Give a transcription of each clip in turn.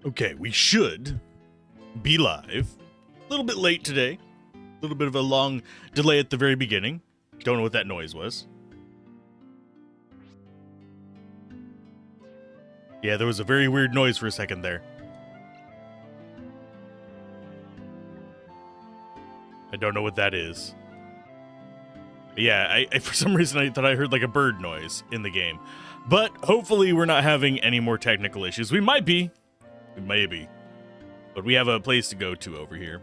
Okay, we should be live. A little bit late today. A little bit of a long delay at the very beginning. Don't know what that noise was. Yeah, there was a very weird noise for a second there. I don't know what that is. Yeah, I for some reason I thought I heard like a bird noise in the game. But hopefully we're not having any more technical issues. We might be. Maybe. But we have a place to go to over here.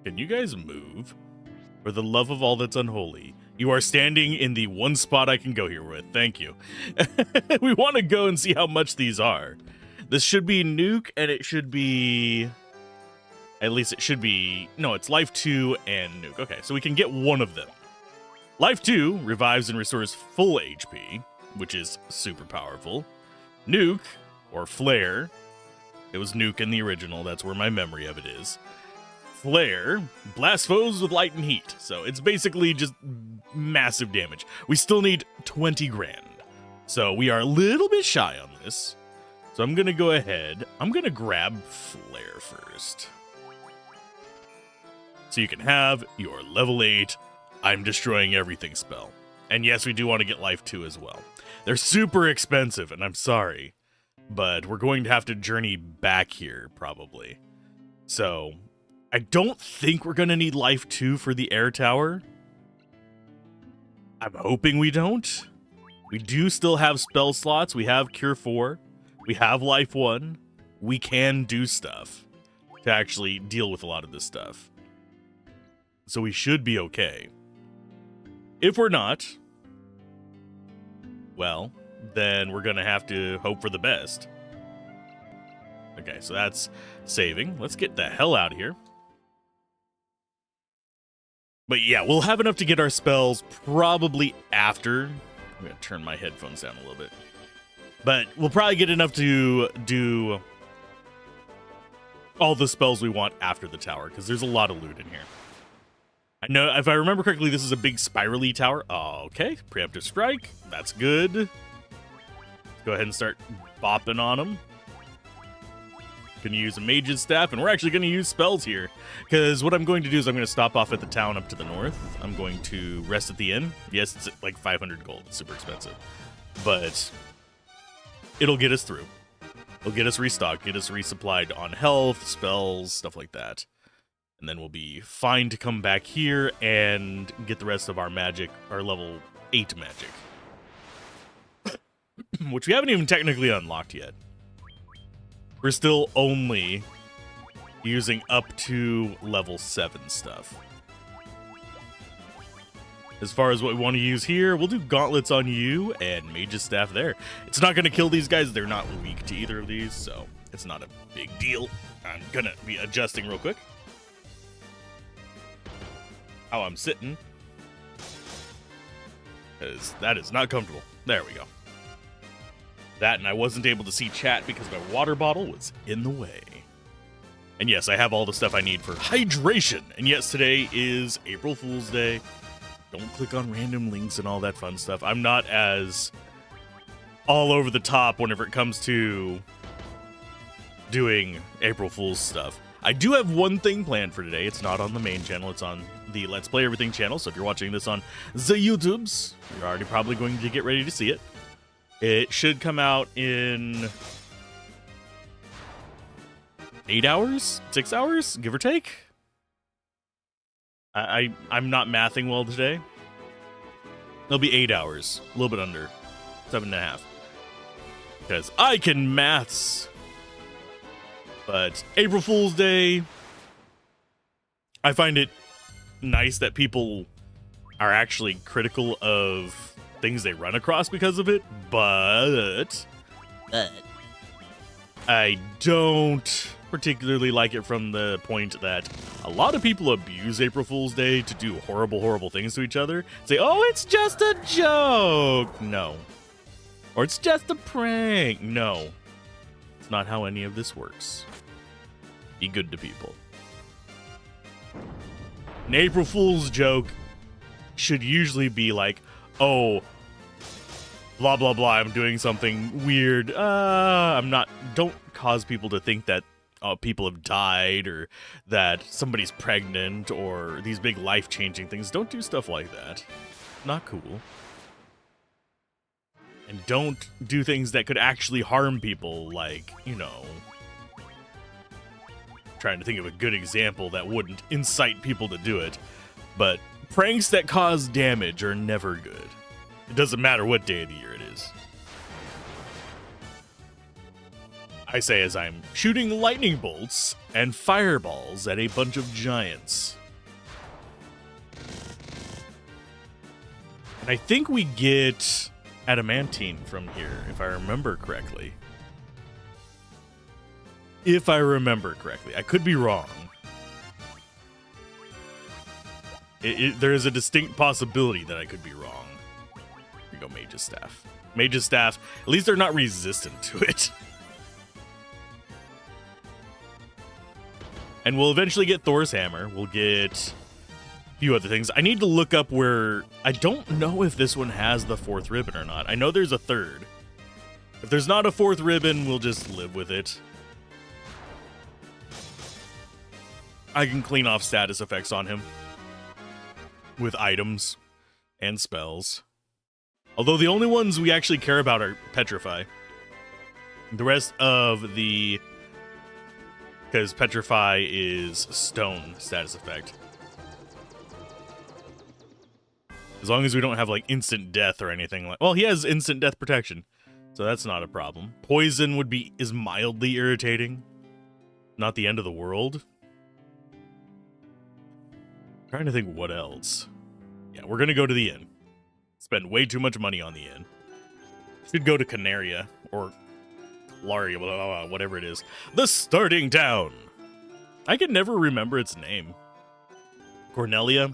Can you guys move? For the love of all that's unholy. You are standing in the one spot I can go here with. Thank you. We want to go and see how much these are. This should be Nuke, and it should be... At least it should be... No, it's Life 2 and Nuke. Okay, so we can get one of them. Life 2 revives and restores full HP, which is super powerful. Nuke, or Flare, it was Nuke in the original, that's where my memory of it is. Flare, blast foes with light and heat, so it's basically just massive damage. We still need 20 grand, so we are a little bit shy on this. So I'm gonna go ahead, I'm gonna grab Flare first. So you can have your level 8, I'm destroying everything spell. And yes, we do want to get Life 2 as well. They're super expensive, and I'm sorry, but we're going to have to journey back here, probably. So, I don't think we're going to need Life 2 for the air tower. I'm hoping we don't. We do still have spell slots. We have Cure 4. We have Life 1. We can do stuff to actually deal with a lot of this stuff. So we should be okay. If we're not... well, then we're going to have to hope for the best. Okay, so that's saving. Let's get the hell out of here. But yeah, we'll have enough to get our spells probably after. I'm going to turn my headphones down a little bit. But we'll probably get enough to do all the spells we want after the tower, because there's a lot of loot in here. I know, if I remember correctly, this is a big spirally tower. Oh, okay, preemptive strike. That's good. Let's go ahead and start bopping on them. Gonna use a mage's staff, and we're actually gonna use spells here. Because what I'm going to do is I'm gonna stop off at the town up to the north. I'm going to rest at the inn. Yes, it's like 500 gold. It's super expensive. But it'll get us through. It'll get us restocked, get us resupplied on health, spells, stuff like that. And then we'll be fine to come back here and get the rest of our magic, our level 8 magic. Which we haven't even technically unlocked yet. We're still only using up to level 7 stuff. As far as what we want to use here, we'll do gauntlets on you and mage's staff there. It's not going to kill these guys. They're not weak to either of these, so it's not a big deal. I'm going to be adjusting real quick. How I'm sitting, because that is not comfortable. There we go. That, and I wasn't able to see chat because my water bottle was in the way. And yes, I have all the stuff I need for hydration. And yes, today is April Fool's Day. Don't click on random links and all that fun stuff. I'm not as all over the top whenever it comes to doing April Fool's stuff. I do have one thing planned for today. It's not on the main channel. It's on the Let's Play Everything channel. So if you're watching this on the YouTubes, you're already probably going to get ready to see it. It should come out in 8 hours? 6 hours? Give or take? I'm not mathing well today. It'll be 8 hours. A little bit under. 7.5. Because I can maths. But April Fool's Day, I find it nice that people are actually critical of things they run across because of it, but I don't particularly like it from the point that a lot of people abuse April Fool's Day to do horrible, horrible things to each other. Say, oh, it's just a joke. No. Or it's just a prank. No. It's not how any of this works. Be good to people. An April Fool's joke should usually be like, oh, blah, blah, blah, I'm doing something weird. I'm not, don't cause people to think that people have died or that somebody's pregnant or these big life-changing things. Don't do stuff like that. Not cool. And don't do things that could actually harm people, like, you know, trying to think of a good example that wouldn't incite people to do it, but pranks that cause damage are never good. It doesn't matter what day of the year it is. I say as I'm shooting lightning bolts and fireballs at a bunch of giants. And I think we get adamantine from here, if I remember correctly. If I remember correctly. I could be wrong. There is a distinct possibility that I could be wrong. Here we go, Mage's Staff. Mage's Staff, at least they're not resistant to it. And we'll eventually get Thor's Hammer. We'll get a few other things. I need to look up where... I don't know if this one has the 4th ribbon or not. I know there's a 3rd. If there's not a 4th ribbon, we'll just live with it. I can clean off status effects on him with items and spells. Although the only ones we actually care about are Petrify. The rest of the... Because Petrify is stone status effect. As long as we don't have, like, instant death or anything like... Well, he has instant death protection, so that's not a problem. Poison is mildly irritating. Not the end of the world. Trying to think what else. Yeah, we're gonna go to the inn. Spend way too much money on the inn. Should go to Canaria, or Laria, blah, blah, blah, whatever it is. The Starting Town! I can never remember its name. Cornelia?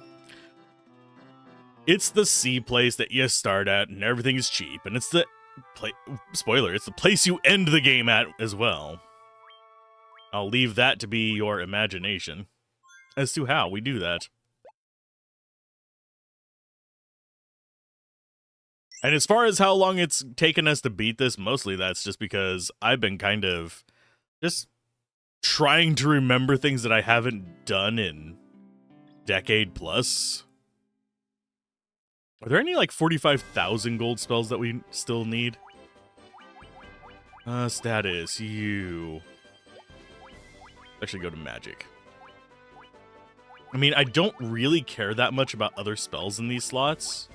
It's the sea place that you start at, and everything is cheap, and it's the... Spoiler, it's the place you end the game at as well. I'll leave that to be your imagination as to how we do that. And as far as how long it's taken us to beat this, mostly that's just because I've been kind of just trying to remember things that I haven't done in decade plus. Are there any, like, 45,000 gold spells that we still need? Status, you... Actually go to magic. I mean, I don't really care that much about other spells in these slots.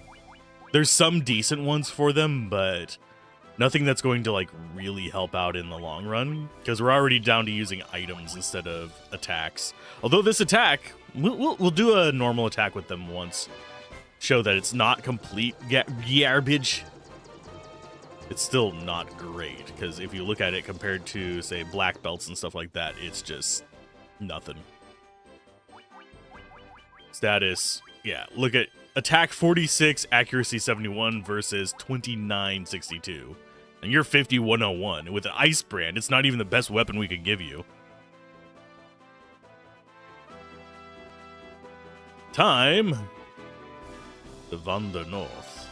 There's some decent ones for them, but nothing that's going to, like, really help out in the long run, because we're already down to using items instead of attacks. Although this attack, we'll do a normal attack with them once. Show that it's not complete garbage. It's still not great, because if you look at it compared to, say, black belts and stuff like that, it's just nothing. Status, yeah, look at attack 46, accuracy 71 versus 2962. And you're 5101. With an ice brand, it's not even the best weapon we could give you. Time. The Wander North.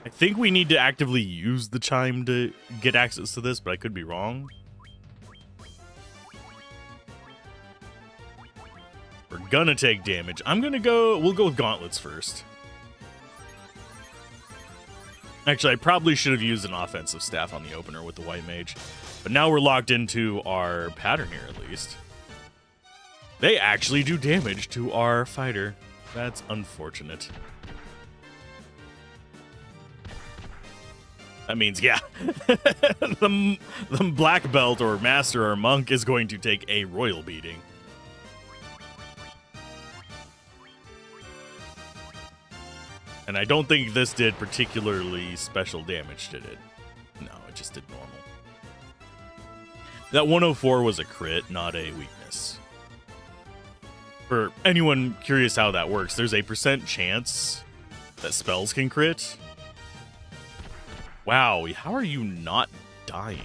I think we need to actively use the chime to get access to this, but I could be wrong. We're gonna take damage. We'll go with gauntlets first. Actually, I probably should have used an offensive staff on the opener with the white mage. But now we're locked into our pattern here, at least. They actually do damage to our fighter. That's unfortunate. That means, yeah, the black belt or master or monk is going to take a royal beating. And I don't think this did particularly special damage, did it? No, it just did normal. That 104 was a crit, not a weakness. For anyone curious how that works, there's a % chance that spells can crit. Wow, how are you not dying?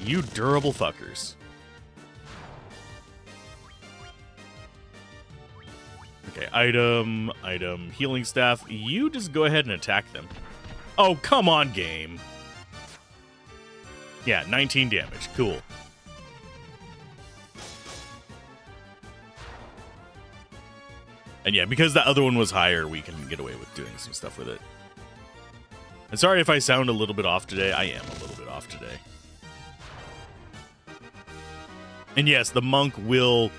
You durable fuckers. Okay, item, healing staff. You just go ahead and attack them. Oh, come on, game. Yeah, 19 damage. Cool. And yeah, because the other one was higher, we can get away with doing some stuff with it. And sorry if I sound a little bit off today. I am a little bit off today. And yes, the monk will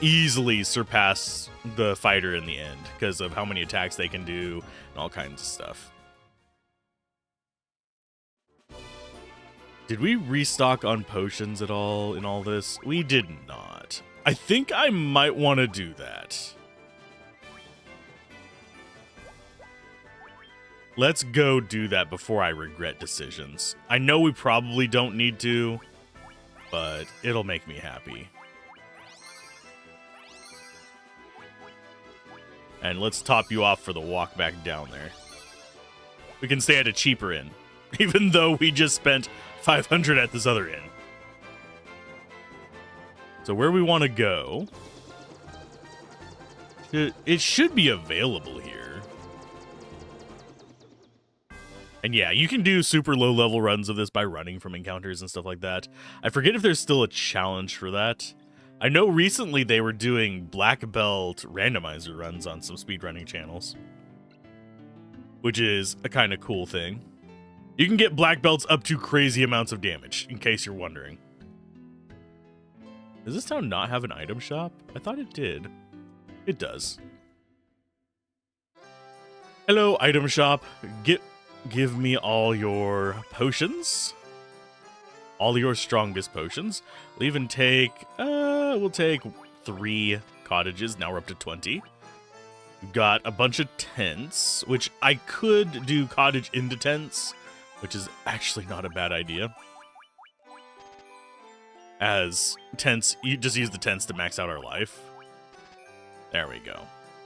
easily surpass the fighter in the end because of how many attacks they can do and all kinds of stuff. Did we restock on potions at all in all this? We did not. I think I might want to do that. Let's go do that before I regret decisions. I know we probably don't need to, but it'll make me happy. And let's top you off for the walk back down there. We can stay at a cheaper inn, even though we just spent 500 at this other inn. So where we want to go, it should be available here. And yeah, you can do super low level runs of this by running from encounters and stuff like that. I forget if there's still a challenge for that. I know recently they were doing black belt randomizer runs on some speedrunning channels, which is a kind of cool thing. You can get black belts up to crazy amounts of damage, in case you're wondering. Does this town not have an item shop? I thought it did. It does. Hello, item shop. Give me all your potions. All your strongest potions. We'll even take, we'll take 3 cottages. Now we're up to 20. We've got a bunch of tents, which I could do cottage into tents, which is actually not a bad idea. As tents, you just use the tents to max out our life. There we go.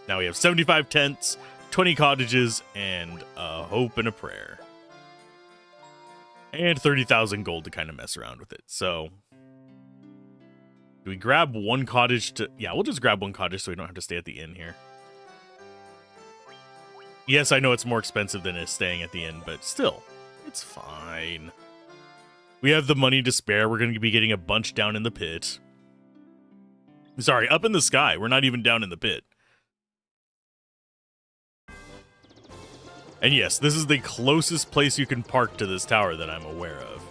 Now we have 75 tents, 20 cottages, and a hope and a prayer. And 30,000 gold to kind of mess around with it. So, do we grab one cottage to... Yeah, we'll just grab one cottage so we don't have to stay at the inn here. Yes, I know it's more expensive than is staying at the inn, but still, it's fine. We have the money to spare. We're going to be getting a bunch down in the pit. Sorry, up in the sky. We're not even down in the pit. And yes, this is the closest place you can park to this tower that I'm aware of.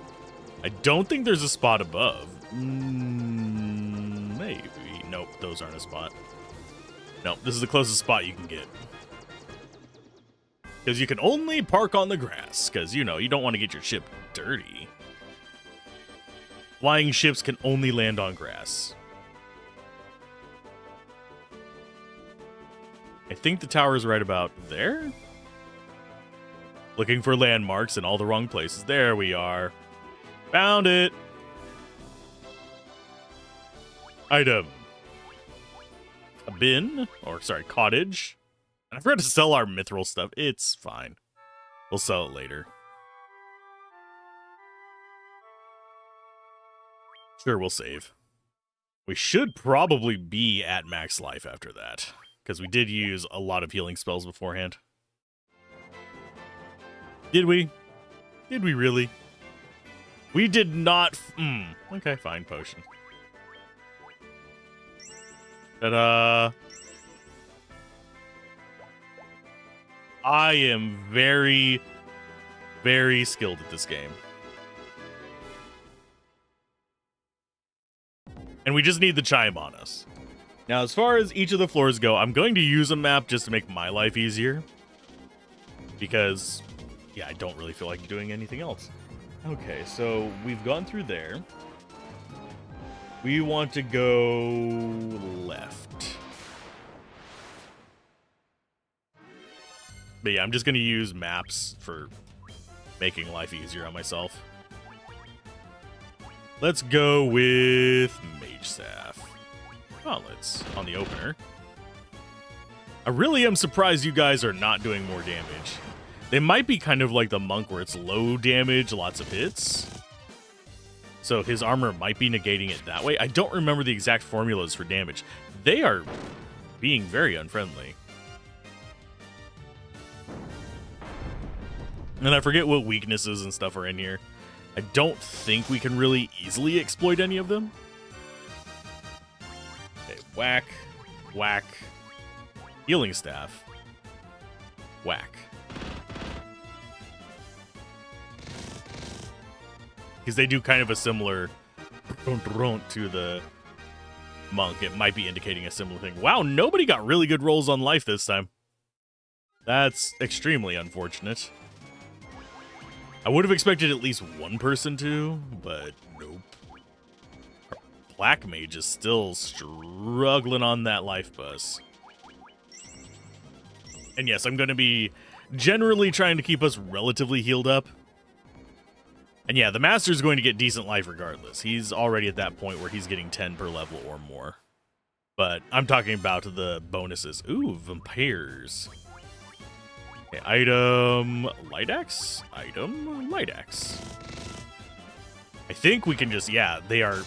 I don't think there's a spot above. Maybe. Nope, those aren't a spot. Nope, this is the closest spot you can get. Because you can only park on the grass. Because, you know, you don't want to get your ship dirty. Flying ships can only land on grass. I think the tower is right about there. Looking for landmarks in all the wrong places. There we are. Found it. Item. A bin. Or, sorry, cottage. And I forgot to sell our mithril stuff. It's fine. We'll sell it later. Sure, we'll save. We should probably be at max life after that. Because we did use a lot of healing spells beforehand. Did we? Did we really? We did not. Okay, fine, potion. Ta-da! I am very, very skilled at this game. And we just need the chime on us. Now, as far as each of the floors go, I'm going to use a map just to make my life easier. Because... yeah, I don't really feel like doing anything else. Okay, so we've gone through there. We want to go left. But yeah, I'm just going to use maps for making life easier on myself. Let's go with Mage Staff. Oh, let's on the opener. I really am surprised you guys are not doing more damage. They might be kind of like the monk where it's low damage, lots of hits. So his armor might be negating it that way. I don't remember the exact formulas for damage. They are being very unfriendly. And I forget what weaknesses and stuff are in here. I don't think we can really easily exploit any of them. Okay, whack, whack, healing staff, whack. Because they do kind of a similar to the monk. It might be indicating a similar thing. Wow, nobody got really good rolls on life this time. That's extremely unfortunate. I would have expected at least one person to, but nope. Our black mage is still struggling on that life bus. And yes, I'm going to be generally trying to keep us relatively healed up. And yeah, the master's going to get decent life regardless. He's already at that point where he's getting 10 per level or more. But I'm talking about the bonuses. Ooh, vampires. Okay, item light axe. Item light axe. I think we can just, yeah, they are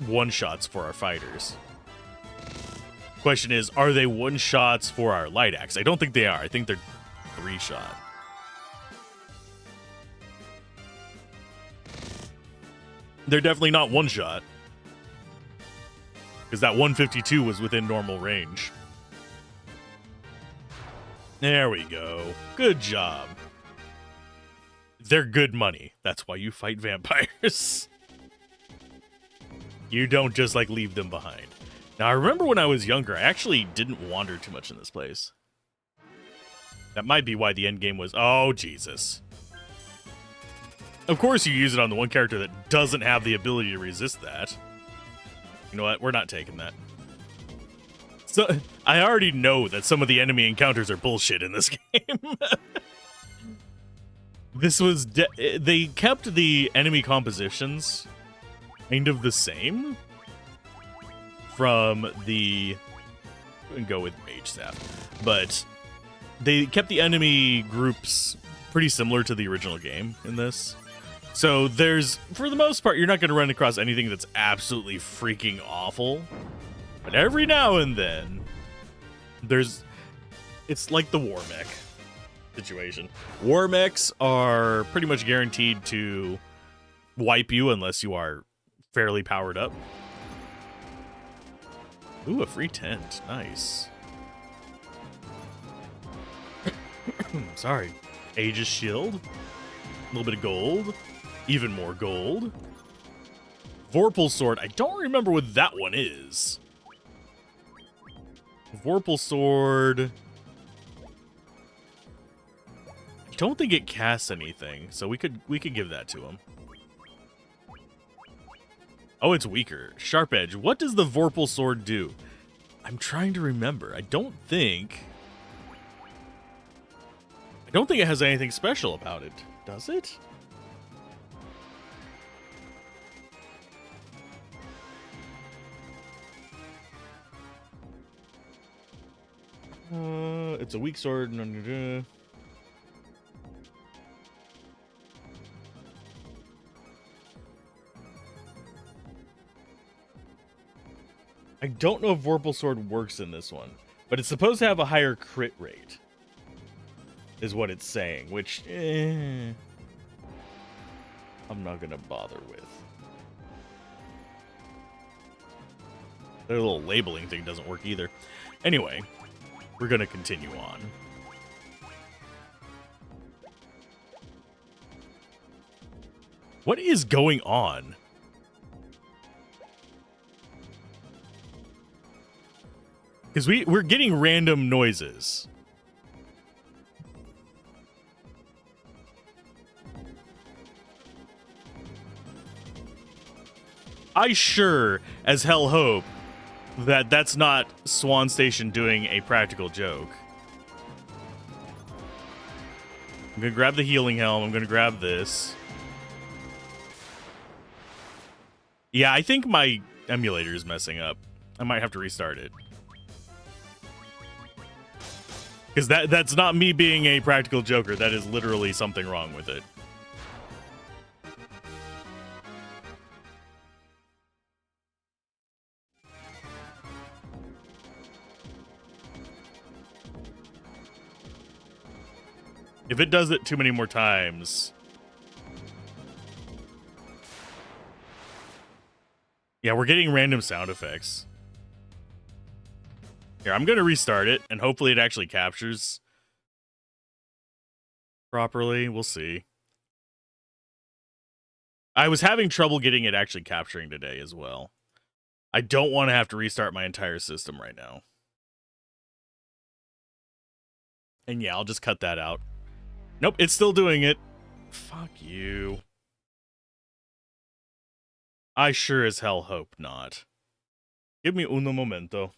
one-shots for our fighters. Question is, are they one-shots for our light axe? I don't think they are. I think they're 3-shot. They're definitely not one-shot. Because that 152 was within normal range. There we go. Good job. They're good money. That's why you fight vampires. You don't just, like, leave them behind. Now, I remember when I was younger, I actually didn't wander too much in this place. That might be why the end game was... Oh, Jesus. Of course you use it on the one character that doesn't have the ability to resist that. You know what? We're not taking that. So I already know that some of the enemy encounters are bullshit in this game. This was... they kept the enemy compositions kind of the same from the... we can go with Mage Staff. But they kept the enemy groups pretty similar to the original game in this. So there's, for the most part, you're not going to run across anything that's absolutely freaking awful. But every now and then, there's... it's like the war mech situation. War mechs are pretty much guaranteed to wipe you unless you are fairly powered up. Ooh, a free tent. Nice. Sorry. Aegis shield. A little bit of gold. Even more gold. Vorpal sword. I don't remember what that one is. Vorpal sword. I don't think it casts anything, so we could give that to him. Oh, it's weaker. Sharp edge. What does the Vorpal sword do? I'm trying to remember. I don't think it has anything special about it. Does it? It's a weak sword. I don't know if Vorpal Sword works in this one, but it's supposed to have a higher crit rate, is what it's saying, which I'm not going to bother with. Their little labeling thing doesn't work either. Anyway, we're going to continue on. What is going on? Because we're getting random noises. I sure as hell hope that that's not Swan Station doing a practical joke. I'm going to grab the healing helm. I'm going to grab this. Yeah, I think my emulator is messing up. I might have to restart it. Because that's not me being a practical joker. That is literally something wrong with it. If it does it too many more times... Yeah, we're getting random sound effects. Here, I'm going to restart it, and hopefully it actually captures properly. We'll see. I was having trouble getting it actually capturing today as well. I don't want to have to restart my entire system right now. And yeah, I'll just cut that out. Nope, it's still doing it. Fuck you. I sure as hell hope not. Give me uno momento.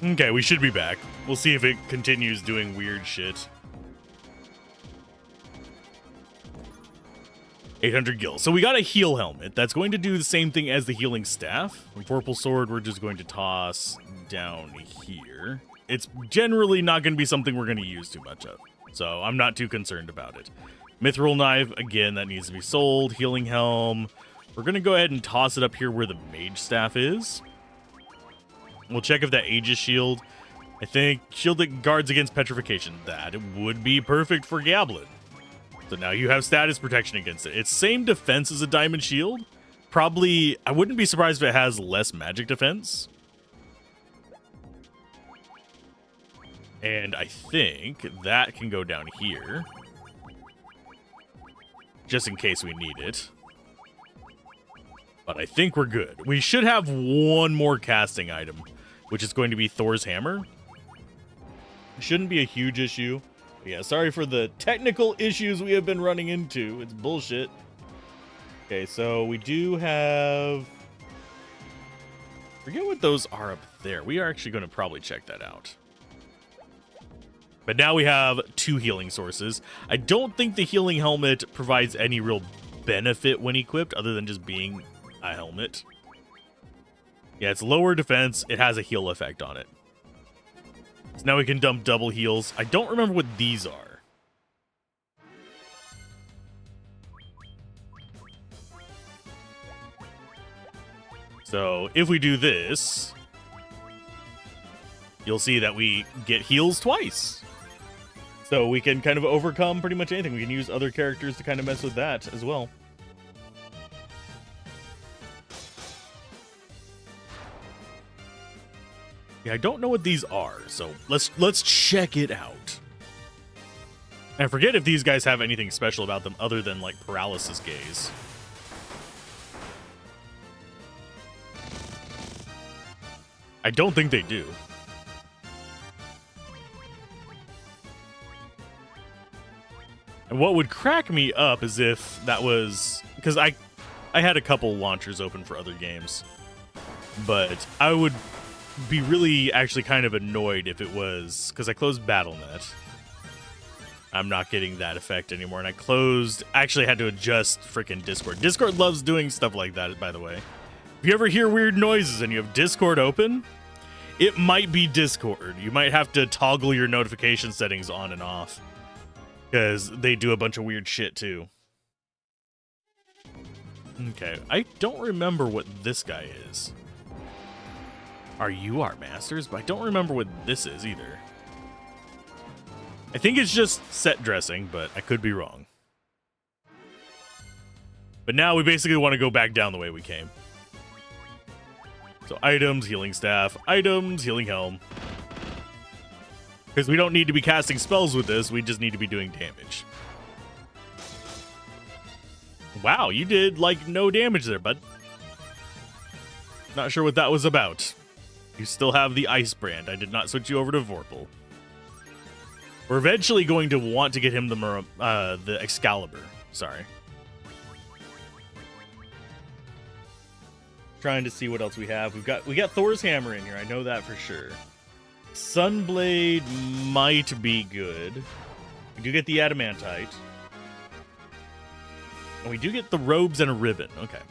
Okay, we should be back. We'll see if it continues doing weird shit. 800 gil. So we got a heal helmet. That's going to do the same thing as the healing staff. And Vorpal sword, we're just going to toss down here. It's generally not going to be something we're going to use too much of. So I'm not too concerned about it. Mithril knife, again, that needs to be sold. Healing helm. We're going to go ahead and toss it up here where the mage staff is. We'll check if that Aegis shield. I think shield that guards against petrification. That would be perfect for Gablin. So now you have status protection against it. It's same defense as a diamond shield. Probably, I wouldn't be surprised if it has less magic defense. And I think that can go down here. Just in case we need it. But I think we're good. We should have one more casting item, which is going to be Thor's hammer. Shouldn't be a huge issue. But yeah, sorry for the technical issues we have been running into. It's bullshit. Okay, so we do have... forget what those are up there. We are actually going to probably check that out. But now we have 2 healing sources. I don't think the healing helmet provides any real benefit when equipped, other than just being a helmet. Yeah, it's lower defense. It has a heal effect on it. So now we can dump double heals. I don't remember what these are. So if we do this, you'll see that we get heals twice. So we can kind of overcome pretty much anything. We can use other characters to kind of mess with that as well. Yeah, I don't know what these are, so let's check it out. And I forget if these guys have anything special about them other than like paralysis gaze. I don't think they do. And what would crack me up is if that was... because I had a couple launchers open for other games. But I would be really actually kind of annoyed if it was... because I closed BattleNet. I'm not getting that effect anymore. And I closed... I actually had to adjust freaking Discord. Discord loves doing stuff like that, by the way. If you ever hear weird noises and you have Discord open, it might be Discord. You might have to toggle your notification settings on and off. Because they do a bunch of weird shit, too. Okay, I don't remember what this guy is. Are you our masters? But I don't remember what this is, either. I think it's just set dressing, but I could be wrong. But now we basically want to go back down the way we came. So items, healing staff, items, healing helm. Because we don't need to be casting spells with this, we just need to be doing damage. Wow, you did, like, no damage there, bud. Not sure what that was about. You still have the Ice Brand. I did not switch you over to Vorpal. We're eventually going to want to get him the Excalibur. Sorry. Trying to see what else we have. We got Thor's hammer in here. I know that for sure. Sunblade might be good. We do get the adamantite. And we do get the robes and a ribbon. Okay.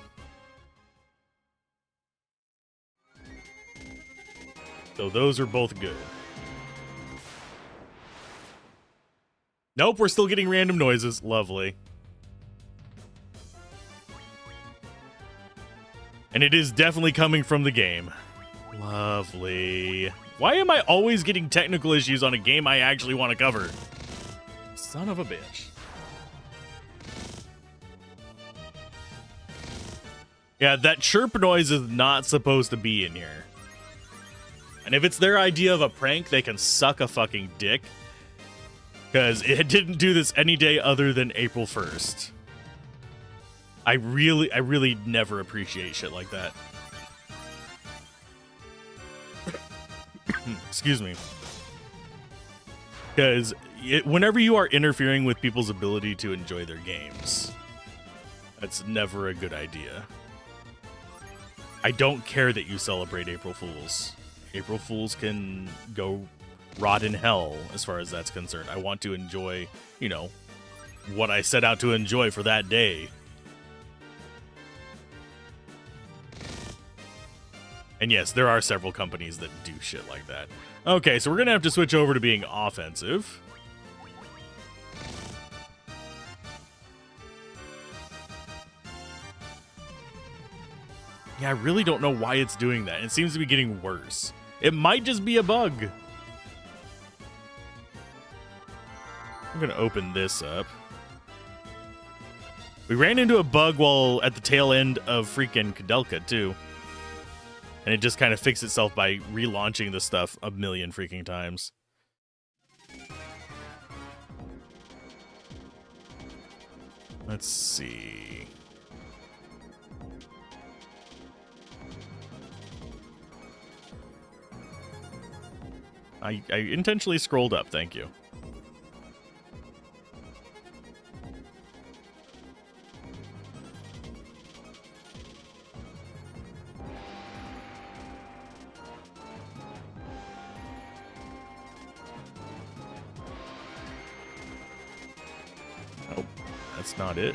So those are both good. Nope, we're still getting random noises. Lovely. And it is definitely coming from the game. Lovely. Why am I always getting technical issues on a game I actually want to cover? Son of a bitch. Yeah, that chirp noise is not supposed to be in here. And if it's their idea of a prank, they can suck a fucking dick. Because it didn't do this any day other than April 1st. I really never appreciate shit like that. Excuse me. Because whenever you are interfering with people's ability to enjoy their games, that's never a good idea. I don't care that you celebrate April Fools. April Fools can go rot in hell as far as that's concerned. I want to enjoy, you know, what I set out to enjoy for that day. And yes, there are several companies that do shit like that. Okay, so we're going to have to switch over to being offensive. Yeah, I really don't know why it's doing that. It seems to be getting worse. It might just be a bug. I'm going to open this up. We ran into a bug while at the tail end of freaking Kudelka, too. And it just kind of fixed itself by relaunching the stuff a million freaking times. Let's see. I intentionally scrolled up, thank you. Nope, that's not it.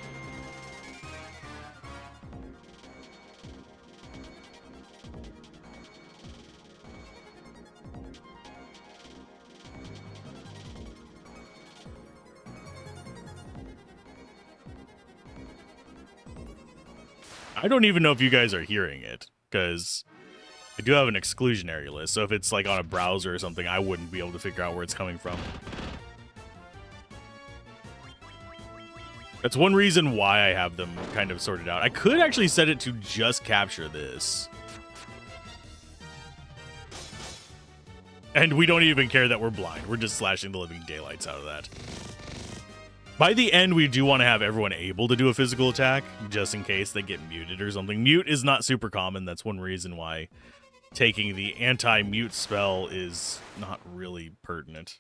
I don't even know if you guys are hearing it, because I do have an exclusionary list, so if it's like on a browser or something, I wouldn't be able to figure out where it's coming from. That's one reason why I have them kind of sorted out. I could actually set it to just capture this. And we don't even care that we're blind. We're just slashing the living daylights out of that. By the end, we do want to have everyone able to do a physical attack, just in case they get muted or something. Mute is not super common. That's one reason why taking the anti-mute spell is not really pertinent.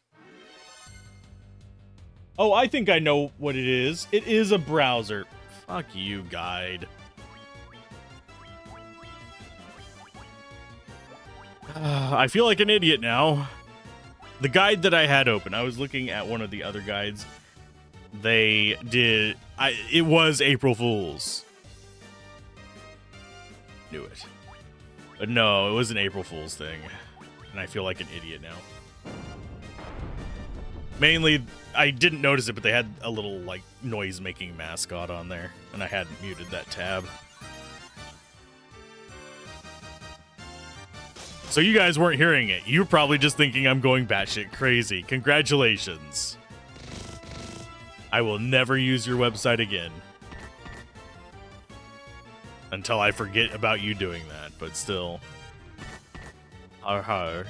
Oh, I think I know what it is. It is a browser. Fuck you, guide. I feel like an idiot now. The guide that I had open, I was looking at one of the other guides. They did... it was April Fool's. Knew it. But no, it was an April Fool's thing. And I feel like an idiot now. Mainly, I didn't notice it, but they had a little, like, noise-making mascot on there. And I hadn't muted that tab. So you guys weren't hearing it. You were probably just thinking I'm going batshit crazy. Congratulations. I will never use your website again. Until I forget about you doing that, but still. Har har.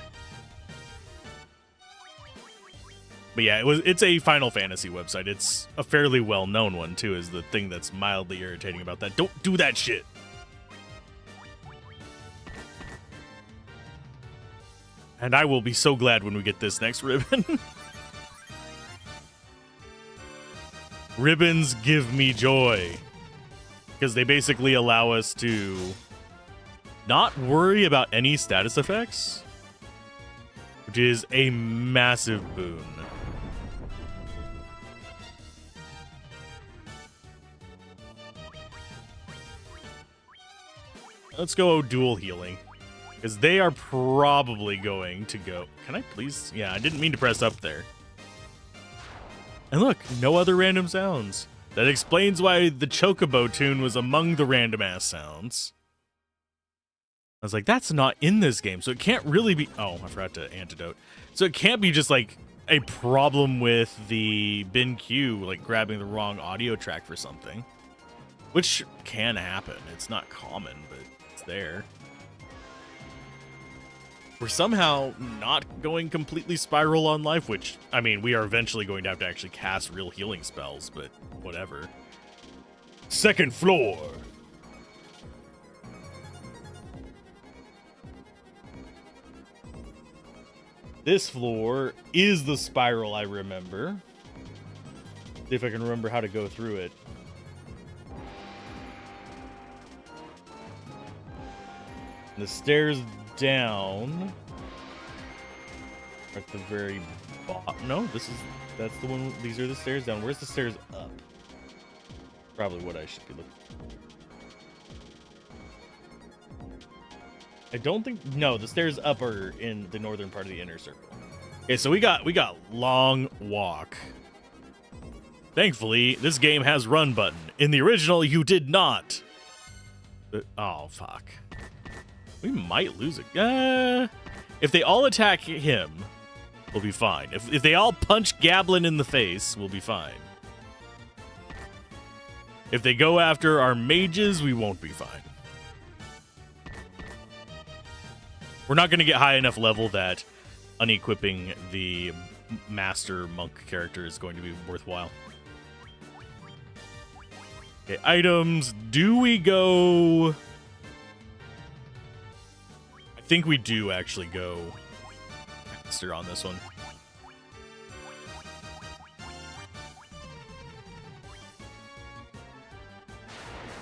But yeah, it's a Final Fantasy website. It's a fairly well-known one, too, is the thing that's mildly irritating about that. Don't do that shit! And I will be so glad when we get this next ribbon. Ribbons give me joy. Because they basically allow us to not worry about any status effects. Which is a massive boon. Let's go dual healing. Because they are probably going to go... Can I please? Yeah, I didn't mean to press up there. And look, no other random sounds. That explains why the Chocobo tune was among the random-ass sounds. I was like, that's not in this game, so it can't really be... Oh, I forgot to antidote. So it can't be just, like, a problem with the bin Q, like, grabbing the wrong audio track for something. Which can happen. It's not common, but it's there. We're somehow not going completely spiral on life, which, I mean, we are eventually going to have to actually cast real healing spells, but whatever. Second floor. This floor is the spiral I remember. See if I can remember how to go through it. The stairs down. at the very bottom. No, that's the one. These are the stairs down. Where's the stairs up? Probably what I should be looking for. I don't think, no, the stairs up are in the northern part of the inner circle. Okay, so we got long walk. Thankfully, this game has run button. In the original, you did not. Oh, fuck. We might lose it. If they all attack him, we'll be fine. If they all punch Gablin in the face, we'll be fine. If they go after our mages, we won't be fine. We're not going to get high enough level that unequipping the master monk character is going to be worthwhile. Okay, items. Do we go... I think we do actually go master on this one.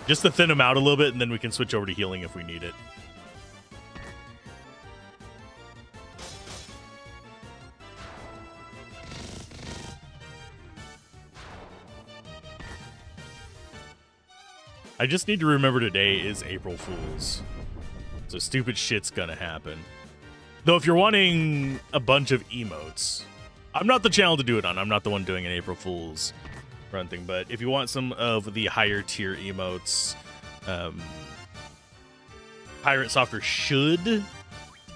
Just to thin them out a little bit, and then we can switch over to healing if we need it. I just need to remember today is April Fool's. So stupid shit's gonna happen. Though if you're wanting a bunch of emotes, I'm not the channel to do it on. I'm not the one doing an April Fool's run thing. But if you want some of the higher tier emotes, Pirate Software should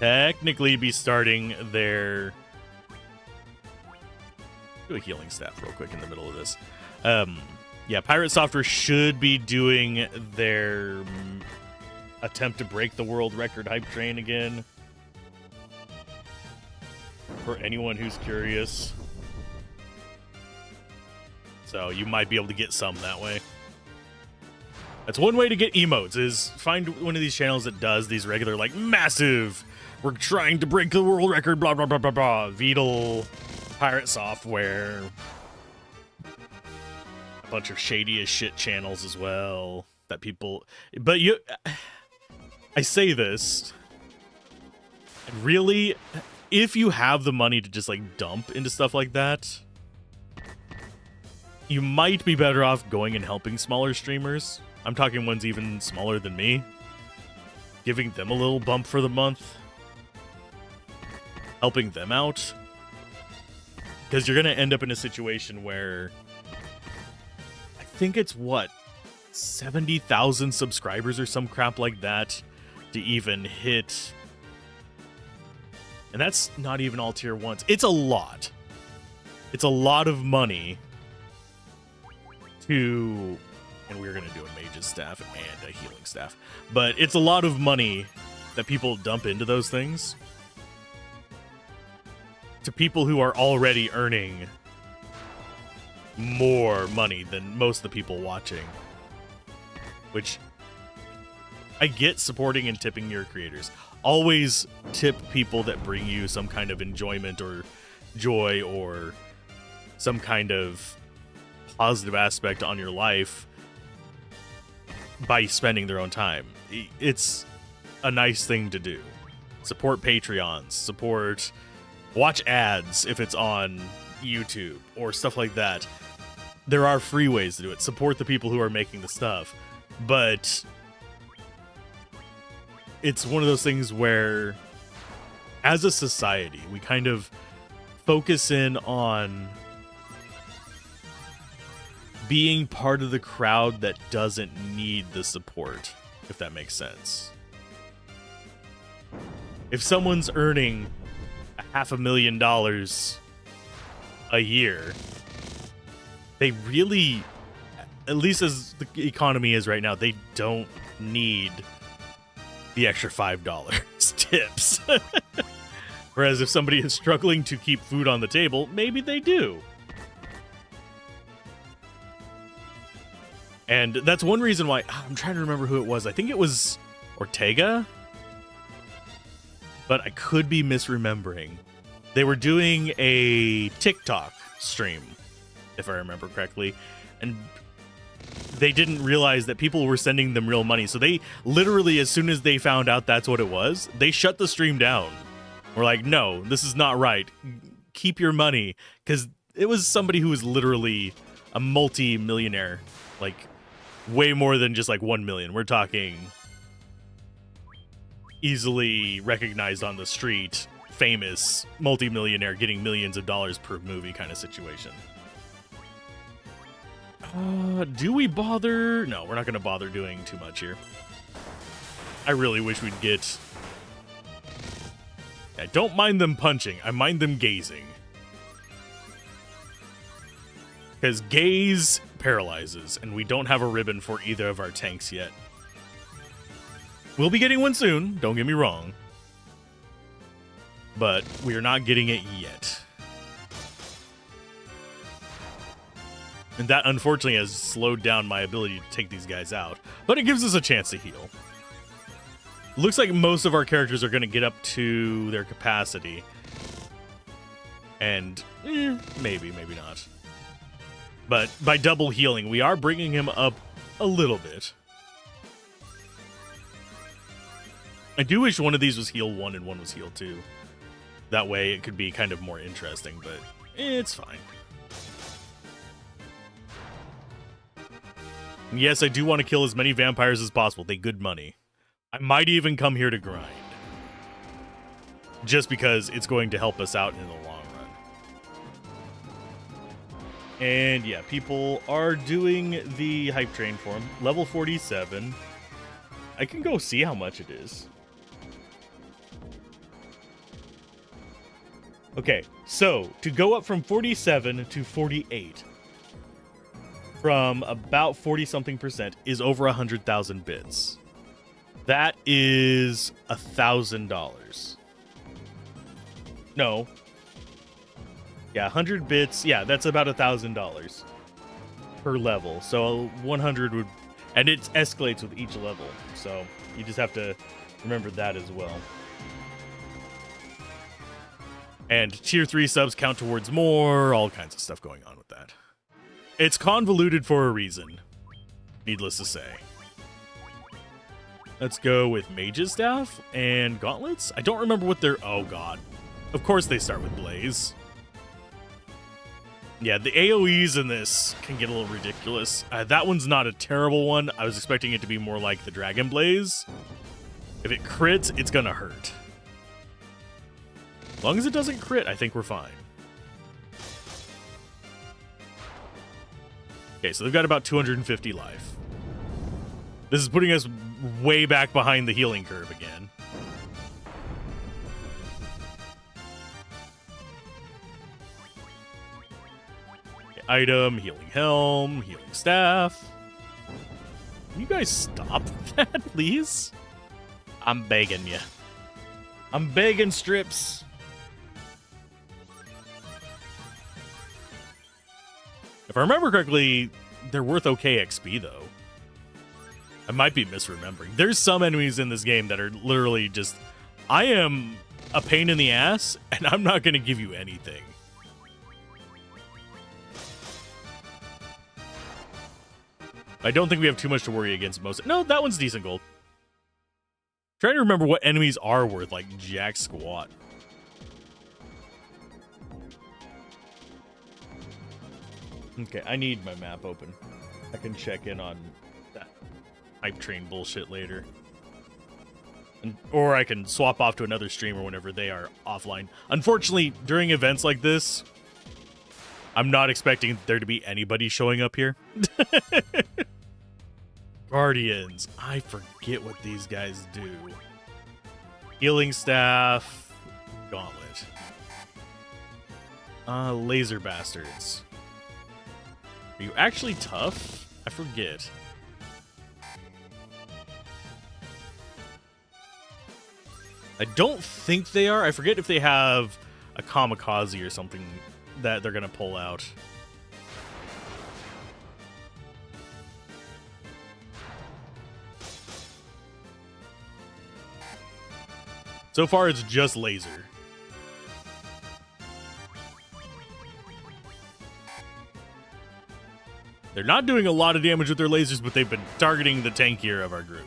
technically be starting their... Do a healing staff real quick in the middle of this. Yeah, Pirate Software should be doing their attempt to break the world record hype train again. For anyone who's curious. So you might be able to get some that way. That's one way to get emotes, is find one of these channels that does these regular, like, massive, we're trying to break the world record, blah, blah, blah, blah, blah, Vedal, Pirate Software... bunch of shady as shit channels as well that people, but I say this really, if you have the money to just like dump into stuff like that, you might be better off going and helping smaller streamers. I'm talking ones even smaller than me, giving them a little bump for the month, helping them out, because you're gonna end up in a situation where I think it's what, 70,000 subscribers or some crap like that to even hit. And that's not even all tier ones. It's a lot. It's a lot of money to, and we're going to do a mage's staff and a healing staff, but it's a lot of money that people dump into those things to people who are already earning more money than most of the people watching, which I get supporting and tipping your creators. Always tip people that bring you some kind of enjoyment or joy or some kind of positive aspect on your life by spending their own time. It's a nice thing to do. Support Patreons, watch ads if it's on YouTube or stuff like that. There are free ways to do it. Support the people who are making the stuff. But it's one of those things where, as a society, we kind of focus in on being part of the crowd that doesn't need the support, if that makes sense. If someone's earning $500,000 a year, they really, at least as the economy is right now, they don't need the extra $5 tips. Whereas if somebody is struggling to keep food on the table, maybe they do. And that's one reason why, I'm trying to remember who it was. I think it was Ortega, but I could be misremembering. They were doing a TikTok stream, if I remember correctly, and they didn't realize that people were sending them real money. So they literally, as soon as they found out that's what it was, they shut the stream down We're like, no, this is not right. Keep your money. Because it was somebody who was literally a multi-millionaire. Like, way more than just like 1 million. We're talking easily recognized on the street, famous multi-millionaire getting millions of dollars per movie kind of situation. Do we bother? No, we're not going to bother doing too much here. I really wish we'd get... I don't mind them punching. I mind them gazing. Because gaze paralyzes, and we don't have a ribbon for either of our tanks yet. We'll be getting one soon, don't get me wrong. But we are not getting it yet. And that, unfortunately, has slowed down my ability to take these guys out. But it gives us a chance to heal. Looks like most of our characters are going to get up to their capacity. And, maybe not. But by double healing, we are bringing him up a little bit. I do wish one of these was heal 1 and one was heal 2. That way it could be kind of more interesting, but it's fine. And yes, I do want to kill as many vampires as possible. They good money. I might even come here to grind. Just because it's going to help us out in the long run. And yeah, people are doing the hype train for him. Level 47. I can go see how much it is. Okay, so to go up from 47 to 48 from about 40-something% is over 100,000 bits. That is $1,000. No. Yeah, 100 bits. Yeah, that's about $1,000 per level. So 100 would, and it escalates with each level. So you just have to remember that as well. And tier 3 subs count towards more, all kinds of stuff going on with that. It's convoluted for a reason, needless to say. Let's go with Mage's Staff and Gauntlets. I don't remember what they're... Oh, God. Of course they start with Blaze. Yeah, the AoEs in this can get a little ridiculous. That one's not a terrible one. I was expecting it to be more like the Dragon Blaze. If it crits, it's gonna hurt. As long as it doesn't crit, I think we're fine. Okay, so they've got about 250 life. This is putting us way back behind the healing curve again. Okay, item, healing helm, healing staff. Can you guys stop that, please? I'm begging you. I'm begging, Strips. If I remember correctly, they're worth okay XP, though. I might be misremembering. There's some enemies in this game that are literally just... I am a pain in the ass, and I'm not going to give you anything. I don't think we have too much to worry against most... No, that one's decent gold. Trying to remember what enemies are worth, like jack squat. Okay, I need my map open. I can check in on that hype train bullshit later. Or I can swap off to another streamer whenever they are offline. Unfortunately, during events like this, I'm not expecting there to be anybody showing up here. Guardians. I forget what these guys do. Healing staff. Gauntlet. Laser bastards. Are you actually tough? I forget. I don't think they are. I forget if they have a kamikaze or something that they're going to pull out. So far, it's just laser. They're not doing a lot of damage with their lasers, but they've been targeting the tankier of our group.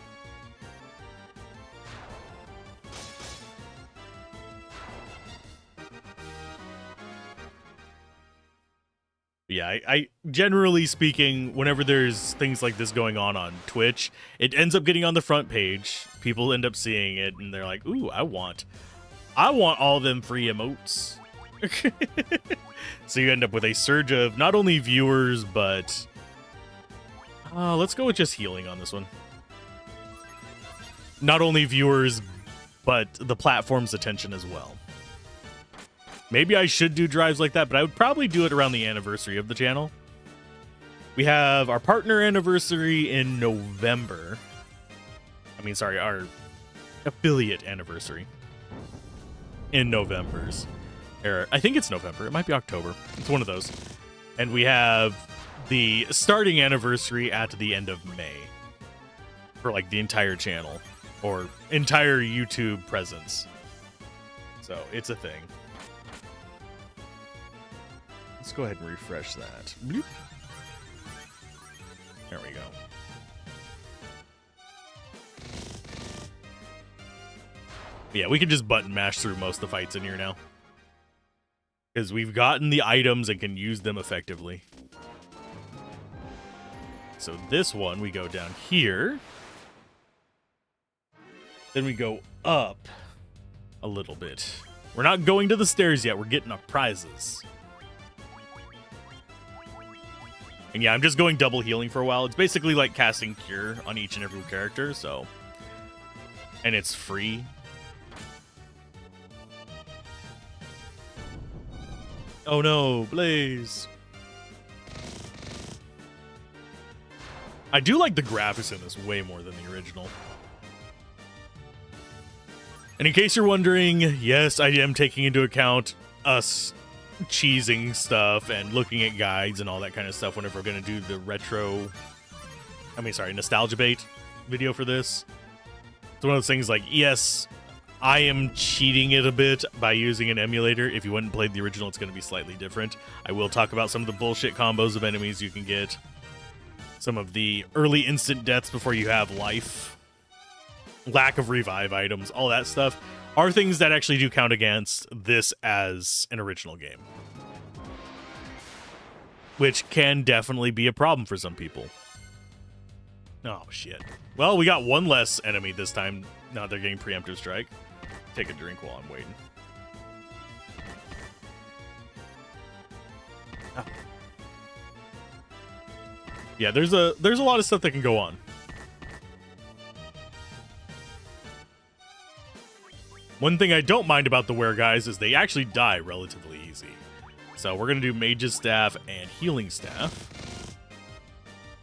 Yeah, I generally speaking, whenever there's things like this going on Twitch, it ends up getting on the front page. People end up seeing it, and they're like, "Ooh, I want all them free emotes." So you end up with a surge of not only viewers, but let's go with just healing on this one. Not only viewers, but the platform's attention as well. Maybe I should do drives like that, but I would probably do it around the anniversary of the channel. We have our partner anniversary in November. Sorry, our affiliate anniversary in November's. I think it's November. It might be October. It's one of those. And we have the starting anniversary at the end of May for like the entire channel or entire YouTube presence. So it's a thing. Let's go ahead and refresh that. Bloop. There we go. Yeah, we can just button mash through most of the fights in here now. Because we've gotten the items and can use them effectively. So this one, we go down here. Then we go up a little bit. We're not going to the stairs yet. We're getting our prizes. And yeah, I'm just going double healing for a while. It's basically like casting Cure on each and every character, so... And it's free. Oh no, Blaze. I do like the graphics in this way more than the original. And in case you're wondering, yes, I am taking into account us cheesing stuff and looking at guides and all that kind of stuff whenever we're going to do the nostalgia bait video for this. It's one of those things like, yes, I am cheating it a bit by using an emulator. If you wouldn't played the original, it's going to be slightly different. I will talk about some of the bullshit combos of enemies you can get. Some of the early instant deaths before you have life. Lack of revive items, all that stuff are things that actually do count against this as an original game. Which can definitely be a problem for some people. Oh, shit. Well, we got one less enemy this time. Now they're getting preemptive strike. Take a drink while I'm waiting. Oh. Yeah, there's a lot of stuff that can go on. One thing I don't mind about the wear guys is they actually die relatively easy. So we're going to do Mage's Staff and Healing Staff.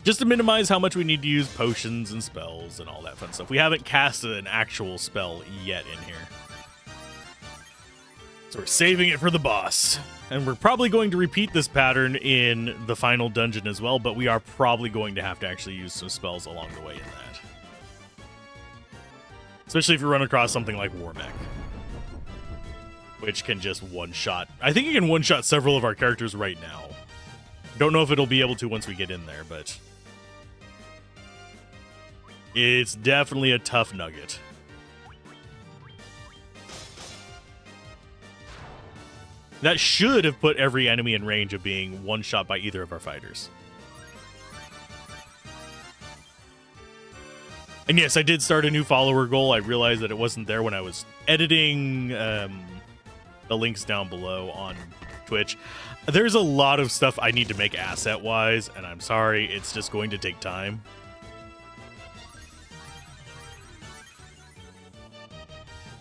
Just to minimize how much we need to use potions and spells and all that fun stuff. We haven't casted an actual spell yet in here. So we're saving it for the boss. And we're probably going to repeat this pattern in the final dungeon as well, but we are probably going to have to actually use some spells along the way in that. Especially if you run across something like Warmech, which can just one-shot. I think it can one-shot several of our characters right now. Don't know if it'll be able to once we get in there, but it's definitely a tough nugget. That should have put every enemy in range of being one-shot by either of our fighters. And yes, I did start a new follower goal. I realized that it wasn't there when I was editing the links down below on Twitch. There's a lot of stuff I need to make asset-wise, and I'm sorry, it's just going to take time.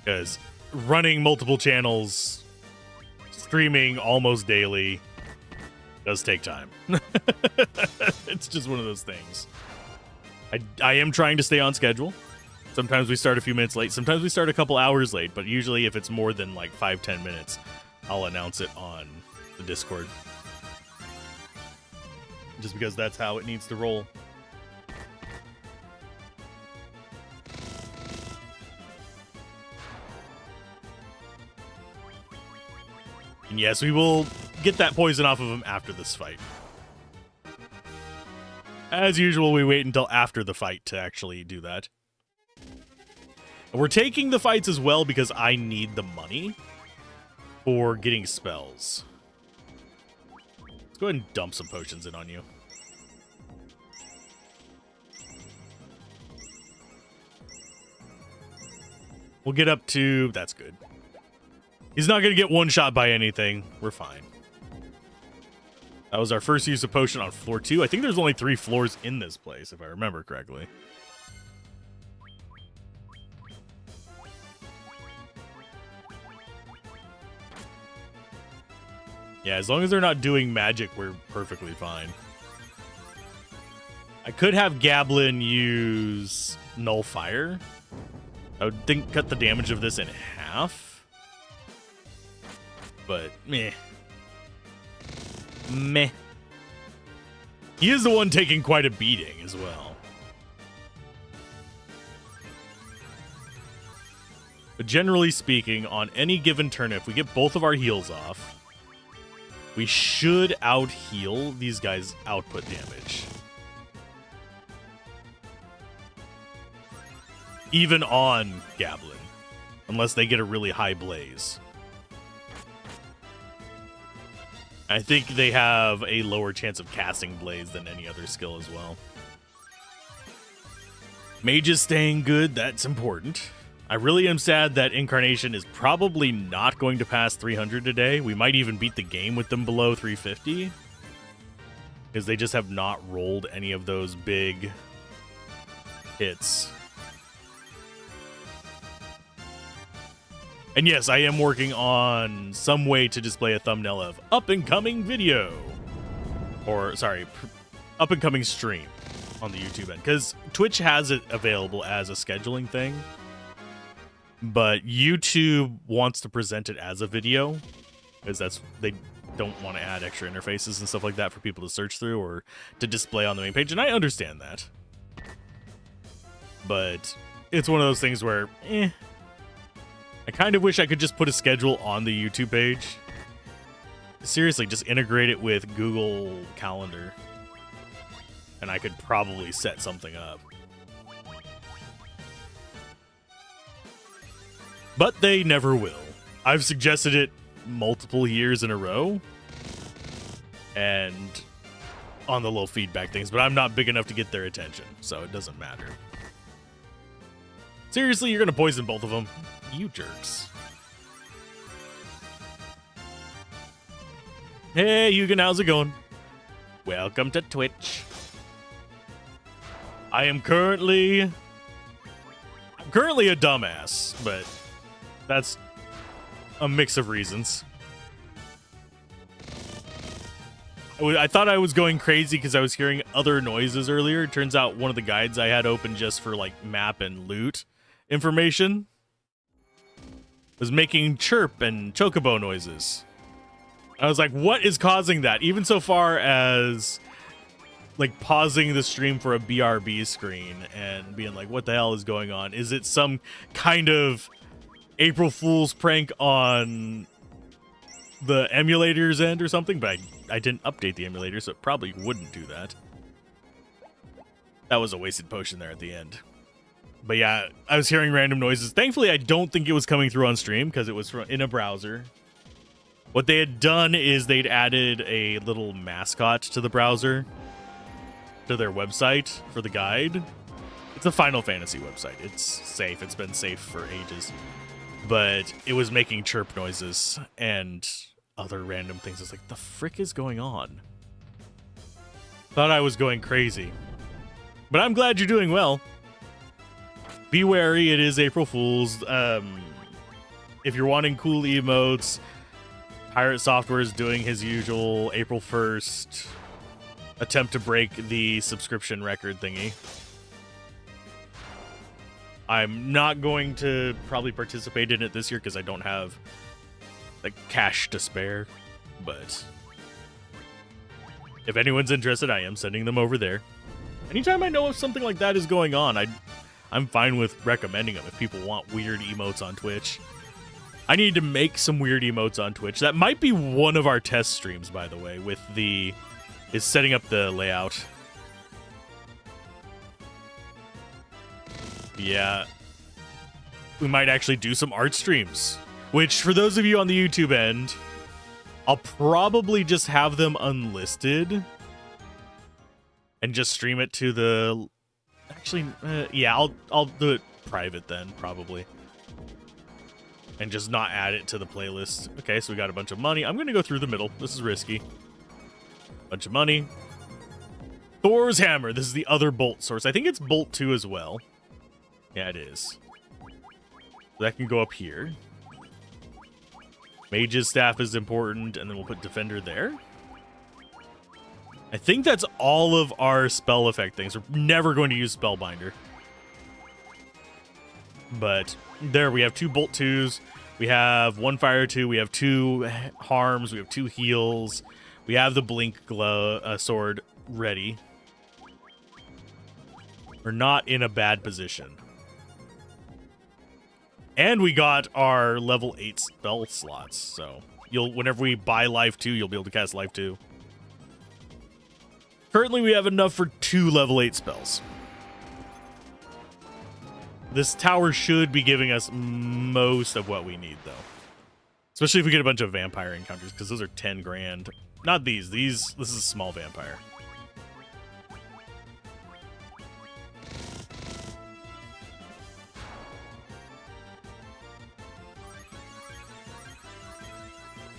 Because running multiple channels, streaming almost daily, does take time. It's just one of those things. I am trying to stay on schedule. Sometimes we start a few minutes late. Sometimes we start a couple hours late. But usually if it's more than like 5-10 minutes, I'll announce it on the Discord. Just because that's how it needs to roll. And yes, we will get that poison off of him after this fight. As usual, we wait until after the fight to actually do that. We're taking the fights as well because I need the money for getting spells. Go ahead and dump some potions in on you. We'll get up to... That's good. He's not going to get one shot by anything. We're fine. That was our first use of potion on floor 2. I think there's only 3 floors in this place, if I remember correctly. Yeah, as long as they're not doing magic, we're perfectly fine. I could have Gablin use Null Fire. I would think cut the damage of this in half. But, meh. Meh. He is the one taking quite a beating as well. But generally speaking, on any given turn, if we get both of our heals off, we should out-heal these guys' output damage. Even on Gablin. Unless they get a really high blaze. I think they have a lower chance of casting blaze than any other skill as well. Mage is staying good, that's important. I really am sad that Incarnation is probably not going to pass 300 today. We might even beat the game with them below 350. Because they just have not rolled any of those big hits. And yes, I am working on some way to display a thumbnail of up-and-coming video. Or, sorry, up-and-coming stream on the YouTube end. Because Twitch has it available as a scheduling thing. But YouTube wants to present it as a video. Because they don't want to add extra interfaces and stuff like that for people to search through or to display on the main page. And I understand that. But it's one of those things where, I kind of wish I could just put a schedule on the YouTube page. Seriously, just integrate it with Google Calendar. And I could probably set something up. But they never will. I've suggested it multiple years in a row. And on the little feedback things, but I'm not big enough to get their attention, so it doesn't matter. Seriously, you're gonna poison both of them? You jerks. Hey, Eugen, how's it going? Welcome to Twitch. I'm currently a dumbass, but that's a mix of reasons. I thought I was going crazy because I was hearing other noises earlier. It turns out one of the guides I had open just for like map and loot information was making chirp and chocobo noises. I was like, what is causing that? Even so far as like pausing the stream for a BRB screen and being like, what the hell is going on? Is it some kind of April Fool's prank on the emulator's end or something? But I didn't update the emulator, so it probably wouldn't do that. That was a wasted potion there at the end. But yeah, I was hearing random noises. Thankfully, I don't think it was coming through on stream because it was in a browser. What they had done is they'd added a little mascot to the browser, to their website for the guide. It's a Final Fantasy website. It's safe. It's been safe for ages. But it was making chirp noises and other random things. It's like, the frick is going on? Thought I was going crazy. But I'm glad you're doing well. Be wary, it is April Fool's. If you're wanting cool emotes, Pirate Software is doing his usual April 1st attempt to break the subscription record thingy. I'm not going to probably participate in it this year because I don't have the cash to spare. But if anyone's interested, I am sending them over there. Anytime I know if something like that is going on, I'm fine with recommending them if people want weird emotes on Twitch. I need to make some weird emotes on Twitch. That might be one of our test streams, by the way, is setting up the layout. Yeah. We might actually do some art streams, which for those of you on the YouTube end, I'll probably just have them unlisted and just stream it to the... Actually, yeah, I'll do it private then, probably. And just not add it to the playlist. Okay, so we got a bunch of money. I'm going to go through the middle. This is risky. Bunch of money. Thor's hammer. This is the other bolt source. I think it's bolt 2 as well. Yeah, it is. So that can go up here. Mage's staff is important, and then we'll put defender there. I think that's all of our spell effect things. We're never going to use Spellbinder. But there we have 2 bolt 2s. We have 1 fire 2. We have 2 harms. We have 2 heals. We have the blink sword ready. We're not in a bad position. And we got our level 8 spell slots. So whenever we buy life 2, you'll be able to cast life 2. Currently, we have enough for 2 level 8 spells. This tower should be giving us most of what we need, though. Especially if we get a bunch of vampire encounters, because those are 10 grand. Not these. This is a small vampire.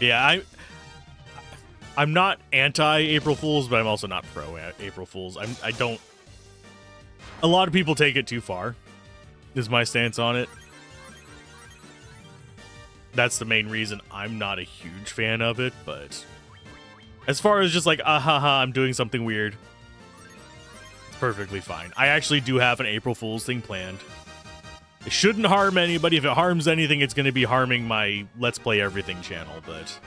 Yeah, I'm not anti-April Fools, but I'm also not pro-April Fools. I don't... A lot of people take it too far, is my stance on it. That's the main reason I'm not a huge fan of it, but... As far as just like, I'm doing something weird, it's perfectly fine. I actually do have an April Fool's thing planned. It shouldn't harm anybody. If it harms anything, it's going to be harming my Let's Play Everything channel, but...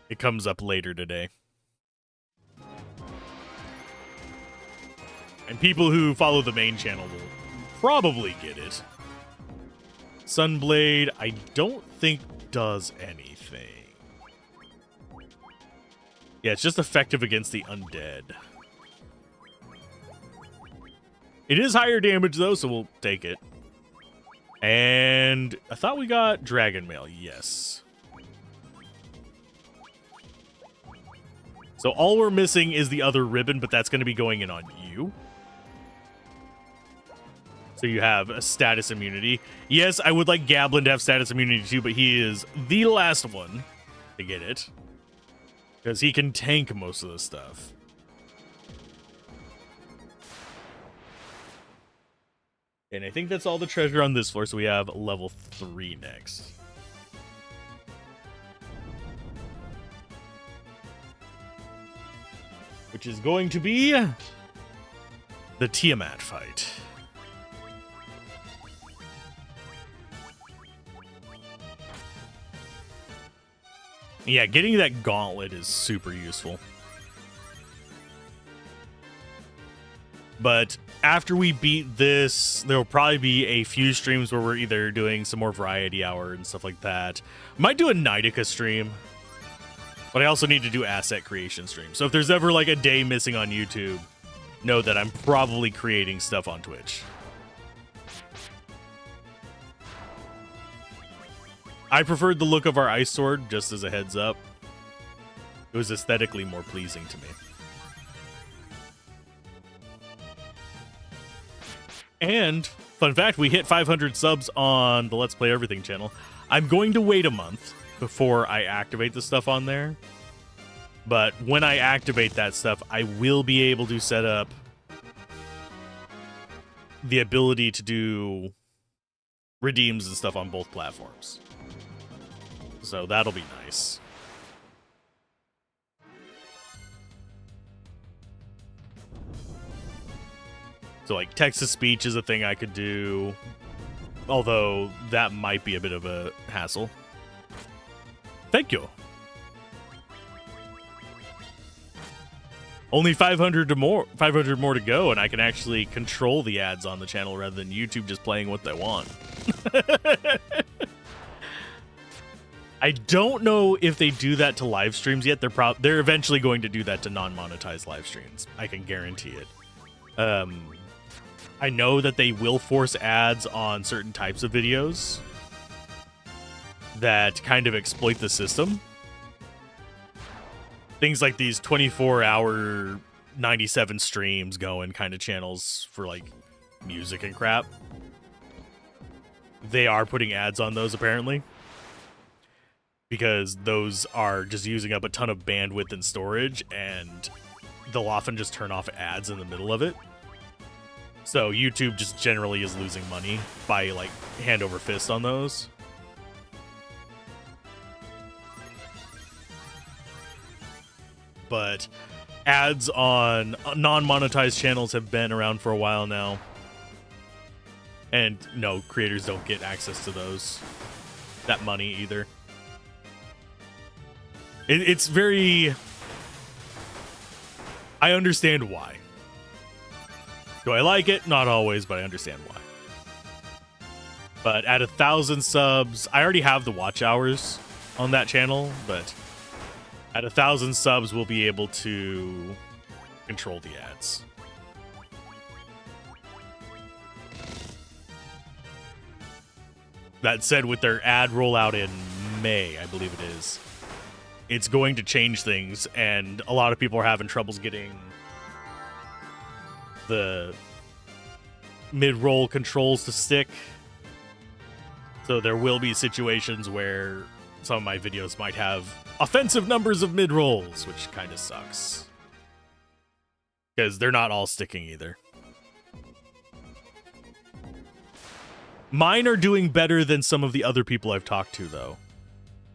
It comes up later today. And people who follow the main channel will probably get it. Sunblade, I don't think does anything. Yeah, it's just effective against the undead. It is higher damage, though, so we'll take it. And I thought we got Dragon Mail. Yes. So all we're missing is the other ribbon, but that's going to be going in on you. So you have a status immunity. Yes, I would like Gablin to have status immunity too, but he is the last one to get it. Because he can tank most of the stuff. And I think that's all the treasure on this floor, so we have level 3 next. Which is going to be the Tiamat fight. Yeah, getting that gauntlet is super useful. But after we beat this, there will probably be a few streams where we're either doing some more variety hour and stuff like that. Might do a Nidica stream. But I also need to do asset creation streams. So if there's ever like a day missing on YouTube, know that I'm probably creating stuff on Twitch. I preferred the look of our ice sword, just as a heads up. It was aesthetically more pleasing to me. And, fun fact, we hit 500 subs on the Let's Play Everything channel. I'm going to wait a month before I activate the stuff on there. But when I activate that stuff, I will be able to set up the ability to do redeems and stuff on both platforms. So that'll be nice. So like text-to-speech is a thing I could do, although that might be a bit of a hassle. Thank you. Only 500 more to go, and I can actually control the ads on the channel rather than YouTube just playing what they want. I don't know if they do that to live streams yet. They're eventually going to do that to non-monetized live streams. I can guarantee it. I know that they will force ads on certain types of videos. that kind of exploit the system. Things like these 24-hour 97 streams going kind of channels for like music and crap. They are putting ads on those apparently, because those are just using up a ton of bandwidth and storage, and they'll often just turn off ads in the middle of it. So YouTube just generally is losing money by like hand over fist on those. But ads on non-monetized channels have been around for a while now. And no, creators don't get access to that money either. It's very... I understand why. Do I like it? Not always, but I understand why. But at 1,000 subs, I already have the watch hours on that channel, but at 1,000 subs, we'll be able to control the ads. That said, with their ad rollout in May, I believe it is, it's going to change things, and a lot of people are having troubles getting the mid-roll controls to stick. So there will be situations where some of my videos might have offensive numbers of mid-rolls, which kind of sucks. Because they're not all sticking either. Mine are doing better than some of the other people I've talked to, though.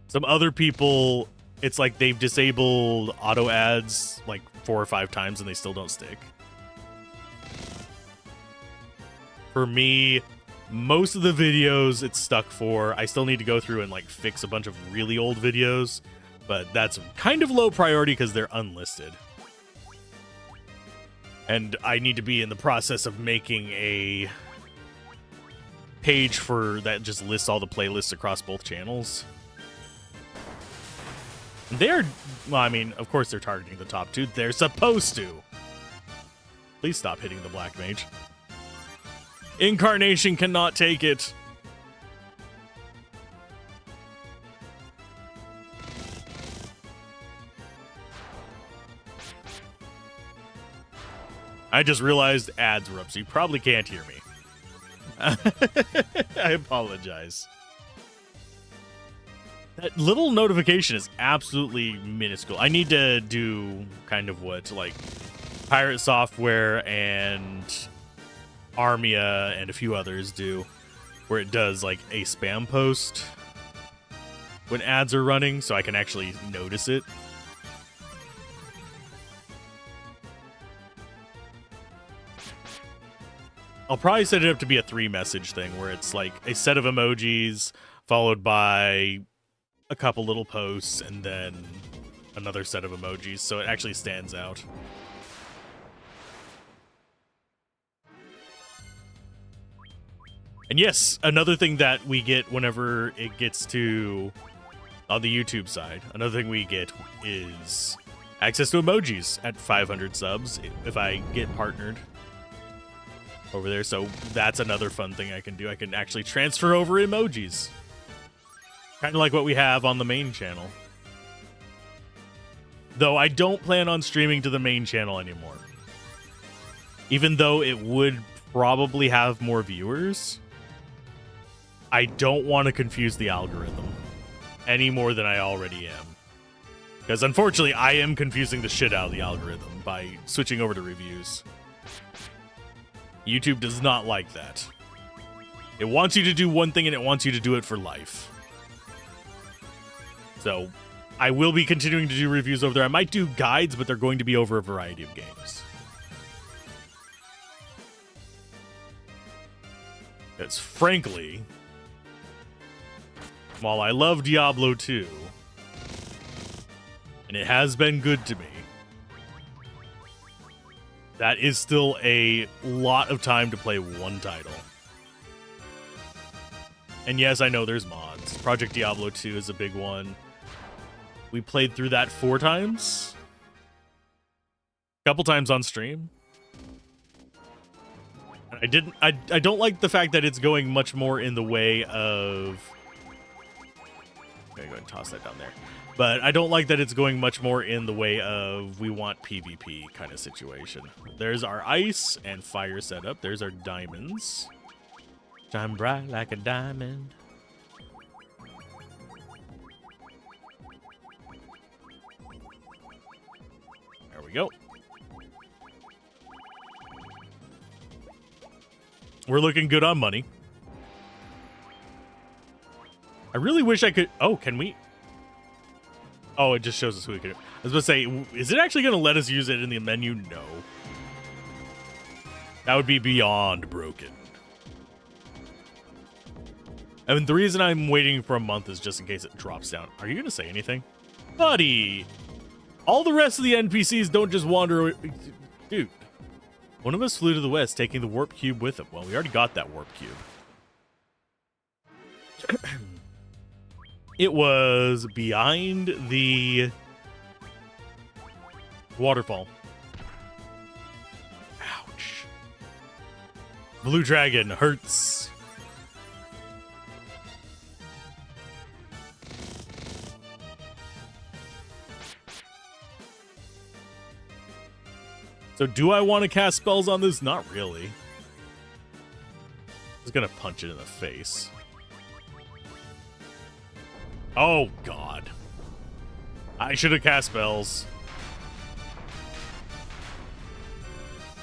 Some other people, it's like they've disabled auto ads like 4 or 5 times and they still don't stick. For me, most of the videos it's stuck for. I still need to go through and like fix a bunch of really old videos, but that's kind of low priority because they're unlisted. And I need to be in the process of making a page for that just lists all the playlists across both channels. They're, well, I mean, of course they're targeting the top 2. They're supposed to. Please stop hitting the black mage. Incarnation cannot take it. I just realized ads were up, so you probably can't hear me. I apologize. That little notification is absolutely minuscule. I need to do kind of what like Pirate Software and Armia and a few others do, where it does like a spam post when ads are running, so I can actually notice it. I'll probably set it up to be a 3-message thing where it's like a set of emojis followed by a couple little posts and then another set of emojis, so it actually stands out. And yes, another thing that we get whenever it gets to on the YouTube side, another thing we get is access to emojis at 500 subs if I get partnered over there. So that's another fun thing I can do. I can actually transfer over emojis. Kind of like what we have on the main channel. Though I don't plan on streaming to the main channel anymore. Even though it would probably have more viewers, I don't want to confuse the algorithm any more than I already am. Because unfortunately, I am confusing the shit out of the algorithm by switching over to reviews. YouTube does not like that. It wants you to do one thing and it wants you to do it for life. So I will be continuing to do reviews over there. I might do guides, but they're going to be over a variety of games. Because frankly, while I love Diablo 2, and it has been good to me, that is still a lot of time to play one title. And yes, I know there's mods. Project Diablo 2 is a big one. We played through that 4 times. A couple times on stream. And I don't like the fact that it's going much more in the way of gonna go ahead and toss that down there. But I don't like that it's going much more in the way of we want PvP kind of situation. There's our ice and fire setup. There's our diamonds. Shine bright like a diamond. There we go. We're looking good on money. I really wish I could... Oh, can we... Oh, it just shows us who we can... I was going to say, is it actually going to let us use it in the menu? No. That would be beyond broken. I mean, the reason I'm waiting for a month is just in case it drops down. Are you going to say anything? Buddy! All the rest of the NPCs don't just wander... Dude. One of us flew to the west, taking the warp cube with him. Well, we already got that warp cube. It was behind the waterfall. Ouch. Blue dragon hurts. So do I want to cast spells on this? Not really. I was gonna punch it in the face. Oh, God. I should have cast spells.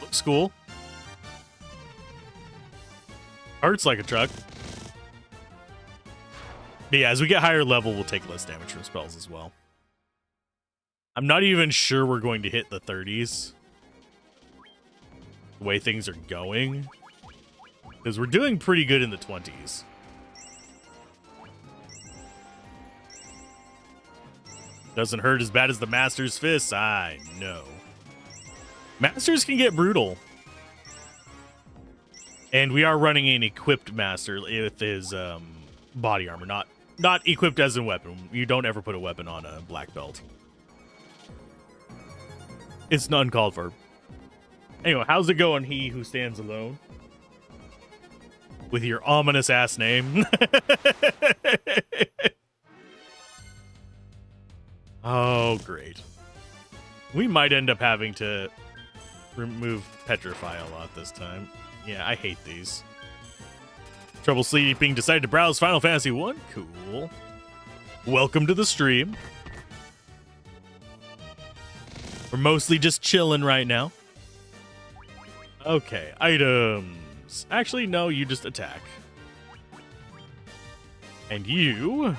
Looks cool. Hurts like a truck. But yeah, as we get higher level, we'll take less damage from spells as well. I'm not even sure we're going to hit the 30s. The way things are going. Because we're doing pretty good in the 20s. Doesn't hurt as bad as the Master's Fists, I know. Masters can get brutal. And we are running an equipped Master with his body armor. Not equipped as a weapon. You don't ever put a weapon on a black belt. It's uncalled for. Anyway, how's it going, he who stands alone? With your ominous ass name. Oh, great. We might end up having to remove Petrify a lot this time. Yeah, I hate these. Trouble sleeping, decided to browse Final Fantasy 1? Cool. Welcome to the stream. We're mostly just chilling right now. Okay, items. Actually, no, you just attack. And you...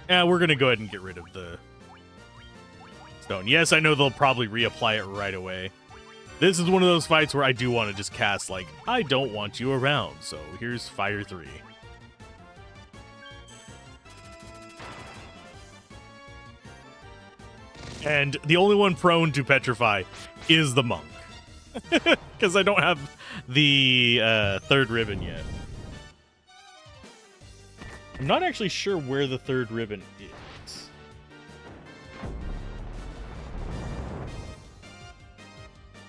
Yeah, we're going to go ahead and get rid of the stone. Yes, I know they'll probably reapply it right away. This is one of those fights where I do want to just cast, like, I don't want you around. So here's Fire 3. And the only one prone to petrify is the monk. Because I don't have the third ribbon yet. I'm not actually sure where the third ribbon is.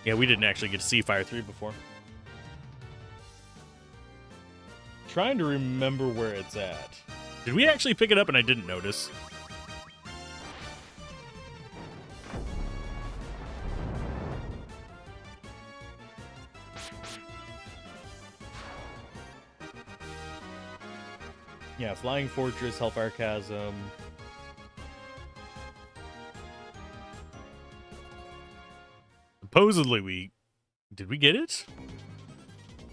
Yeah, we didn't actually get to see Fire 3 before. Trying to remember where it's at. Did we actually pick it up and I didn't notice? Yeah, Flying Fortress, Hellfire Chasm. Supposedly did we get it?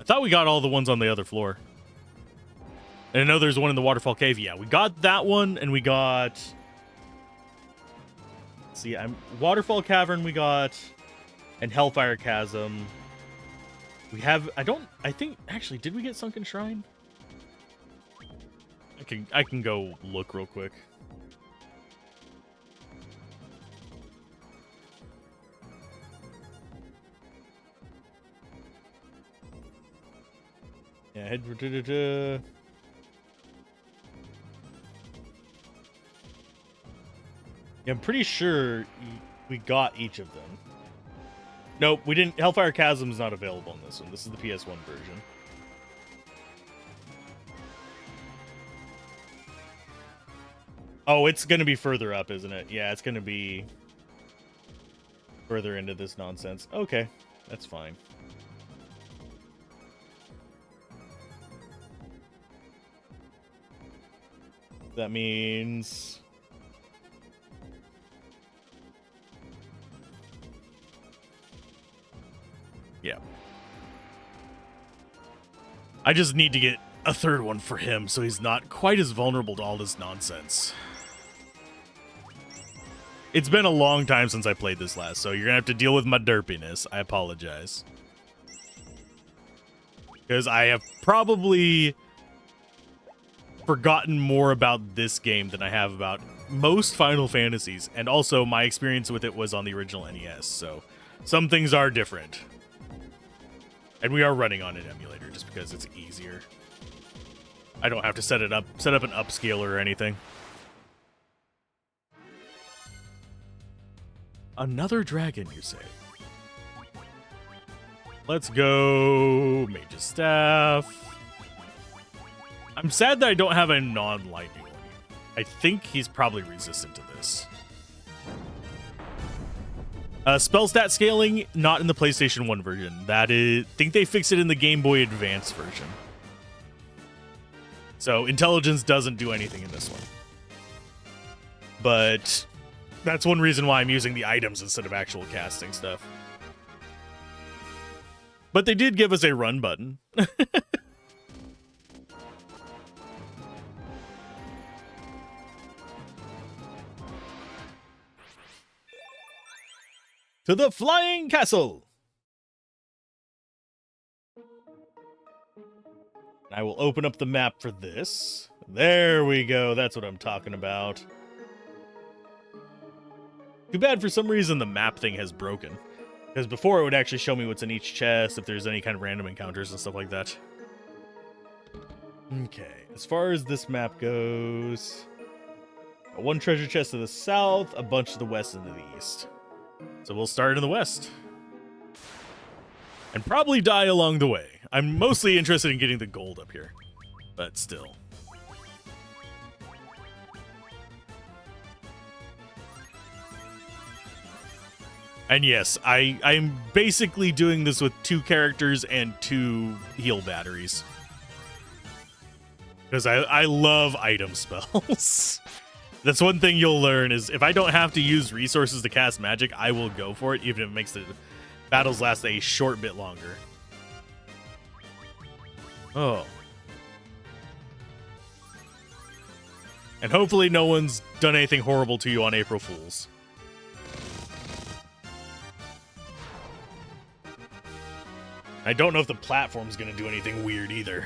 I thought we got all the ones on the other floor. And I know there's one in the Waterfall Cave. Yeah, we got that one, and we got... Let's see, Waterfall Cavern we got, and Hellfire Chasm. We have... I think... Actually, did we get Sunken Shrine? I can go look real quick. Yeah, head for yeah, I'm pretty sure we got each of them. Nope, we didn't. Hellfire Chasm is not available in this one. This is the PS1 version. Oh, it's going to be further up, isn't it? Yeah, it's going to be further into this nonsense. Okay, that's fine. That means... yeah. I just need to get a third one for him so he's not quite as vulnerable to all this nonsense. It's been a long time since I played this last, so you're going to have to deal with my derpiness. I apologize. Because I have probably forgotten more about this game than I have about most Final Fantasies, and also my experience with it was on the original NES, so some things are different. And we are running on an emulator just because it's easier. I don't have to set up an upscaler or anything. Another dragon, you say? Let's go Mage's Staff. I'm sad that I don't have a non-lightning one. I think he's probably resistant to this. Spell stat scaling, not in the PlayStation 1 version. That is, I think they fixed it in the Game Boy Advance version. So intelligence doesn't do anything in this one. But that's one reason why I'm using the items instead of actual casting stuff. But they did give us a run button. To the Flying Castle! I will open up the map for this. There we go. That's what I'm talking about. Too bad for some reason the map thing has broken. Because before it would actually show me what's in each chest, if there's any kind of random encounters and stuff like that. Okay, as far as this map goes... one treasure chest to the south, a bunch to the west and to the east. So we'll start in the west. And probably die along the way. I'm mostly interested in getting the gold up here. But still. And yes, I'm basically doing this with 2 characters and 2 heal batteries. Because I love item spells. That's one thing you'll learn is if I don't have to use resources to cast magic, I will go for it, even if it makes the battles last a short bit longer. Oh. And hopefully no one's done anything horrible to you on April Fools. I don't know if the platform's going to do anything weird either.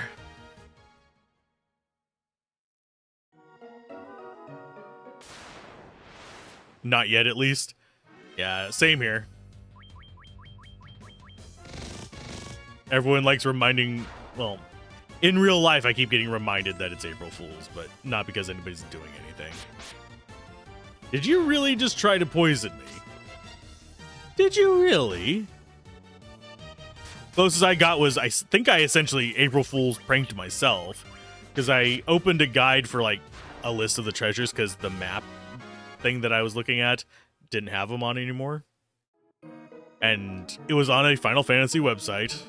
Not yet, at least. Yeah, same here. Everyone likes reminding... well, in real life, I keep getting reminded that it's April Fool's, but not because anybody's doing anything. Did you really just try to poison me? Did you really? Closest I got was, I think I essentially April Fool's pranked myself. Because I opened a guide for, like, a list of the treasures, because the map thing that I was looking at didn't have them on anymore. And it was on a Final Fantasy website.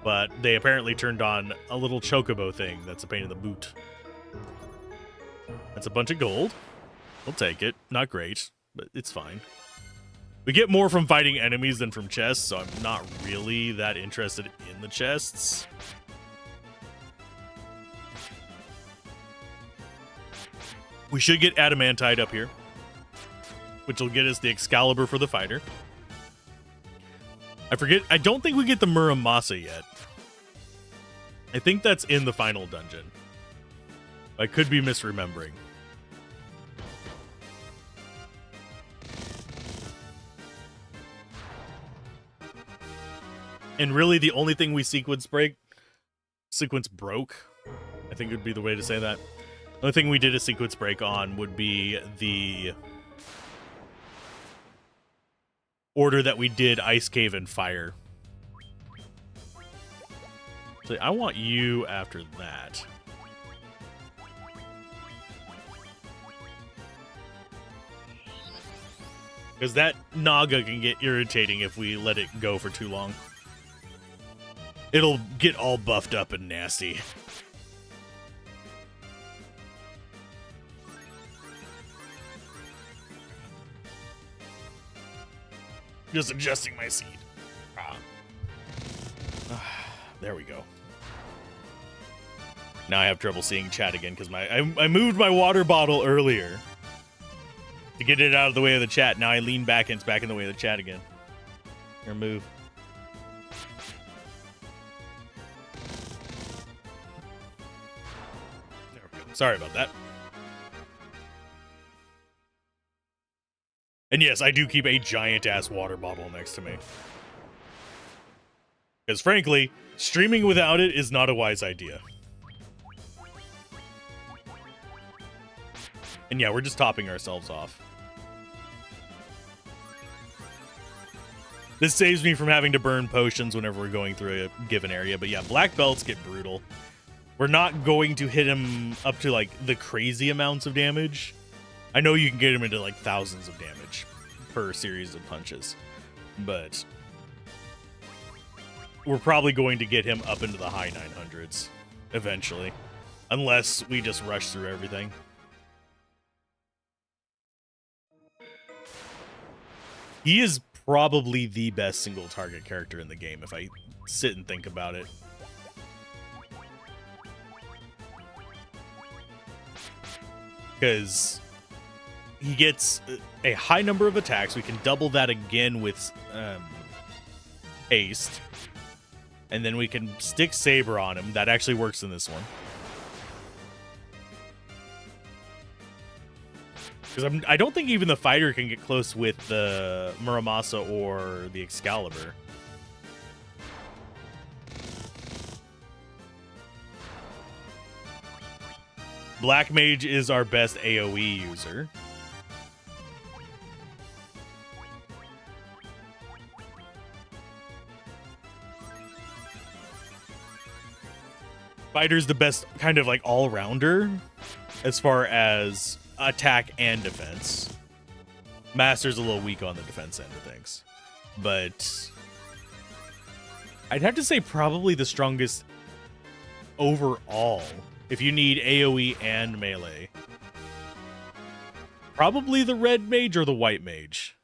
But they apparently turned on a little chocobo thing that's a pain in the boot. That's a bunch of gold. We'll take it. Not great, but it's fine. We get more from fighting enemies than from chests, so I'm not really that interested in the chests. We should get Adamantite up here, which will get us the Excalibur for the fighter. I don't think we get the Muramasa yet. I think that's in the final dungeon. I could be misremembering. And really the only thing we sequence broke, I think would be the way to say that. The only thing we did a sequence break on would be the order that we did Ice Cave and Fire. So I want you after that. Because that Naga can get irritating if we let it go for too long. It'll get all buffed up and nasty. Just adjusting my seat. There we go. Now I have trouble seeing chat again because I moved my water bottle earlier to get it out of the way of the chat. Now I lean back and it's back in the way of the chat again. Here, move. There we go. Sorry about that. And yes, I do keep a giant-ass water bottle next to me. Because frankly, streaming without it is not a wise idea. And yeah, we're just topping ourselves off. This saves me from having to burn potions whenever we're going through a given area. But yeah, black belts get brutal. We're not going to hit him up to like the crazy amounts of damage. I know you can get him into like thousands of damage per series of punches, but we're probably going to get him up into the high 900s eventually, unless we just rush through everything. He is probably the best single target character in the game if I sit and think about it. Because he gets a high number of attacks. We can double that again with haste. And then we can stick Saber on him. That actually works in this one. Because I don't think even the fighter can get close with the Muramasa or the Excalibur. Black Mage is our best AoE user. Fighter's the best kind of like all-rounder as far as attack and defense. Master's a little weak on the defense end of things. But I'd have to say probably the strongest overall if you need AoE and melee. Probably the red mage or the white mage.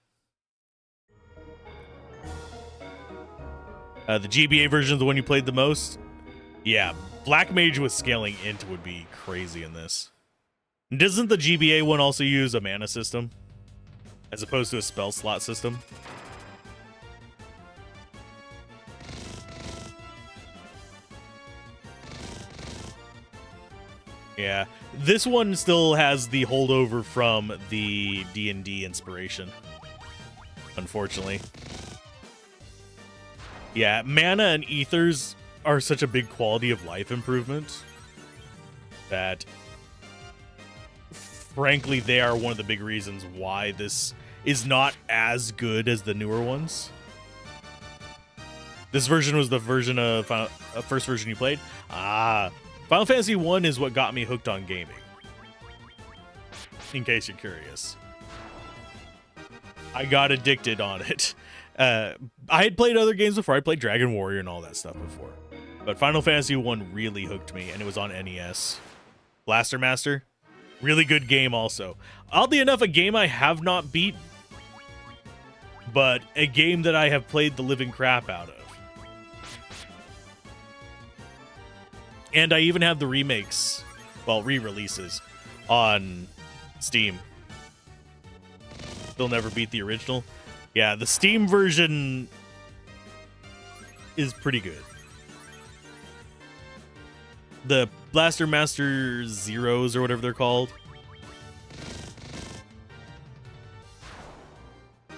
The GBA version is the one you played the most? Yeah, black mage with scaling int would be crazy in this. Doesn't the GBA one also use a mana system as opposed to a spell slot system? Yeah, this one still has the holdover from the D&D inspiration, unfortunately. Yeah, mana and ethers are such a big quality of life improvement that, frankly, they are one of the big reasons why this is not as good as the newer ones. This version was the version of first version you played? Final Fantasy 1 is what got me hooked on gaming, in case you're curious. I got addicted on it. I had played other games before. I played Dragon Warrior and all that stuff before. But Final Fantasy 1 really hooked me, and it was on NES. Blaster Master, really good game also. Oddly enough, a game I have not beaten, but a game that I have played the living crap out of. And I even have the remakes, well, re-releases on Steam. They'll never beat the original. Yeah, the Steam version is pretty good. The Blaster Master Zeros or whatever they're called.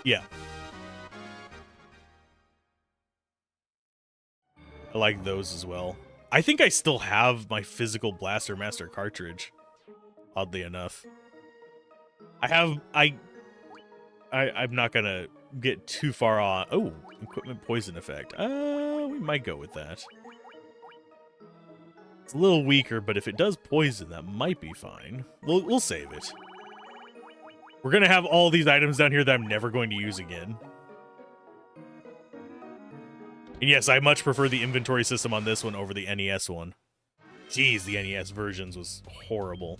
Yeah. I like those as well. I think I still have my physical Blaster Master cartridge, oddly enough. I'm not gonna get too far on. Oh, equipment poison effect. We might go with that. It's a little weaker, but if it does poison, that might be fine. We'll save it. We're going to have all these items down here that I'm never going to use again. And yes, I much prefer the inventory system on this one over the NES one. Jeez, the NES versions was horrible.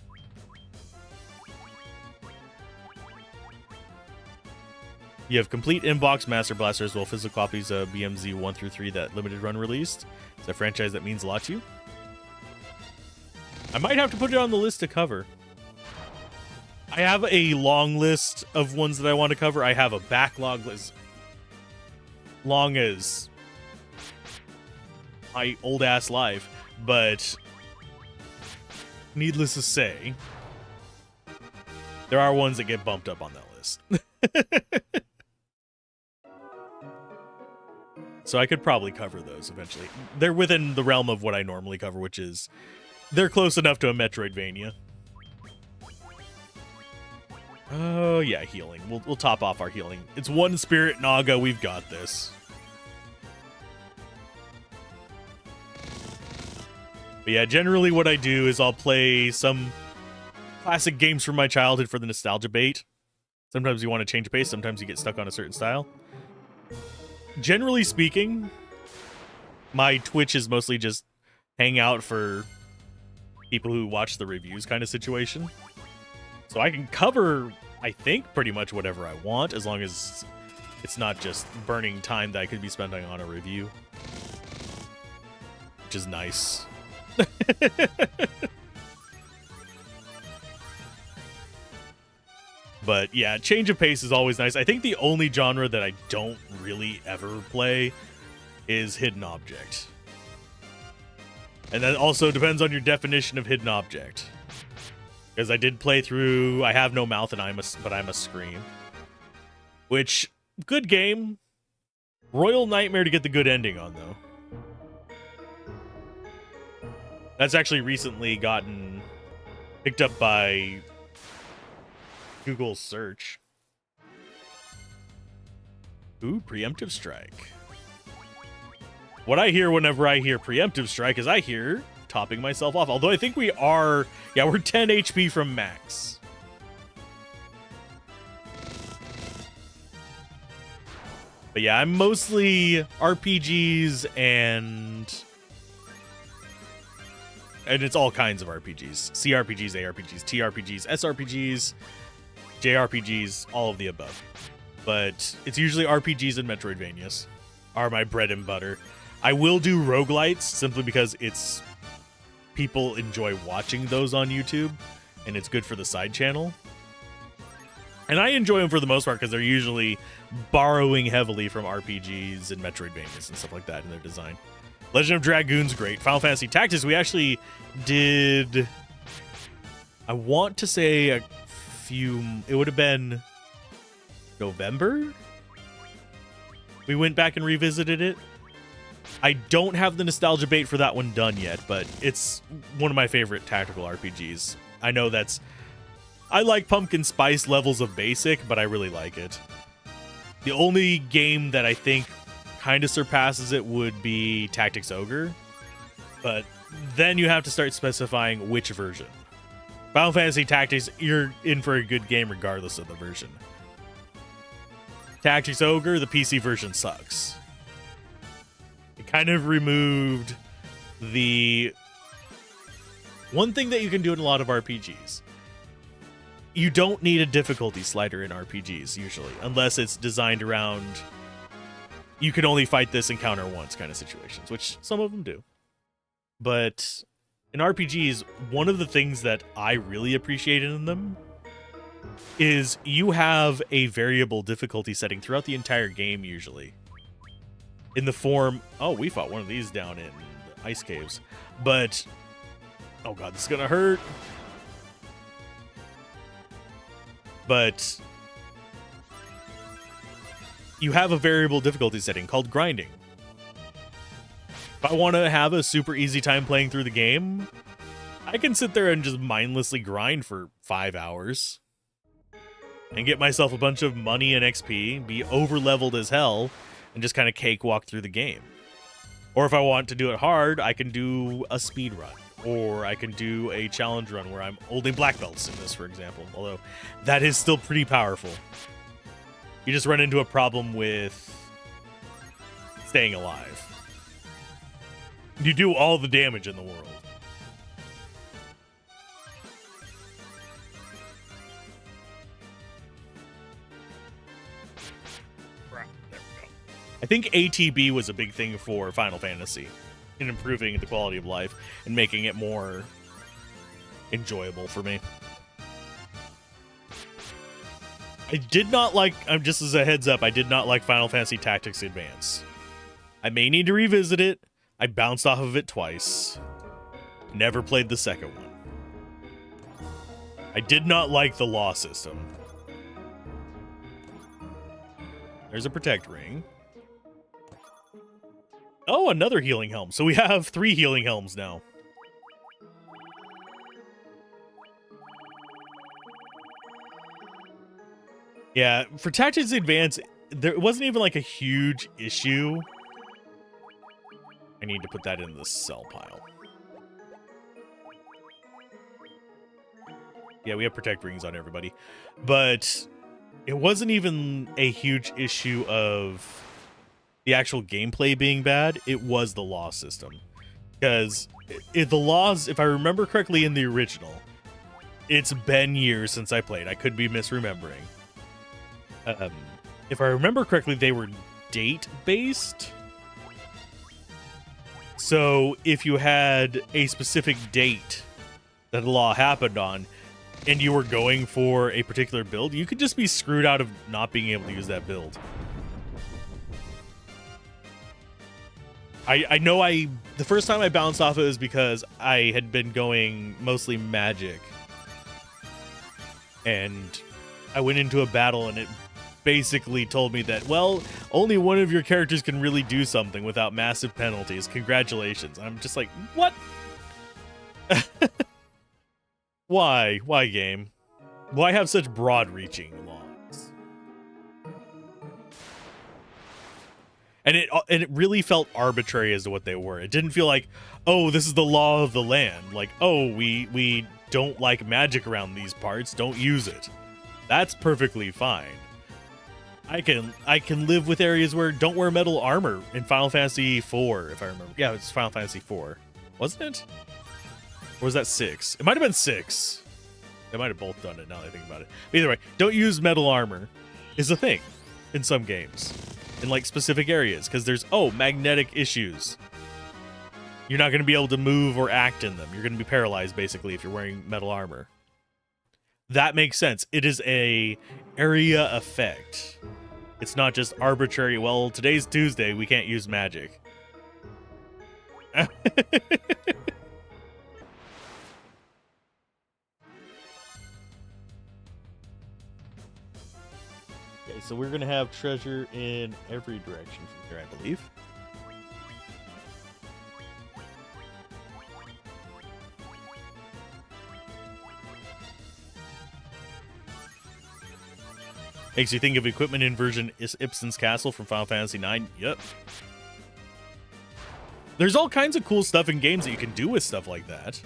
You have complete inbox Master Blaster as well, physical copies of BMZ 1 through 3 that limited run released. It's a franchise that means a lot to you. I might have to put it on the list to cover. I have a long list of ones that I want to cover. I have a backlog list long as my old ass life, but needless to say, there are ones that get bumped up on that list. So I could probably cover those eventually. They're within the realm of what I normally cover, which is they're close enough to a Metroidvania. Oh yeah, healing. We'll top off our healing. It's one Spirit Naga. We've got this. But yeah, generally what I do is I'll play some classic games from my childhood for the nostalgia bait. Sometimes you want to change pace. Sometimes you get stuck on a certain style. Generally speaking, my Twitch is mostly just hang out for people who watch the reviews kind of situation. So I can cover, I think, pretty much whatever I want, as long as it's not just burning time that I could be spending on a review. Which is nice. But yeah, change of pace is always nice. I think the only genre that I don't really ever play is hidden object. And that also depends on your definition of hidden object. Because I did play through I Have No Mouth and I'm a Scream. Which, good game. Royal Nightmare to get the good ending on, though. That's actually recently gotten picked up by Google search. Ooh, Preemptive Strike. What I hear whenever I hear Preemptive Strike is I hear topping myself off. Although I think we are, yeah, we're 10 HP from max. But yeah, I'm mostly RPGs and it's all kinds of RPGs. CRPGs, ARPGs, TRPGs, SRPGs, JRPGs, all of the above. But it's usually RPGs and Metroidvanias are my bread and butter. I will do roguelites simply because it's people enjoy watching those on YouTube and it's good for the side channel. And I enjoy them for the most part because they're usually borrowing heavily from RPGs and Metroidvanias and stuff like that in their design. Legend of Dragoon's great. Final Fantasy Tactics, we actually did, I want to say it would have been November. We went back and revisited it. I don't have the nostalgia bait for that one done yet, but it's one of my favorite tactical RPGs. I know I like pumpkin spice levels of basic, but I really like it. The only game that I think kind of surpasses it would be Tactics Ogre, but then you have to start specifying which version. Final Fantasy Tactics, you're in for a good game regardless of the version. Tactics Ogre, the PC version sucks. It kind of removed the one thing that you can do in a lot of RPGs. You don't need a difficulty slider in RPGs usually, unless it's designed around you can only fight this encounter once kind of situations, which some of them do. But in RPGs, one of the things that I really appreciated in them is you have a variable difficulty setting throughout the entire game usually. In the form, oh, we fought one of these down in the ice caves. But, oh god, this is gonna hurt. But you have a variable difficulty setting called grinding. If I want to have a super easy time playing through the game, I can sit there and just mindlessly grind for 5 hours and get myself a bunch of money and XP, be over-leveled as hell, and just kind of cakewalk through the game. Or if I want to do it hard, I can do a speed run. Or I can do a challenge run where I'm holding black belts in this, for example. Although that is still pretty powerful. You just run into a problem with staying alive. You do all the damage in the world. There we go. I think ATB was a big thing for Final Fantasy in improving the quality of life and making it more enjoyable for me. I did not like, just as a heads up, I did not like Final Fantasy Tactics Advance. I may need to revisit it. I bounced off of it twice. Never played the second one. I did not like the law system. There's a protect ring. Oh, another healing helm. So we have 3 healing helms now. Yeah, for Tactics Advance, there wasn't even like a huge issue. I need to put that in the sell pile. Yeah, we have protect rings on everybody. But it wasn't even a huge issue of the actual gameplay being bad. It was the law system. Because the laws, if I remember correctly in the original, it's been years since I played. I could be misremembering. If I remember correctly, they were date-based. So if you had a specific date that the law happened on, and you were going for a particular build, you could just be screwed out of not being able to use that build. I know the first time I bounced off it was because I had been going mostly magic. And I went into a battle and it basically told me that, well, only one of your characters can really do something without massive penalties. Congratulations. I'm just like, what? Why? Why, game? Why have such broad-reaching laws? And it really felt arbitrary as to what they were. It didn't feel like, oh, this is the law of the land. Like, oh, we don't like magic around these parts. Don't use it. That's perfectly fine. I can live with areas where don't wear metal armor in Final Fantasy IV, if I remember. Yeah, it's Final Fantasy IV. Wasn't it? Or was that 6? It might have been 6. They might have both done it now that I think about it. But either way, don't use metal armor is a thing in some games. In like specific areas. Because there's, magnetic issues. You're not going to be able to move or act in them. You're going to be paralyzed, basically, if you're wearing metal armor. That makes sense. It is a area effect. It's not just arbitrary, well, today's Tuesday, we can't use magic. Okay, so we're going to have treasure in every direction from here, I believe. Makes you think of equipment inversion is Ibsen's Castle from Final Fantasy IX. Yep. There's all kinds of cool stuff in games that you can do with stuff like that.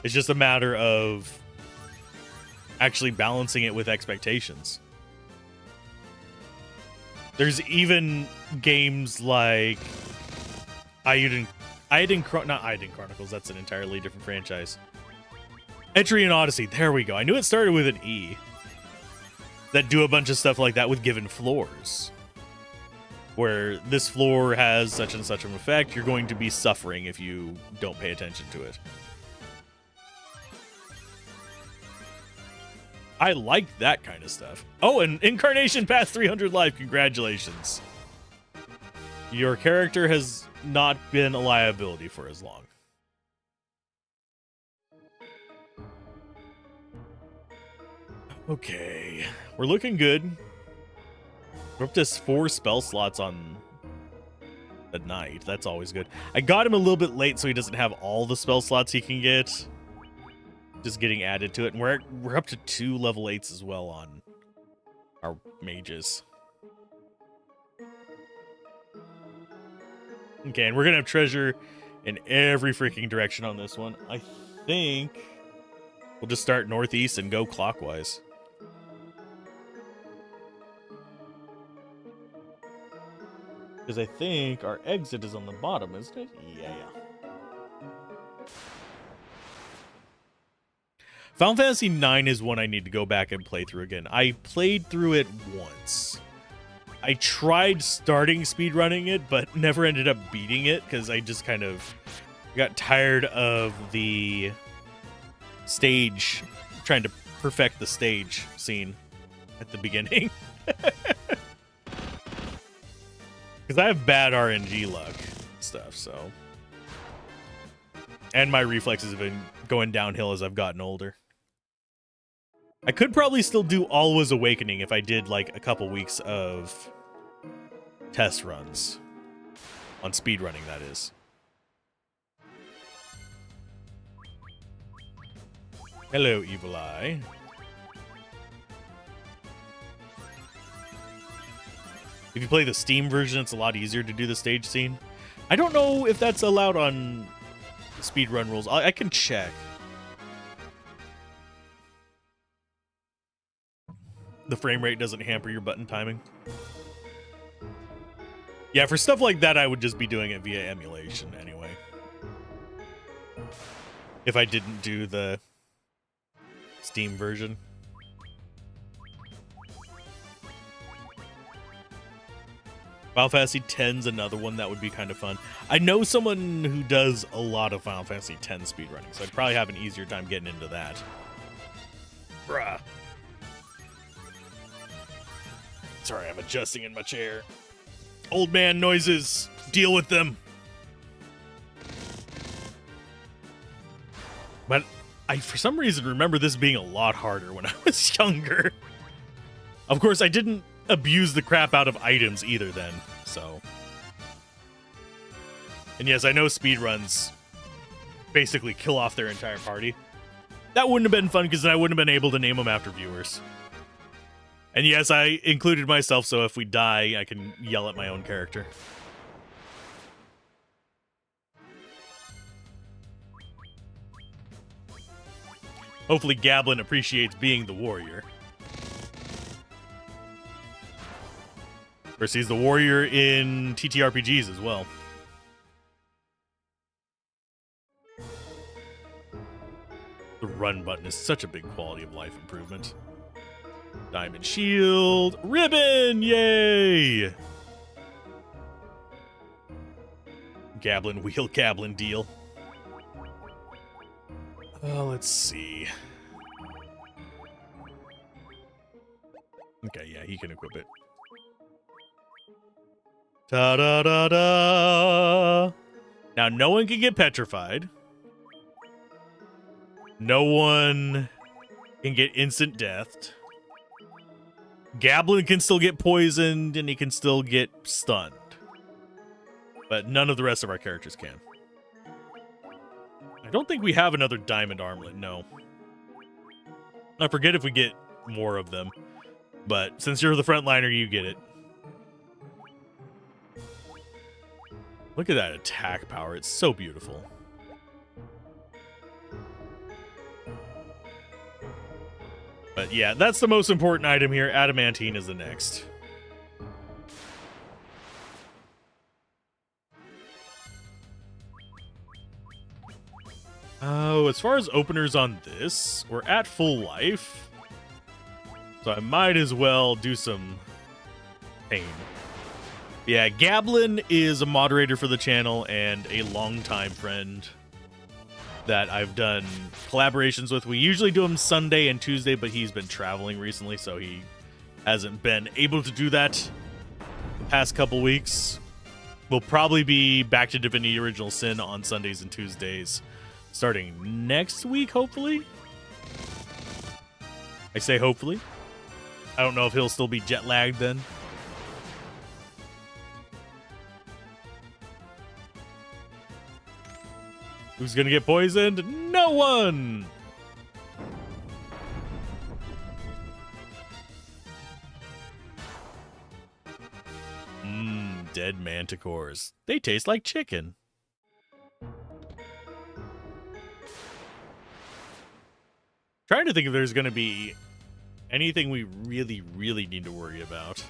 It's just a matter of actually balancing it with expectations. There's even games like not Eiyuden Chronicles, that's an entirely different franchise. Etrian Odyssey, there we go. I knew it started with an E. That do a bunch of stuff like that with given floors. Where this floor has such and such an effect, you're going to be suffering if you don't pay attention to it. I like that kind of stuff. Oh, and Incarnation past 300 life, congratulations. Your character has not been a liability for as long. Okay, we're looking good. We're up to 4 spell slots on the knight. That's always good. I got him a little bit late so he doesn't have all the spell slots he can get. Just getting added to it. And we're up to 2 level 8s as well on our mages. Okay, and we're going to have treasure in every freaking direction on this one. I think we'll just start northeast and go clockwise. Because I think our exit is on the bottom, isn't it? Yeah. Final Fantasy IX is one I need to go back and play through again. I played through it once. I tried starting speedrunning it, but never ended up beating it because I just kind of got tired of the stage, trying to perfect the stage scene at the beginning. Because I have bad RNG luck stuff, so. And my reflexes have been going downhill as I've gotten older. I could probably still do Alwa's Awakening if I did like a couple weeks of test runs. On speedrunning, that is. Hello, Evil Eye. If you play the Steam version, it's a lot easier to do the stage scene. I don't know if that's allowed on speedrun rules. I can check. The frame rate doesn't hamper your button timing. Yeah, for stuff like that, I would just be doing it via emulation anyway. If I didn't do the Steam version. Final Fantasy X's another one that would be kind of fun. I know someone who does a lot of Final Fantasy X speedrunning, so I'd probably have an easier time getting into that. Bruh. Sorry, I'm adjusting in my chair. Old man noises. Deal with them. But I, for some reason, remember this being a lot harder when I was younger. Of course, I didn't abuse the crap out of items either then, so. And yes, I know speedruns basically kill off their entire party. That wouldn't have been fun because then I wouldn't have been able to name them after viewers. And yes, I included myself, so if we die, I can yell at my own character. Hopefully Gablin appreciates being the warrior. Of course, he's the warrior in TTRPGs as well. The run button is such a big quality of life improvement. Diamond shield. Ribbon! Yay! Gablin wheel, Gablin deal. Let's see. Okay, yeah, he can equip it. Ta-da-da-da! Now, no one can get petrified. No one can get instant deathed. Gablin can still get poisoned, and he can still get stunned. But none of the rest of our characters can. I don't think we have another diamond armlet, no. I forget if we get more of them. But since you're the frontliner, you get it. Look at that attack power. It's so beautiful. But yeah, that's the most important item here. Adamantine is the next. Oh, as far as openers on this, we're at full life. So I might as well do some pain. Yeah, Gablin is a moderator for the channel and a longtime friend that I've done collaborations with. We usually do them Sunday and Tuesday, but he's been traveling recently, so he hasn't been able to do that the past couple weeks. We'll probably be back to Divinity Original Sin on Sundays and Tuesdays starting next week, hopefully. I say hopefully. I don't know if he'll still be jet lagged then. Who's gonna get poisoned? No one! Dead manticores. They taste like chicken. Trying to think if there's going to be anything we really, really need to worry about.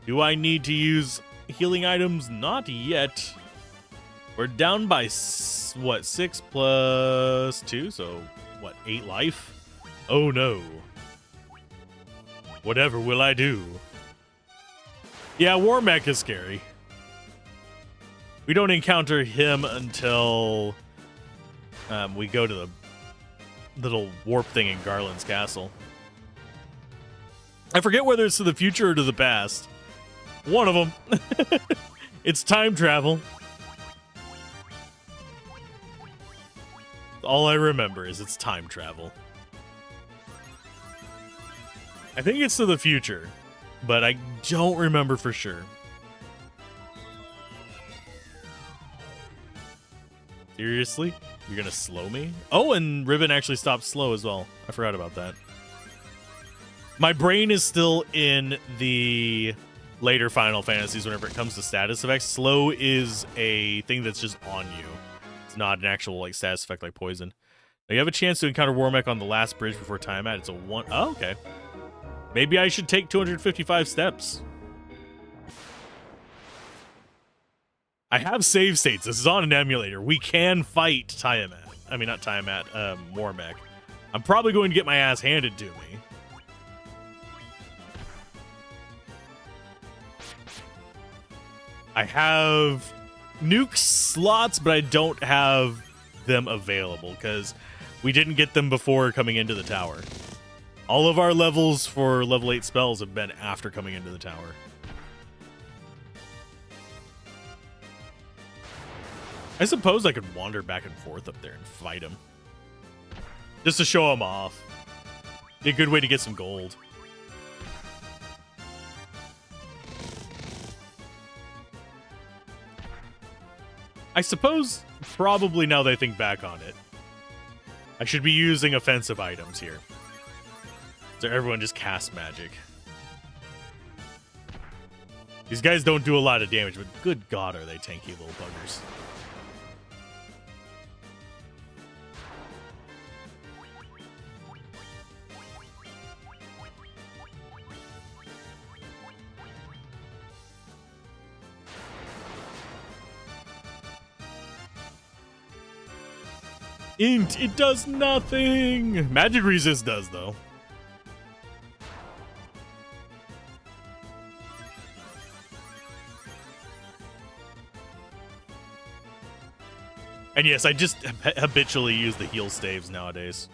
Do I need to use healing items? Not yet. We're down by, what, 6 plus 2? So, what, 8 life? Oh, no. Whatever will I do? Yeah, War Mech is scary. We don't encounter him until we go to the little warp thing in Garland's castle. I forget whether it's to the future or to the past. One of them. It's time travel. All I remember is it's time travel. I think it's to the future, but I don't remember for sure. Seriously? You're gonna slow me? Oh, and Ribbon actually stopped slow as well. I forgot about that. My brain is still in the later Final Fantasies whenever it comes to status effects. Slow is a thing that's just on you. It's not an actual like status effect like poison. Now you have a chance to encounter Warmech on the last bridge before time at. It's a 1. Oh, okay. Maybe I should take 255 steps. I have save states. This is on an emulator. We can fight Tiamat. I mean, not Tiamat, Warmech. I'm probably going to get my ass handed to me. I have nuke slots, but I don't have them available because we didn't get them before coming into the tower. All of our levels for level 8 spells have been after coming into the tower. I suppose I could wander back and forth up there and fight him. Just to show him off. Be a good way to get some gold. I suppose, probably now that I think back on it, I should be using offensive items here. So everyone just casts magic. These guys don't do a lot of damage, but good God, are they tanky little buggers. Int, it does nothing. Magic resist does, though. And yes, I just habitually use the heal staves nowadays.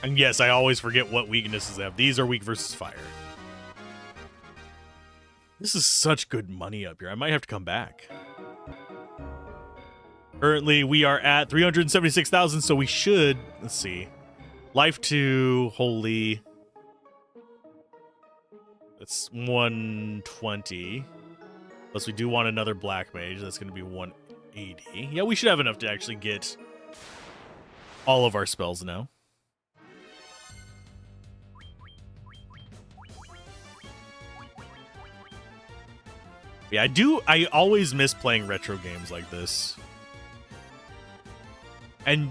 And yes, I always forget what weaknesses they have. These are weak versus fire. This is such good money up here. I might have to come back. Currently, we are at 376,000, so we should... Let's see. Life to Holy... That's 120. Plus, we do want another Black Mage. That's going to be 180. Yeah, we should have enough to actually get all of our spells now. Yeah, I always miss playing retro games like this. And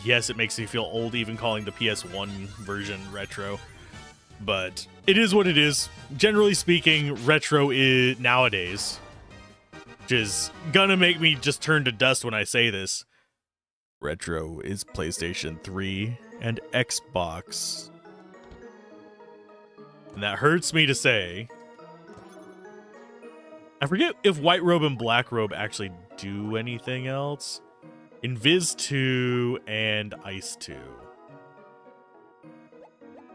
yes, it makes me feel old even calling the PS1 version retro. But it is what it is. Generally speaking, retro is nowadays. Which is gonna make me just turn to dust when I say this. Retro is PlayStation 3 and Xbox. And that hurts me to say. I forget if White Robe and Black Robe actually do anything else. Invis 2 and Ice 2.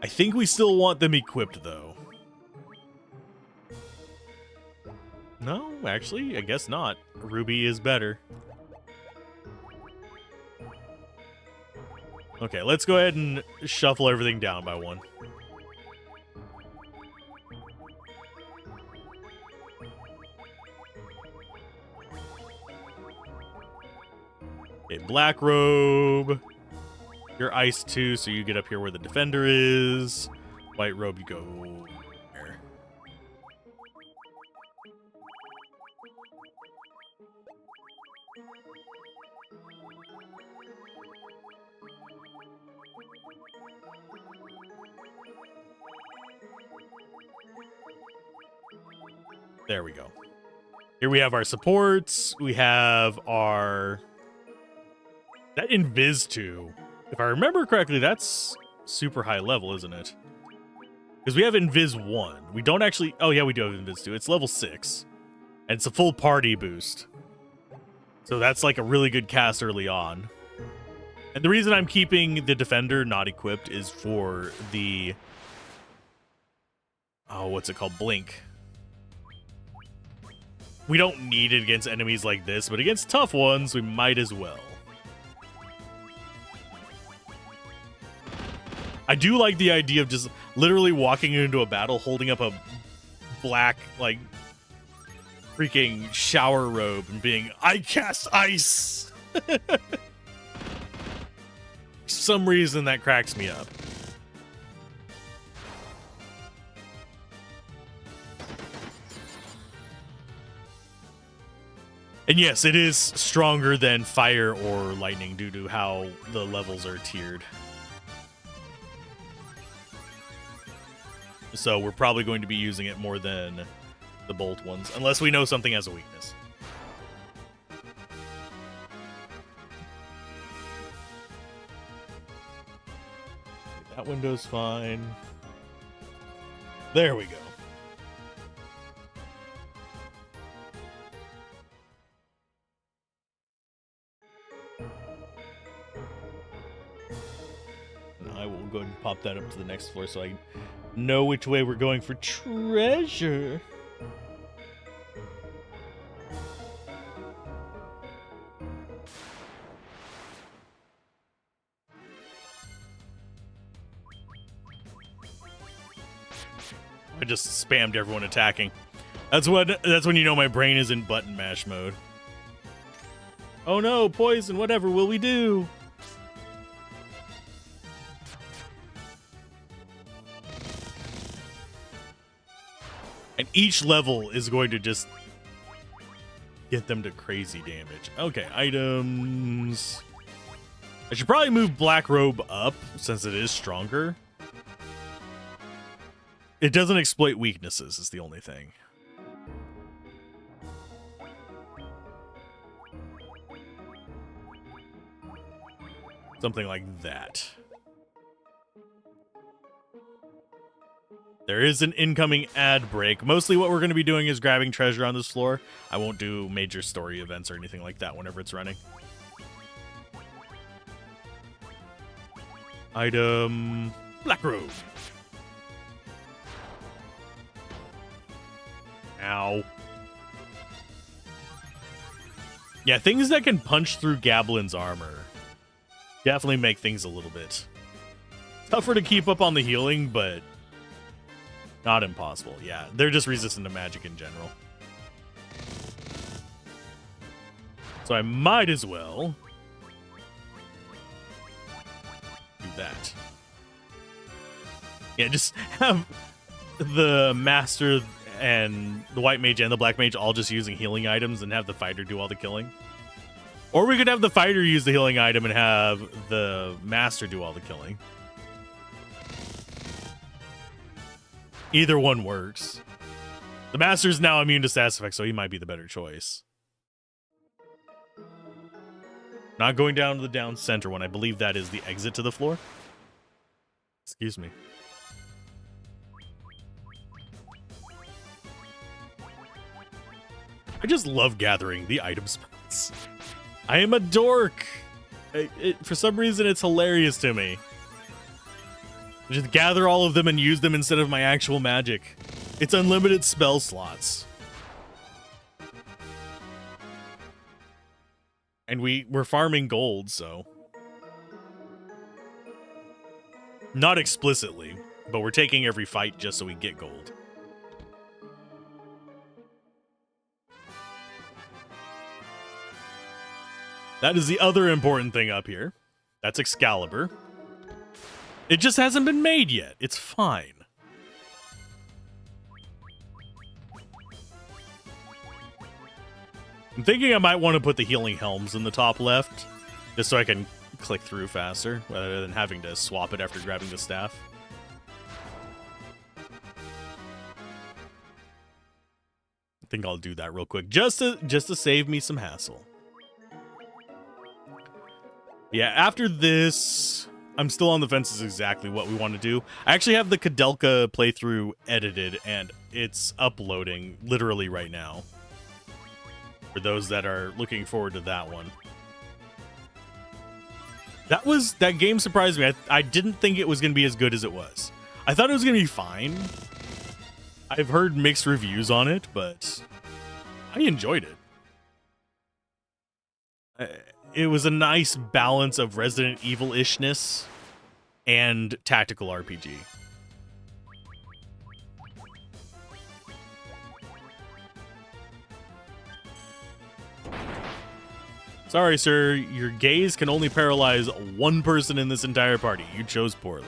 I think we still want them equipped, though. No, actually, I guess not. Ruby is better. Okay, let's go ahead and shuffle everything down by one. Okay, Black Robe. You're Ice 2, so you get up here where the Defender is. White Robe, you go there. There we go. Here we have our supports. We have our... That Invis 2. If I remember correctly, that's super high level, isn't it? Because we have Invis 1. We don't actually... Oh, yeah, we do have Invis 2. It's level 6. And it's a full party boost. So that's like a really good cast early on. And the reason I'm keeping the Defender not equipped is for the... Oh, what's it called? Blink. We don't need it against enemies like this, but against tough ones, we might as well. I do like the idea of just literally walking into a battle, holding up a black, like, freaking shower robe and being, I cast ice! For some reason, that cracks me up. And yes, it is stronger than fire or lightning due to how the levels are tiered. So we're probably going to be using it more than the bolt ones, unless we know something has a weakness. That window's fine. There we go. And I will go ahead and pop that up to the next floor so I know which way we're going for treasure. I just spammed everyone attacking. That's when you know my brain is in button mash mode. Oh no, poison, whatever will we do? And each level is going to just get them to crazy damage. Okay, items. I should probably move Black Robe up since it is stronger. It doesn't exploit weaknesses is the only thing. Something like that. There is an incoming ad break. Mostly what we're going to be doing is grabbing treasure on this floor. I won't do major story events or anything like that whenever it's running. Item... Black Robe. Ow. Yeah, things that can punch through Gablin's armor definitely make things a little bit tougher to keep up on the healing, but not impossible. Yeah, they're just resistant to magic in general. So I might as well do that. Yeah, just have the master and the white mage and the black mage all just using healing items and have the fighter do all the killing. Or we could have the fighter use the healing item and have the master do all the killing. Either one works. The master's now immune to status effects, so he might be the better choice. Not going down to the down center one. I believe that is the exit to the floor. Excuse me. I just love gathering the item spots. I am a dork. For some reason, it's hilarious to me. Just gather all of them and use them instead of my actual magic. It's unlimited spell slots. And we're farming gold, so. Not explicitly, but we're taking every fight just so we get gold. That is the other important thing up here. That's Excalibur. It just hasn't been made yet. It's fine. I'm thinking I might want to put the healing helms in the top left, just so I can click through faster, rather than having to swap it after grabbing the staff. I think I'll do that real quick, just to save me some hassle. Yeah, after this, I'm still on the fence as exactly what we want to do. I actually have the Kadelka playthrough edited, and it's uploading literally right now. For those that are looking forward to that one. That game surprised me. I didn't think it was going to be as good as it was. I thought it was going to be fine. I've heard mixed reviews on it, but I enjoyed it. It was a nice balance of Resident Evil-ishness and tactical RPG. Sorry, sir. Your gaze can only paralyze one person in this entire party. You chose poorly.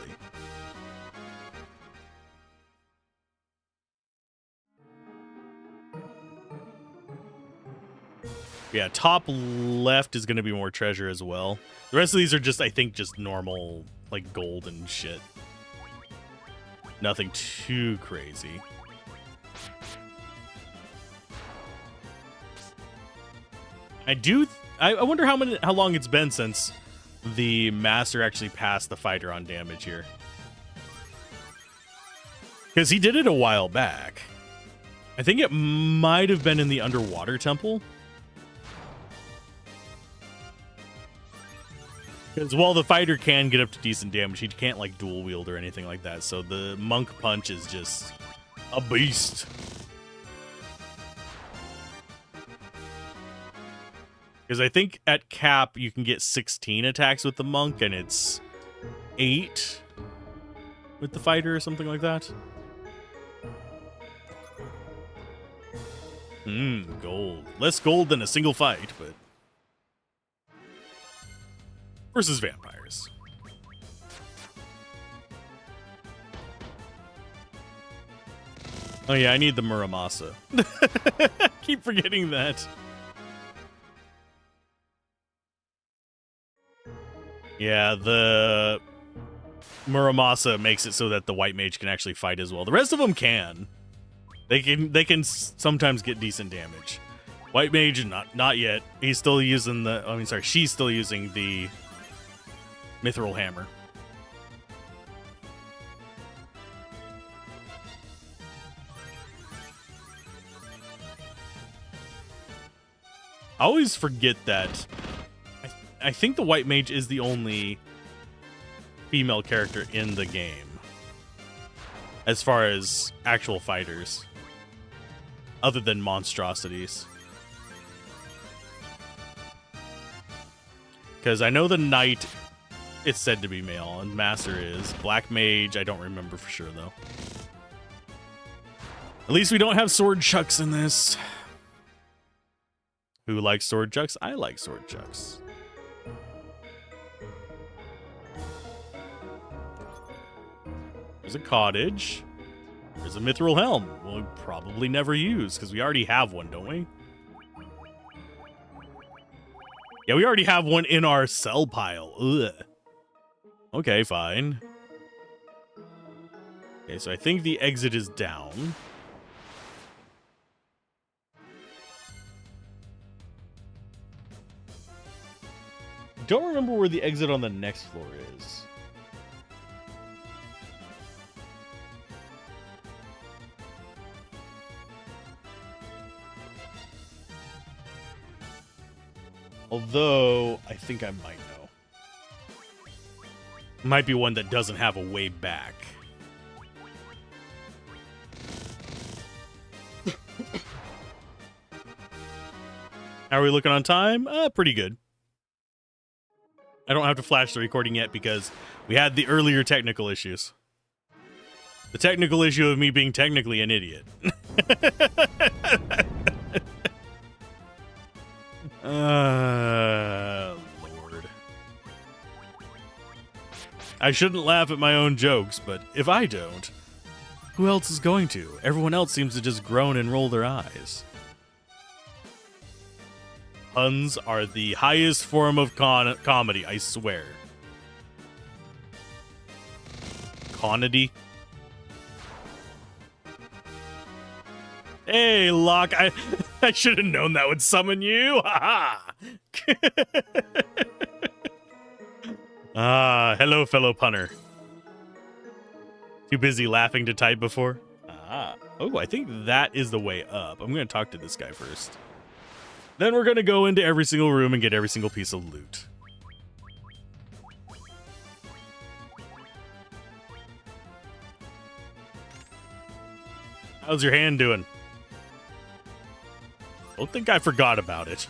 Yeah, top left is going to be more treasure as well. The rest of these are just, I think, just normal, like, gold and shit. Nothing too crazy. I wonder how long it's been since the master actually passed the fighter on damage here. Because he did it a while back. I think it might have been in the underwater temple. Because while the fighter can get up to decent damage, he can't like dual wield or anything like that. So the monk punch is just a beast. Because I think at cap you can get 16 attacks with the monk, and it's 8 with the fighter or something like that. Gold. Less gold than a single fight, but versus vampires. Oh yeah, I need the Muramasa. Keep forgetting that. Yeah, the Muramasa makes it so that the white mage can actually fight as well. The rest of them can. They can sometimes get decent damage. White mage, not yet. He's still using the. I mean, sorry, she's still using the mithril hammer. I always forget that. I think the white mage is the only female character in the game as far as actual fighters, other than monstrosities. Because I know the knight, it's said to be male, and master is. Black mage, I don't remember for sure, though. At least we don't have sword chucks in this. Who likes sword chucks? I like sword chucks. There's a cottage. There's a mithril helm. We'll probably never use, because we already have one, don't we? Yeah, we already have one in our sell pile. Ugh. Okay, fine. Okay, so I think the exit is down. Don't remember where the exit on the next floor is. Although, I think I might know. Might be one that doesn't have a way back. How are we looking on time? Pretty good. I don't have to flash the recording yet because we had the earlier technical issues. The technical issue of me being technically an idiot. Lord. I shouldn't laugh at my own jokes, but if I don't, who else is going to? Everyone else seems to just groan and roll their eyes. Puns are the highest form of comedy, I swear. Conedy. Hey, Locke, I should have known that would summon you. Ha ha. Hello, fellow punner. Too busy laughing to type before? Oh, I think that is the way up. I'm going to talk to this guy first. Then we're going to go into every single room and get every single piece of loot. How's your hand doing? Don't think I forgot about it.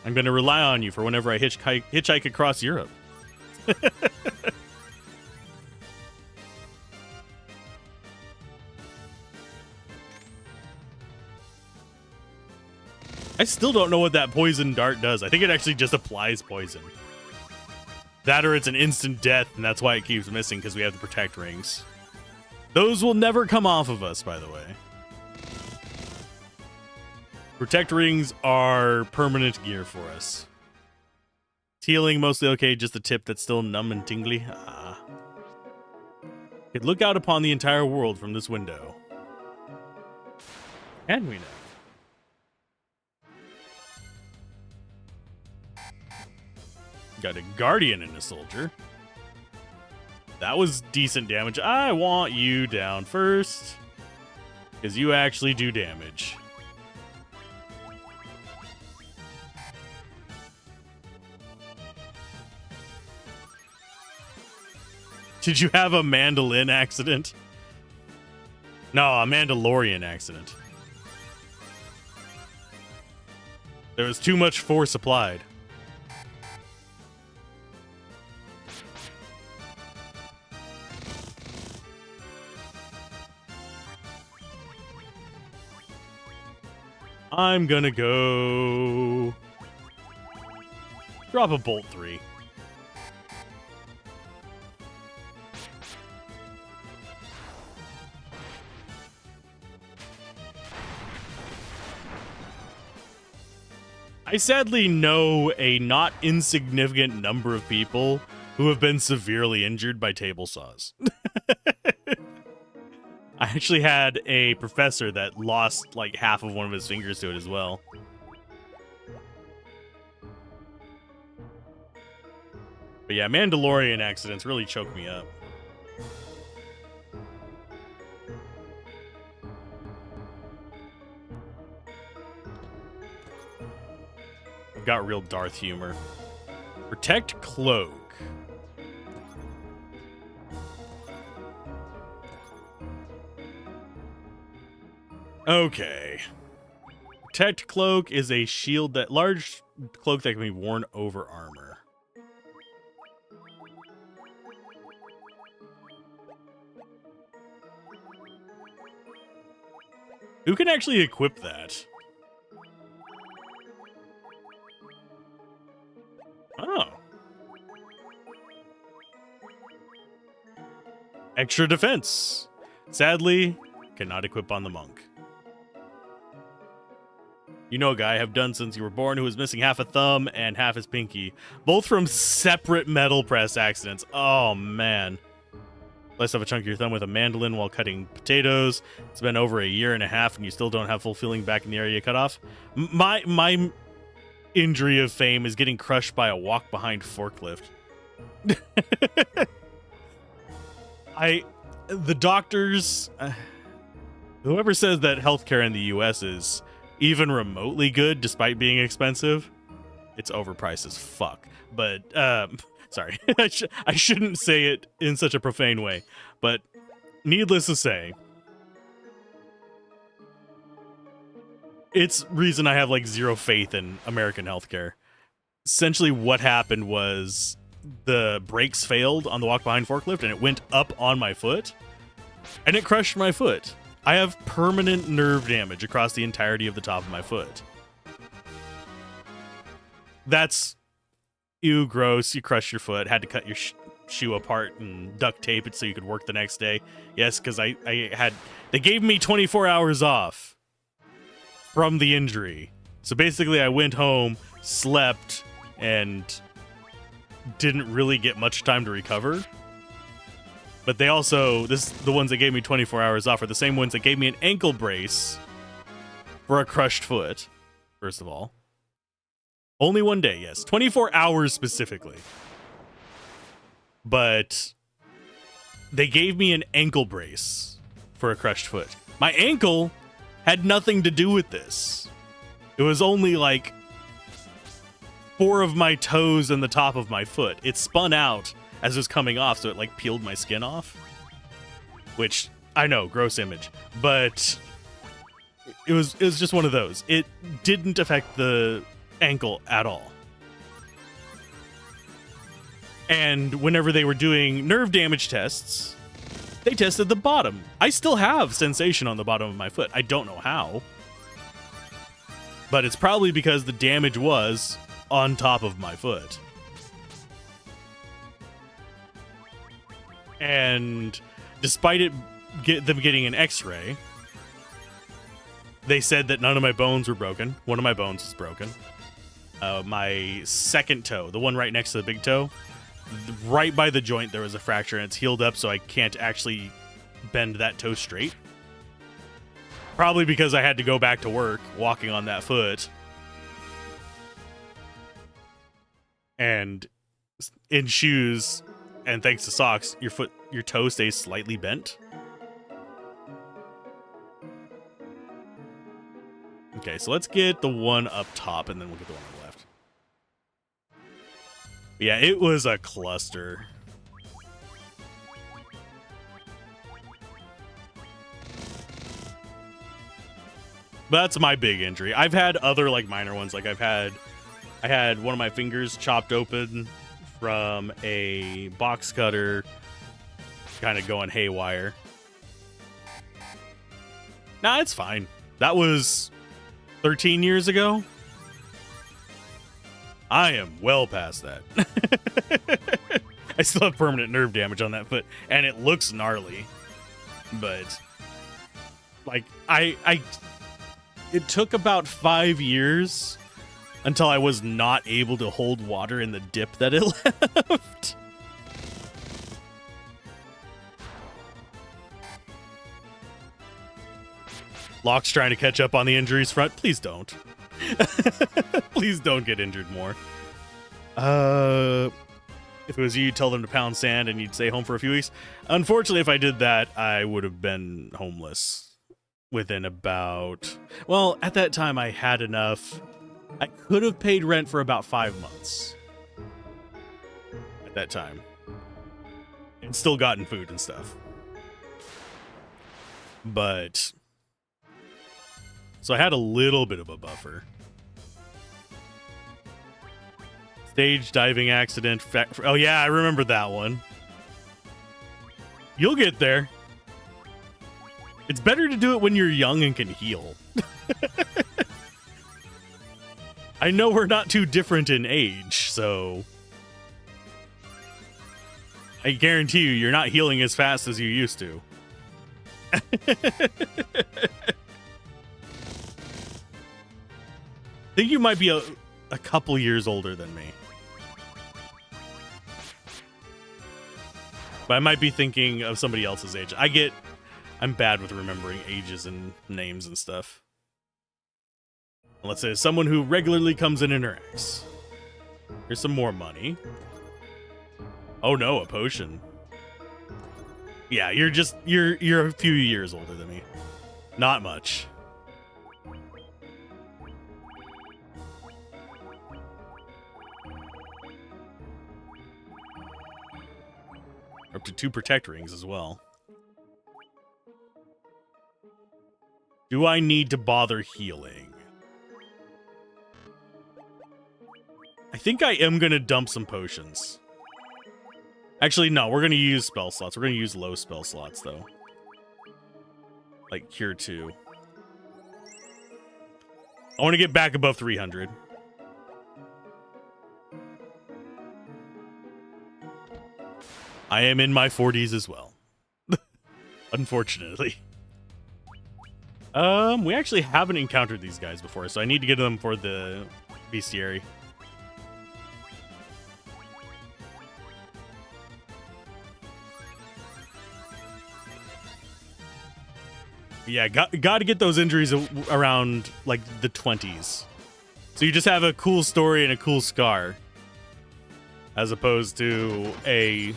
I'm going to rely on you for whenever I hitchhike across Europe. I still don't know what that poison dart does. I think it actually just applies poison. That or it's an instant death, and that's why it keeps missing, because we have the protect rings. Those will never come off of us, by the way. Protect rings are permanent gear for us. Healing, mostly okay, just the tip that's still numb and tingly. Could look out upon the entire world from this window. Can we now? Got a guardian and a soldier. That was decent damage. I want you down first, because you actually do damage. Did you have a mandolin accident? No, a Mandalorian accident. There was too much force applied. I'm gonna go drop a bolt 3. I sadly know a not insignificant number of people who have been severely injured by table saws. I actually had a professor that lost like half of one of his fingers to it as well. But yeah, Mandalorian accidents really choke me up. I've got real Darth humor. Protect cloak. Okay. Protect cloak is a shield that large cloak that can be worn over armor. Who can actually equip that? Oh. Extra defense. Sadly, cannot equip on the monk. You know a guy I have done since you were born who was missing half a thumb and half his pinky, both from separate metal press accidents. Oh, man. Slice off a chunk of your thumb with a mandolin while cutting potatoes. It's been over a year and a half and you still don't have full feeling back in the area you cut off. My injury of fame is getting crushed by a walk-behind forklift. The doctors... whoever says that healthcare in the U.S. is even remotely good despite being expensive, it's overpriced as fuck. But sorry, I shouldn't say it in such a profane way, but needless to say, it's reason I have like zero faith in American healthcare. Essentially what happened was the brakes failed on the walk behind forklift and it went up on my foot and it crushed my foot. I have permanent nerve damage across the entirety of the top of my foot. That's, ew, gross. You crushed your foot, had to cut your shoe apart and duct tape it so you could work the next day. Yes, because they gave me 24 hours off from the injury. So basically I went home, slept, and didn't really get much time to recover. But they also, the ones that gave me 24 hours off are the same ones that gave me an ankle brace for a crushed foot, first of all. Only one day, yes. 24 hours specifically. But they gave me an ankle brace for a crushed foot. My ankle had nothing to do with this. It was only like 4 of my toes and the top of my foot. It spun out as it was coming off, so it like peeled my skin off. Which, I know, gross image. But it was just one of those. It didn't affect the ankle at all. And whenever they were doing nerve damage tests, they tested the bottom. I still have sensation on the bottom of my foot. I don't know how. But it's probably because the damage was on top of my foot. And despite them getting an x-ray, they said that none of my bones were broken. One of my bones was broken. My second toe, the one right next to the big toe, right by the joint, there was a fracture, and it's healed up, so I can't actually bend that toe straight. Probably because I had to go back to work walking on that foot. And in shoes, and thanks to socks, your toe stays slightly bent. Okay, so let's get the one up top, and then we'll get the one on the left. Yeah, it was a cluster. But that's my big injury. I've had other like minor ones. Like I had one of my fingers chopped open from a box cutter, kind of going haywire. Nah, it's fine. That was 13 years ago. I am well past that. I still have permanent nerve damage on that foot, and it looks gnarly. But like it took about 5 years until I was not able to hold water in the dip that it left. Locke's trying to catch up on the injuries front. Please don't. Please don't get injured more. If it was you, you'd tell them to pound sand and you'd stay home for a few weeks. Unfortunately, if I did that, I would have been homeless within about... Well, at that time, I had enough. I could have paid rent for about 5 months. At that time. And still gotten food and stuff. But... So I had a little bit of a buffer. Stage diving accident. Oh yeah, I remember that one. You'll get there. It's better to do it when you're young and can heal. I know we're not too different in age, so... I guarantee you, you're not healing as fast as you used to. I think you might be a couple years older than me. But I might be thinking of somebody else's age. I'm bad with remembering ages and names and stuff. Let's say someone who regularly comes and interacts. Here's some more money. Oh no, a potion. Yeah, you're a few years older than me. Not much. Up to 2 protect rings as well. Do I need to bother healing? I think I am going to dump some potions. Actually, no, we're going to use spell slots. We're going to use low spell slots, though. Like Cure 2. I want to get back above 300. I am in my 40s as well. Unfortunately. We actually haven't encountered these guys before, so I need to get them for the bestiary. Yeah, got to get those injuries around like the 20s. So you just have a cool story and a cool scar, as opposed to a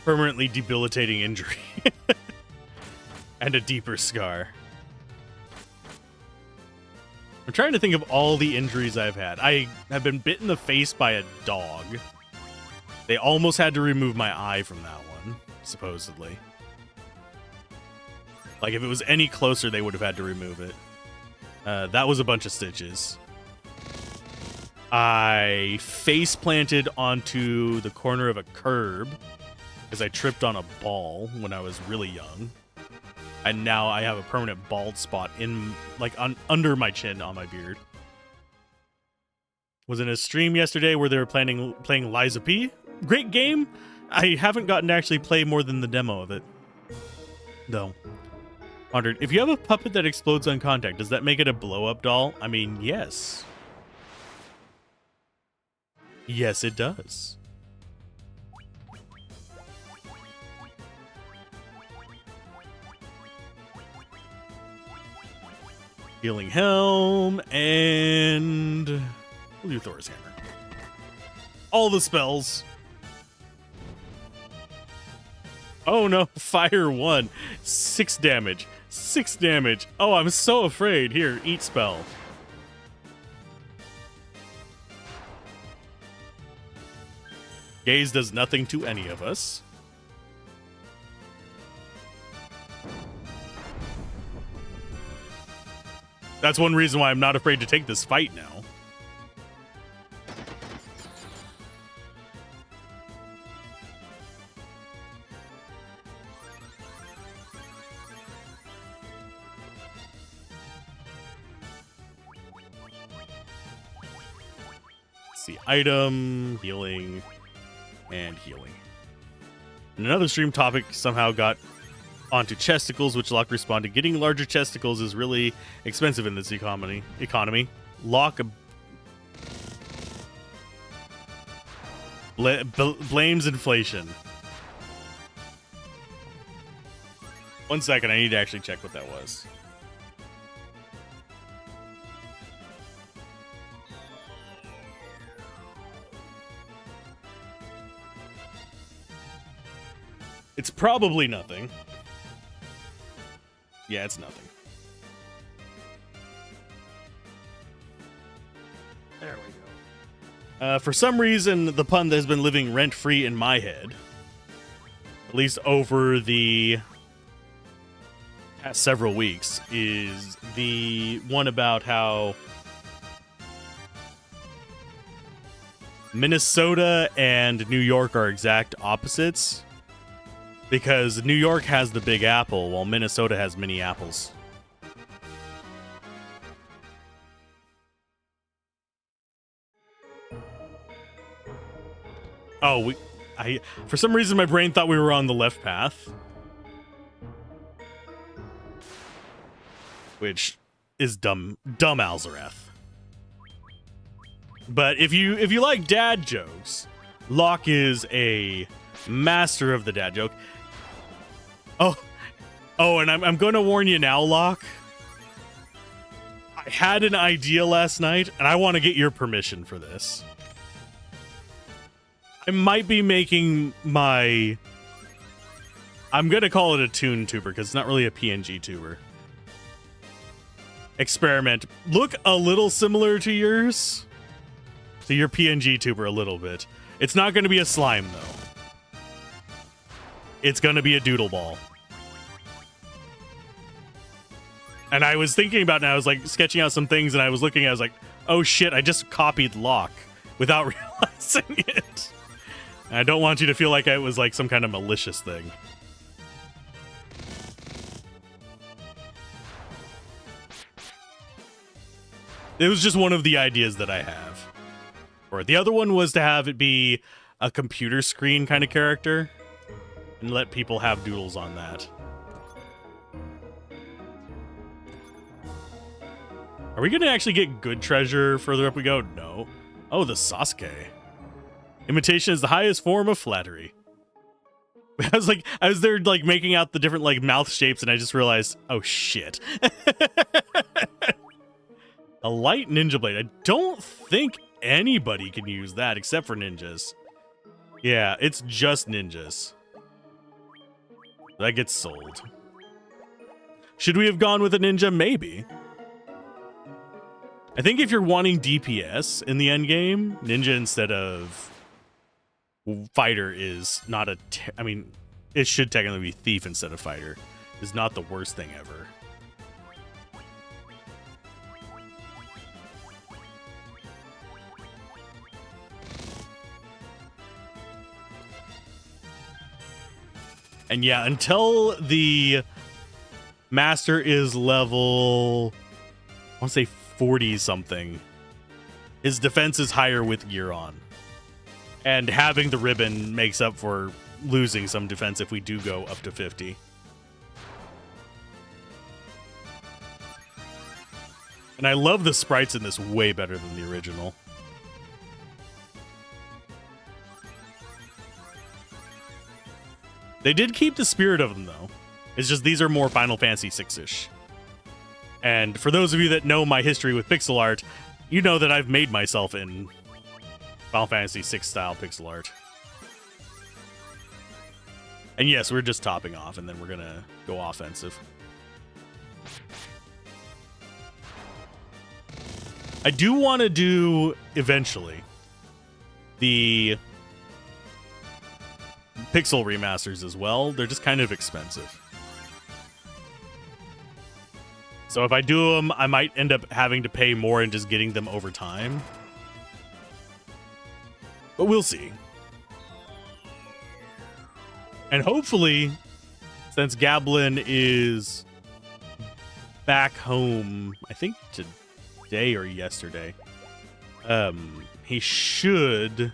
permanently debilitating injury and a deeper scar. I'm trying to think of all the injuries I've had. I have been bit in the face by a dog. They almost had to remove my eye from that one, supposedly. Like, if it was any closer, they would have had to remove it. That was a bunch of stitches. I face planted onto the corner of a curb because I tripped on a ball when I was really young. And now I have a permanent bald spot in, like, under my chin on my beard. Was in a stream yesterday where they were playing Liza P. Great game. I haven't gotten to actually play more than the demo of it, though. Wondered, if you have a puppet that explodes on contact, does that make it a blow-up doll? I mean, yes. Yes, it does. Healing Helm and we'll do Thor's Hammer. All the spells. Oh no, Fire 1. 6 damage. 6 damage. Oh, I'm so afraid. Here, eat spell. Gaze does nothing to any of us. That's one reason why I'm not afraid to take this fight now. See, item, healing, and healing. And another stream topic somehow got onto chesticles, which Locke responded, getting larger chesticles is really expensive in this economy. Locke blames inflation. 1 second, I need to actually check what that was. It's probably nothing. Yeah, it's nothing. There we go. For some reason, the pun that has been living rent-free in my head, at least over the past several weeks, is the one about how Minnesota and New York are exact opposites. Because New York has the Big Apple, while Minnesota has mini apples. Oh, for some reason my brain thought we were on the left path. Which is dumb Alzorath. But if you like dad jokes, Locke is a master of the dad joke. Oh, and I'm going to warn you now, Locke. I had an idea last night, and I want to get your permission for this. I might be making my... I'm going to call it a toon tuber, because it's not really a PNG tuber. Experiment. Look a little similar to yours. To your PNG tuber a little bit. It's not going to be a slime, though. It's going to be a doodle ball. And I was thinking about it, and I was like sketching out some things, and I was looking, I was like, oh shit, I just copied Locke without realizing it. And I don't want you to feel like it was like some kind of malicious thing. It was just one of the ideas that I have. Or the other one was to have it be a computer screen kind of character. and let people have doodles on that. Are we going to actually get good treasure further up we go? No. Oh, the Sasuke. Imitation is the highest form of flattery. I was there like making out the different like mouth shapes, and I just realized, oh shit. A light ninja blade. I don't think anybody can use that except for ninjas. Yeah, it's just ninjas. That gets sold. Should we have gone with a ninja? Maybe. I think if you're wanting DPS in the end game, ninja instead of fighter is not a... I mean, it should technically be thief instead of fighter. Is not the worst thing ever. And yeah, until the master is level... I want to say 40 something, his defense is higher with gear on, and having the ribbon makes up for losing some defense if we do go up to 50. And I love the sprites in this way better than the original. They did keep the spirit of them though. It's just these are more Final Fantasy 6-ish. And for those of you that know my history with pixel art, you know that I've made myself in Final Fantasy 6 style pixel art. And yes, we're just topping off, and then we're gonna go offensive. I do want to do, eventually, the pixel remasters as well. They're just kind of expensive. So if I do them, I might end up having to pay more and just getting them over time. But we'll see. And hopefully, since Gablin is back home, I think today or yesterday, he should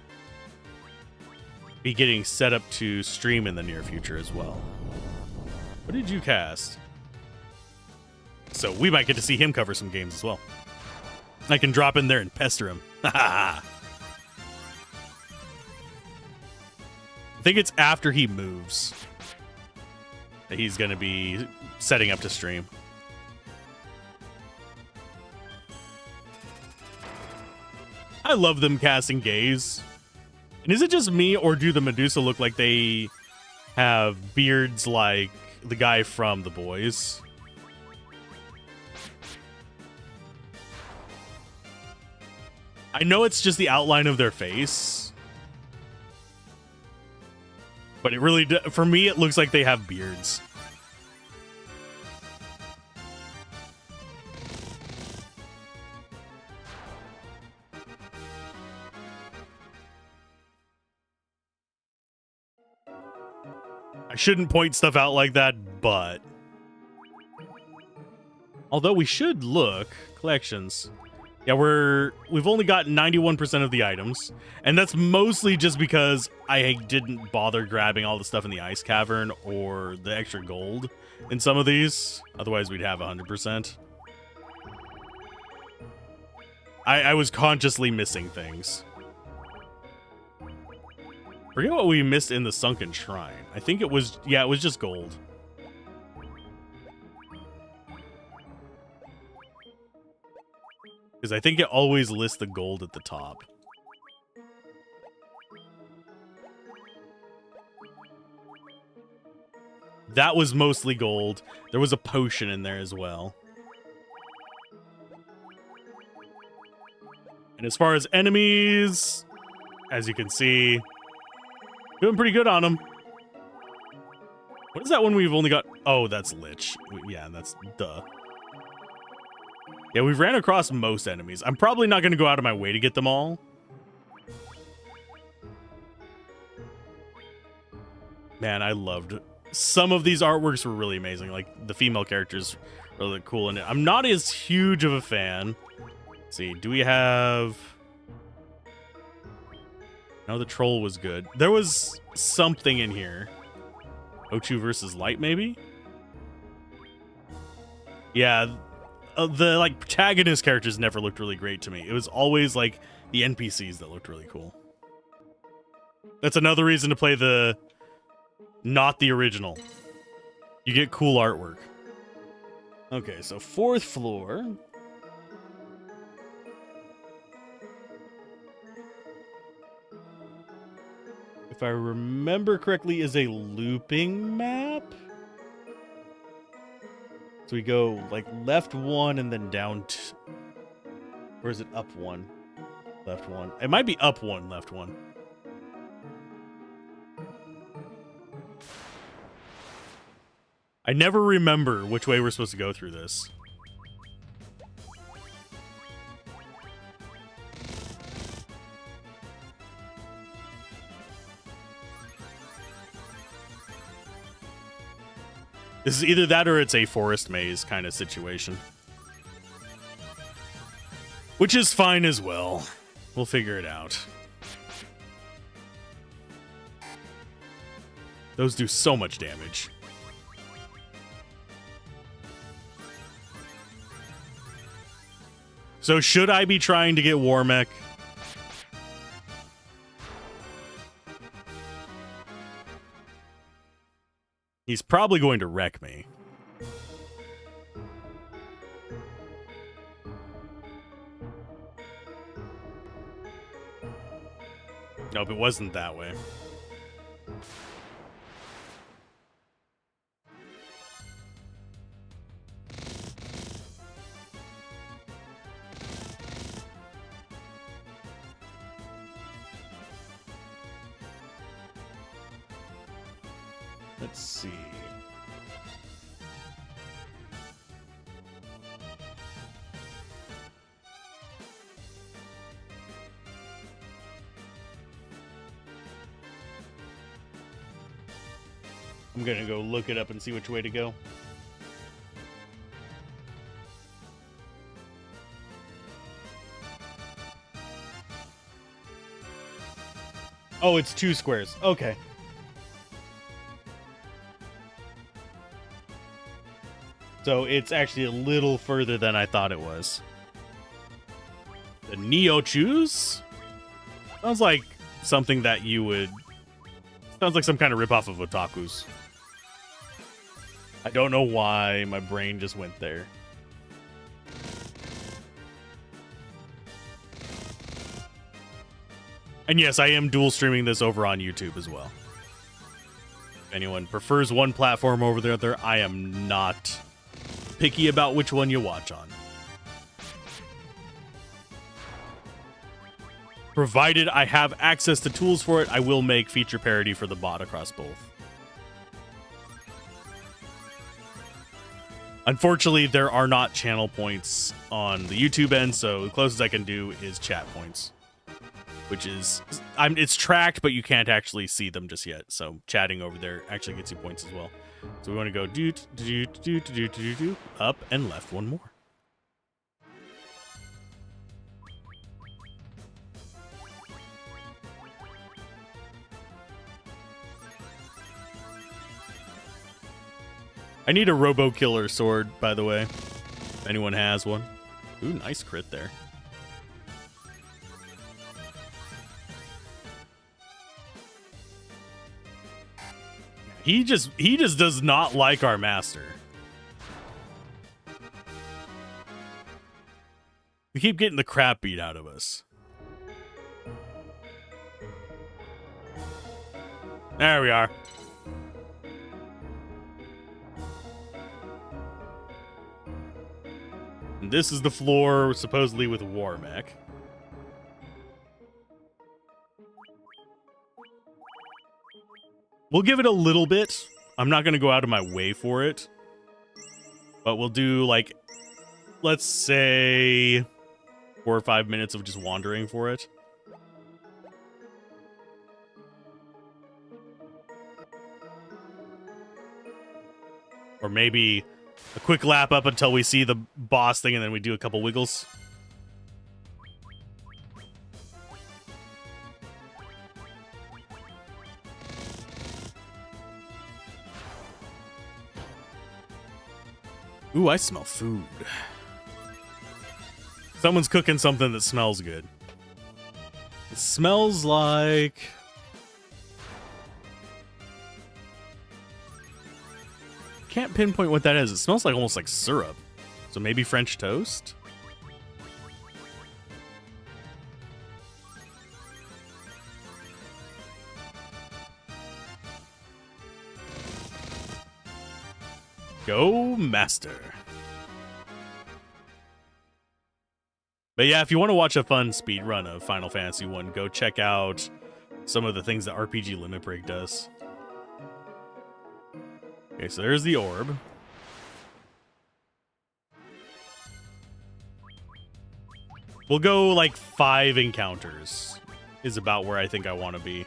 be getting set up to stream in the near future as well. What did you cast? So we might get to see him cover some games as well. I can drop in there and pester him. I think it's after he moves that he's going to be setting up to stream. I love them casting gays. And is it just me, or do the Medusa look like they have beards like the guy from The Boys? I know it's just the outline of their face, but it really, for me, it looks like they have beards. I shouldn't point stuff out like that, but although we should look collections. Yeah, we've only got 91% of the items, and that's mostly just because I didn't bother grabbing all the stuff in the ice cavern or the extra gold in some of these. Otherwise, we'd have 100%. I was consciously missing things. Forget what we missed in the Sunken Shrine. I think it was, yeah, it was just gold. Because I think it always lists the gold at the top. That was mostly gold. There was a potion in there as well. And as far as enemies, as you can see, doing pretty good on them. What is that one we've only got? Oh, that's Lich. Yeah, that's duh. Yeah, we've ran across most enemies. I'm probably not going to go out of my way to get them all. Man, I loved it. Some of these artworks were really amazing. Like, the female characters were really cool in it. I'm not as huge of a fan. Let's see, do we have... No, the troll was good. There was something in here. Ochu versus Light, maybe? Yeah, the like protagonist characters never looked really great to me. It was always like the NPCs that looked really cool. That's another reason to play the not the original. You get cool artwork. Okay, so 4th floor. If I remember correctly, is a looping map. So we go like left 1 and then down. Or is it up 1? Left 1. It might be up 1, left 1. I never remember which way we're supposed to go through this. This is either that or it's a forest maze kind of situation. Which is fine as well. We'll figure it out. Those do so much damage. So should I be trying to get Warmech? He's probably going to wreck me. Nope, it wasn't that way. Let's see. I'm gonna go look it up and see which way to go. Oh, it's 2 squares. Okay. So it's actually a little further than I thought it was. The Neo-Choose? Sounds like something that you would... Sounds like some kind of ripoff of Otaku's. I don't know why my brain just went there. And yes, I am dual streaming this over on YouTube as well. If anyone prefers one platform over the other, I am not picky about which one you watch on. Provided I have access to tools for it, I will make feature parity for the bot across both. Unfortunately, there are not channel points on the YouTube end, so the closest I can do is chat points. Which is, it's tracked, but you can't actually see them just yet. So chatting over there actually gets you points as well. So we want to go do up and left 1 more. I need a Robo Killer sword, by the way. If anyone has one. Ooh, nice crit there. He just does not like our master. We keep getting the crap beat out of us. There we are. And this is the floor, supposedly with Warmech. We'll give it a little bit. I'm not going to go out of my way for it. But we'll do, like, let's say 4 or 5 minutes of just wandering for it. Or maybe a quick lap up until we see the boss thing and then we do a couple wiggles. Ooh, I smell food. Someone's cooking something that smells good. It smells like... Can't pinpoint what that is. It smells like almost like syrup. So maybe French toast? Go master. But yeah, if you want to watch a fun speed run of Final Fantasy 1, go check out some of the things that RPG Limit Break does. Okay, so there's the orb. We'll go like 5 encounters is about where I think I want to be.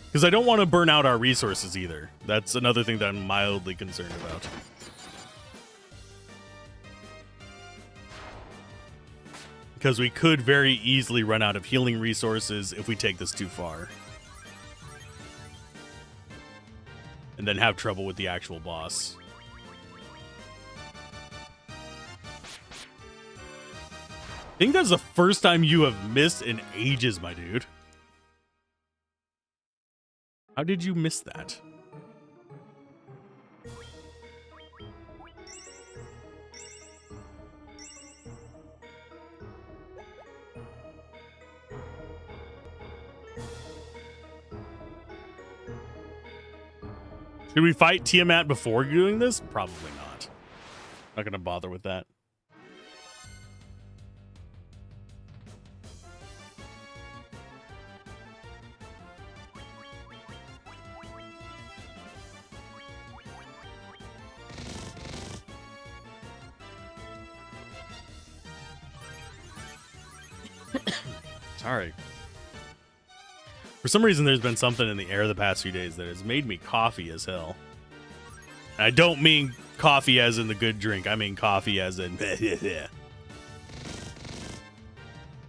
Because I don't want to burn out our resources either. That's another thing that I'm mildly concerned about. Because we could very easily run out of healing resources if we take this too far. And then have trouble with the actual boss. I think that's the first time you have missed in ages, my dude. How did you miss that? Should we fight Tiamat before doing this? Probably not. Not gonna bother with that. Sorry. For some reason, there's been something in the air the past few days that has made me coffee as hell. And I don't mean coffee as in the good drink. I mean coffee as in...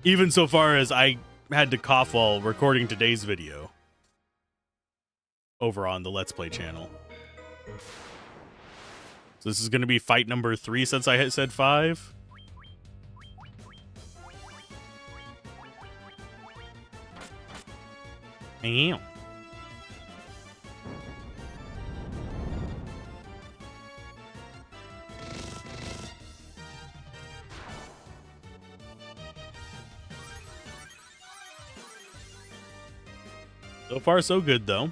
Even so far as I had to cough while recording today's video. Over on the Let's Play channel. So this is going to be fight number 3 since I had said 5. Damn. So far, so good, though.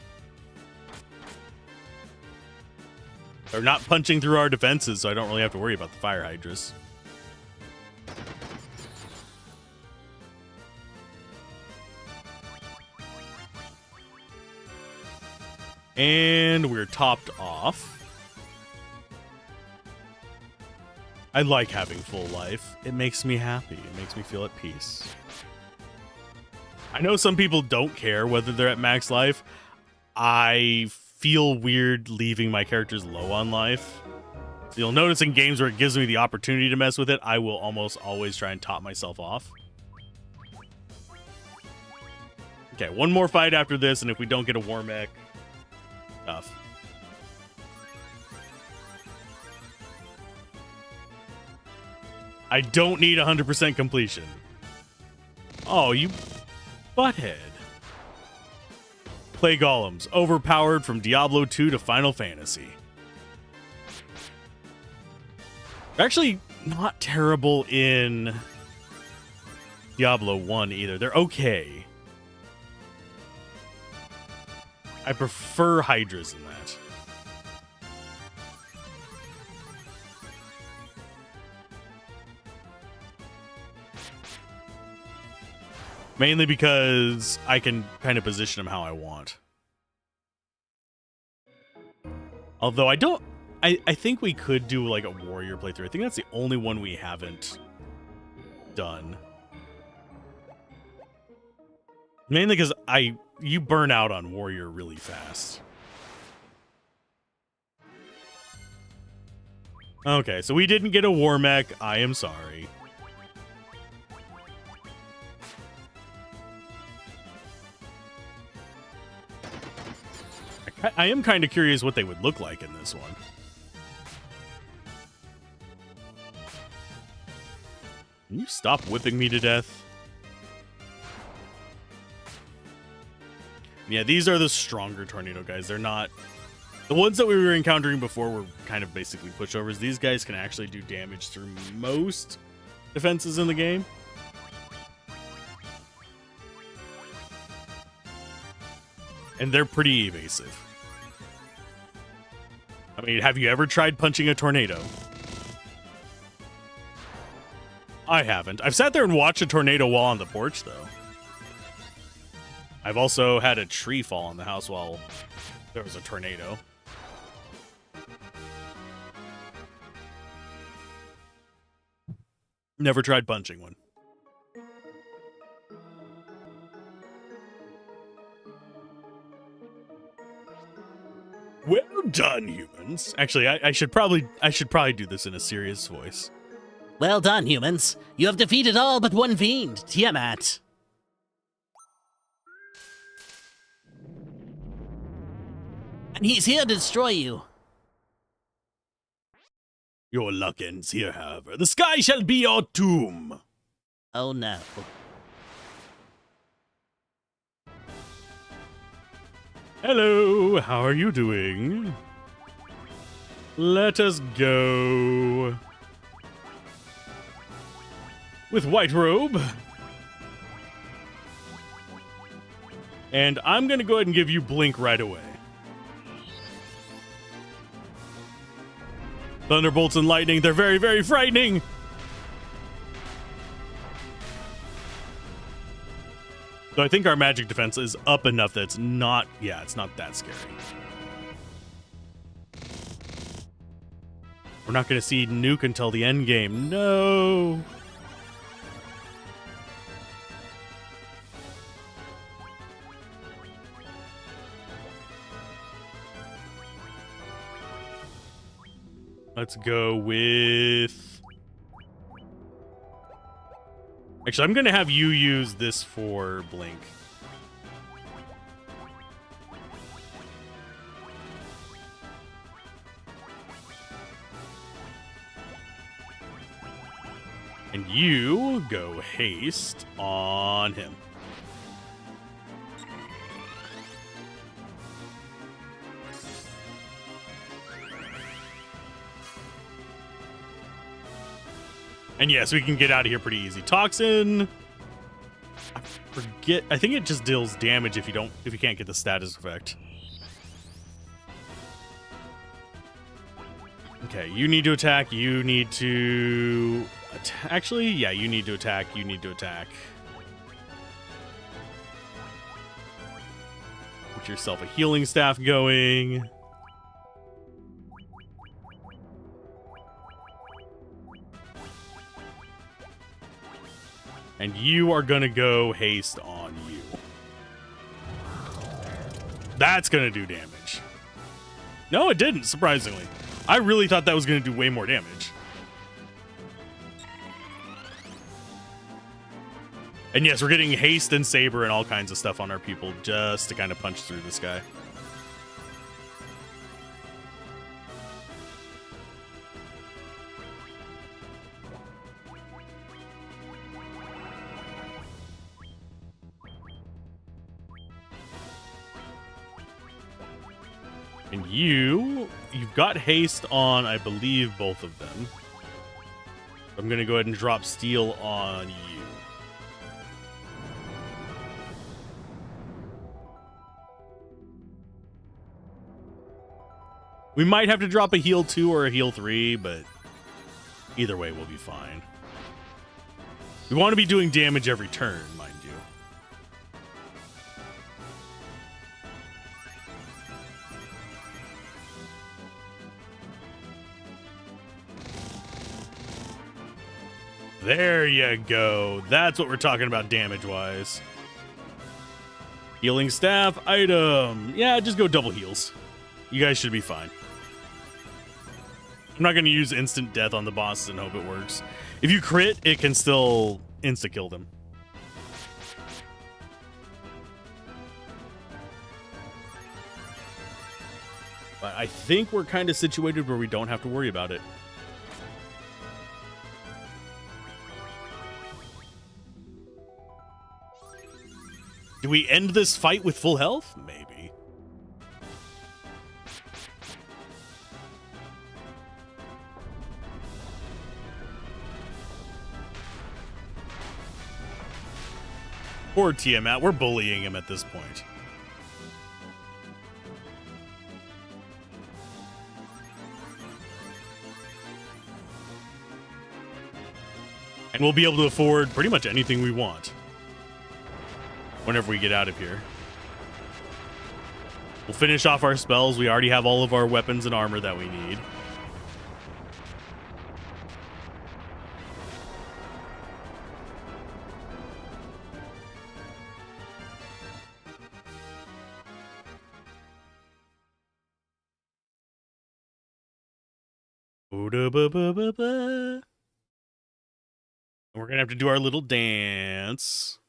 They're not punching through our defenses, so I don't really have to worry about the fire hydras. And we're topped off. I like having full life. It makes me happy. It makes me feel at peace. I know some people don't care whether they're at max life. I feel weird leaving my characters low on life. So you'll notice in games where it gives me the opportunity to mess with it, I will almost always try and top myself off. Okay, one more fight after this, and if we don't get a war mech, tough. I don't need 100% completion. Oh, you butthead. Play golems, overpowered from Diablo 2 to Final Fantasy. They're actually not terrible in Diablo 1 either. They're okay. I prefer Hydras in that. Mainly because I can kind of position them how I want. Although I think we could do like a warrior playthrough. I think that's the only one we haven't done. Mainly because you burn out on warrior really fast. Okay, so we didn't get a war mech. I am sorry. I am kind of curious what they would look like in this one. Can you stop whipping me to death? Yeah, these are the stronger tornado guys. They're not... The ones that we were encountering before were kind of basically pushovers. These guys can actually do damage through most defenses in the game. And they're pretty evasive. I mean, have you ever tried punching a tornado? I haven't. I've sat there and watched a tornado while on the porch, though. I've also had a tree fall on the house while there was a tornado. Never tried punching one. Well done, humans. Actually, I should probably do this in a serious voice. Well done, humans. You have defeated all but one fiend, Tiamat. And he's here to destroy you. Your luck ends here, however. The sky shall be your tomb. Oh no. Hello, how are you doing? Let us go. With White Robe. And I'm going to go ahead and give you Blink right away. Thunderbolts and lightning, they're very, very frightening. So I think our magic defense is up enough that it's not, yeah, it's not that scary. We're not going to see Nuke until the end game. No. Let's go with... Actually, I'm going to have you use this for Blink. And you go Haste on him. And yes, we can get out of here pretty easy. Toxin. I forget. I think it just deals damage if you can't get the status effect. Okay, you need to attack. You need to actually, yeah, you need to attack. You need to attack. Get yourself a healing staff going. And you are going to go Haste on you. That's going to do damage. No, it didn't, surprisingly. I really thought that was going to do way more damage. And yes, we're getting Haste and Saber and all kinds of stuff on our people just to kind of punch through this guy. And you've got Haste on, I believe, both of them. I'm going to go ahead and drop Steel on you. We might have to drop a heal 2 or a heal 3, but either way, we'll be fine. We want to be doing damage every turn, mind you. There you go. That's what we're talking about damage-wise. Healing staff, item. Yeah, just go double heals. You guys should be fine. I'm not going to use instant death on the bosses and hope it works. If you crit, it can still insta-kill them. But I think we're kind of situated where we don't have to worry about it. Do we end this fight with full health? Maybe. Poor Tiamat. We're bullying him at this point. And we'll be able to afford pretty much anything we want whenever we get out of here. We'll finish off our spells. We already have all of our weapons and armor that we need. We're gonna have to do our little dance.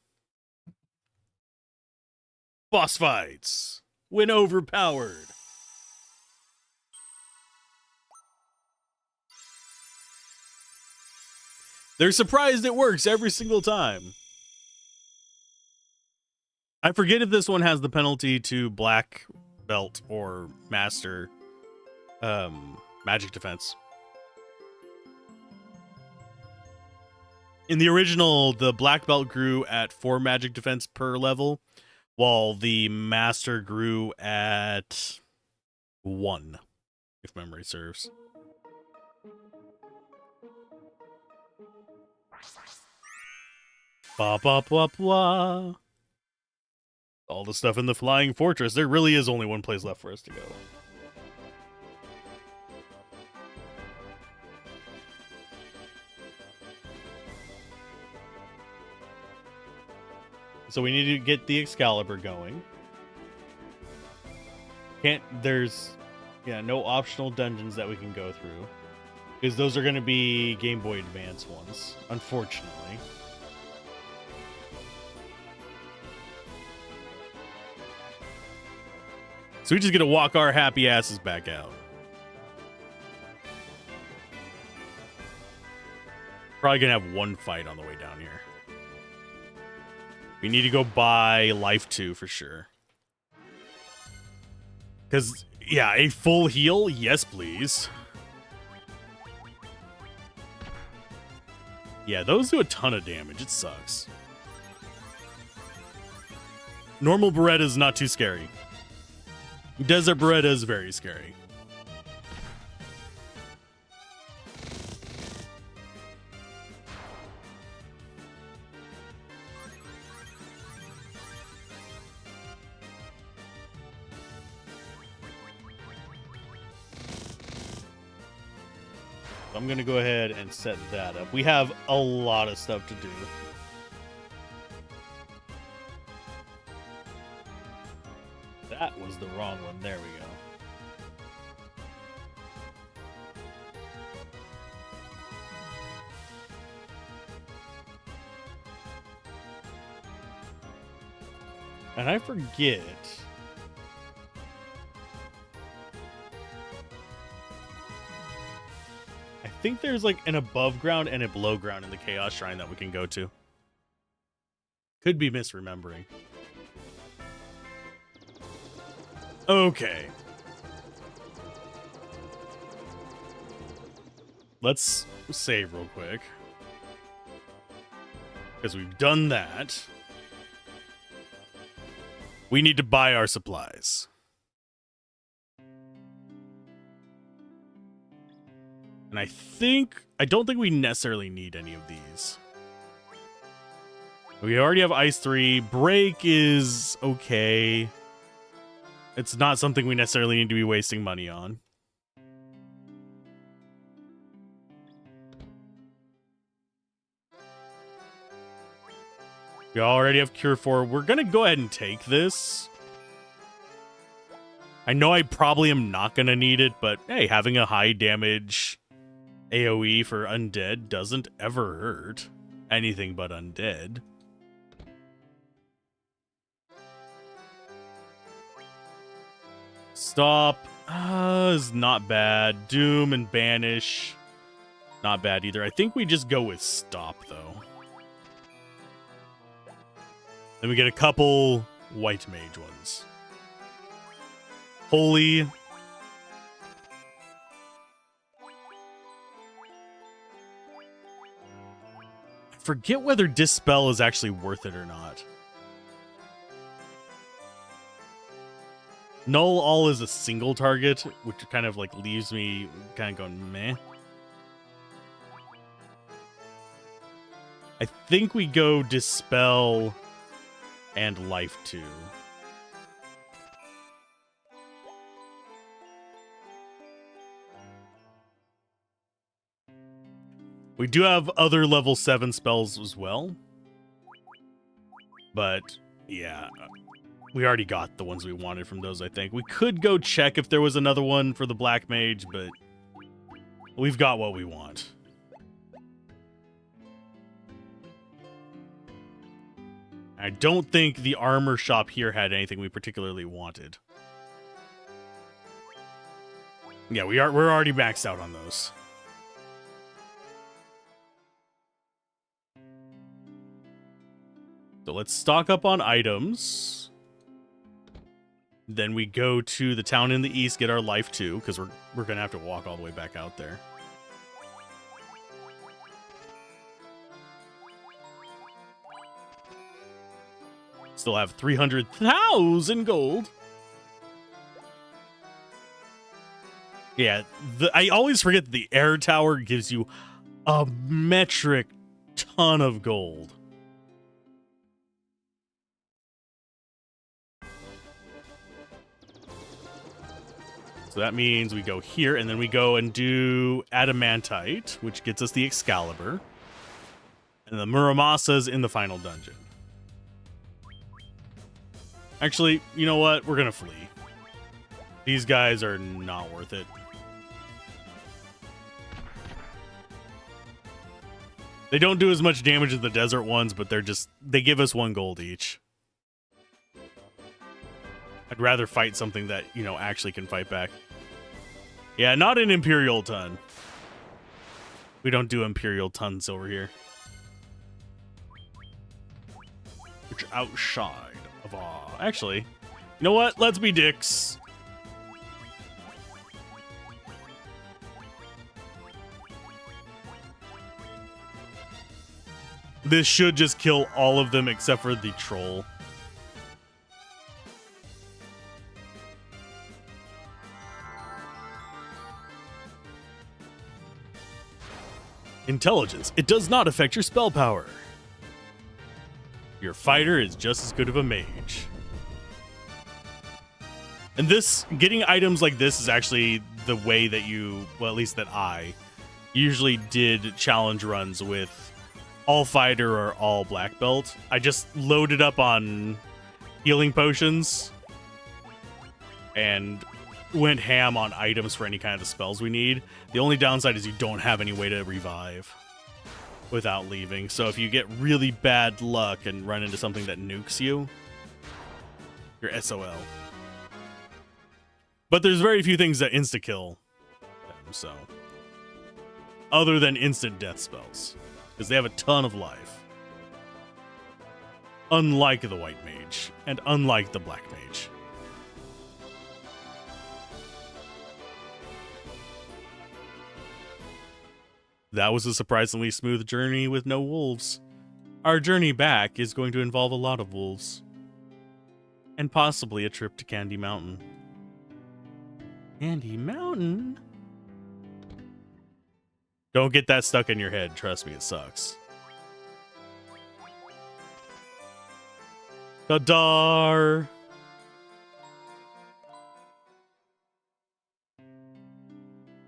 Boss fights. When overpowered. They're surprised it works every single time. I forget if this one has the penalty to black belt or master magic defense. In the original, the black belt grew at 4 magic defense per level, while the master grew at 1, if memory serves. Ba ba ba ba. All the stuff in the Flying Fortress. There really is only one place left for us to go. So we need to get the Excalibur going. There's no optional dungeons that we can go through, because those are going to be Game Boy Advance ones, unfortunately. So we just get to walk our happy asses back out. Probably going to have one fight on the way down here. We need to go buy Life 2 for sure. Because, yeah, a full heal? Yes, please. Yeah, those do a ton of damage. It sucks. Normal Beretta is not too scary. Desert Beretta is very scary. I'm going to go ahead and set that up. We have a lot of stuff to do. That was the wrong one. There we go. And I forget. I think there's like an above ground and a below ground in the Chaos Shrine that we can go to. Could be misremembering. Okay. Let's save real quick. Because we've done that. We need to buy our supplies. And I don't think we necessarily need any of these. We already have Ice 3. Break is okay. It's not something we necessarily need to be wasting money on. We already have Cure 4. We're going to go ahead and take this. I know I probably am not going to need it, but hey, having a high damage AoE for undead doesn't ever hurt. Anything but undead. Stop Is not bad. Doom and Banish. Not bad either. I think we just go with Stop, though. Then we get a couple White Mage ones. Holy. I forget whether Dispel is actually worth it or not. Null All is a single target, which kind of like leaves me kind of going meh. I think we go Dispel and Life 2. We do have other level 7 spells as well. But, yeah. We already got the ones we wanted from those, I think. We could go check if there was another one for the Black Mage, but we've got what we want. I don't think the armor shop here had anything we particularly wanted. Yeah, we're already maxed out on those. So let's stock up on items. Then we go to the town in the east, get our life 2, because we're gonna have to walk all the way back out there. Still have 300,000 gold. Yeah, I always forget that the air tower gives you a metric ton of gold. So that means we go here, and then we go and do Adamantite, which gets us the Excalibur. And the Muramasa's in the final dungeon. Actually, you know what? We're gonna flee. These guys are not worth it. They don't do as much damage as the desert ones, but they give us 1 gold each. I'd rather fight something that, you know, actually can fight back. Yeah, not an Imperial ton. We don't do Imperial tons over here. Which are outside of awe. Actually, you know what? Let's be dicks. This should just kill all of them except for the troll. Intelligence. It does not affect your spell power. Your fighter is just as good of a mage. And this, getting items like this is actually the way that you, well, at least that I usually did challenge runs with all fighter or all black belt. I just loaded up on healing potions and went ham on items for any kind of the spells we need. The only downside is you don't have any way to revive without leaving. So if you get really bad luck and run into something that nukes you, you're SOL. But there's very few things that insta-kill them, so. Other than instant death spells. Because they have a ton of life. Unlike the white mage, and unlike the black mage. That was a surprisingly smooth journey with no wolves. Our journey back is going to involve a lot of wolves. And possibly a trip to Candy Mountain. Candy Mountain? Don't get that stuck in your head. Trust me, it sucks. Kadar!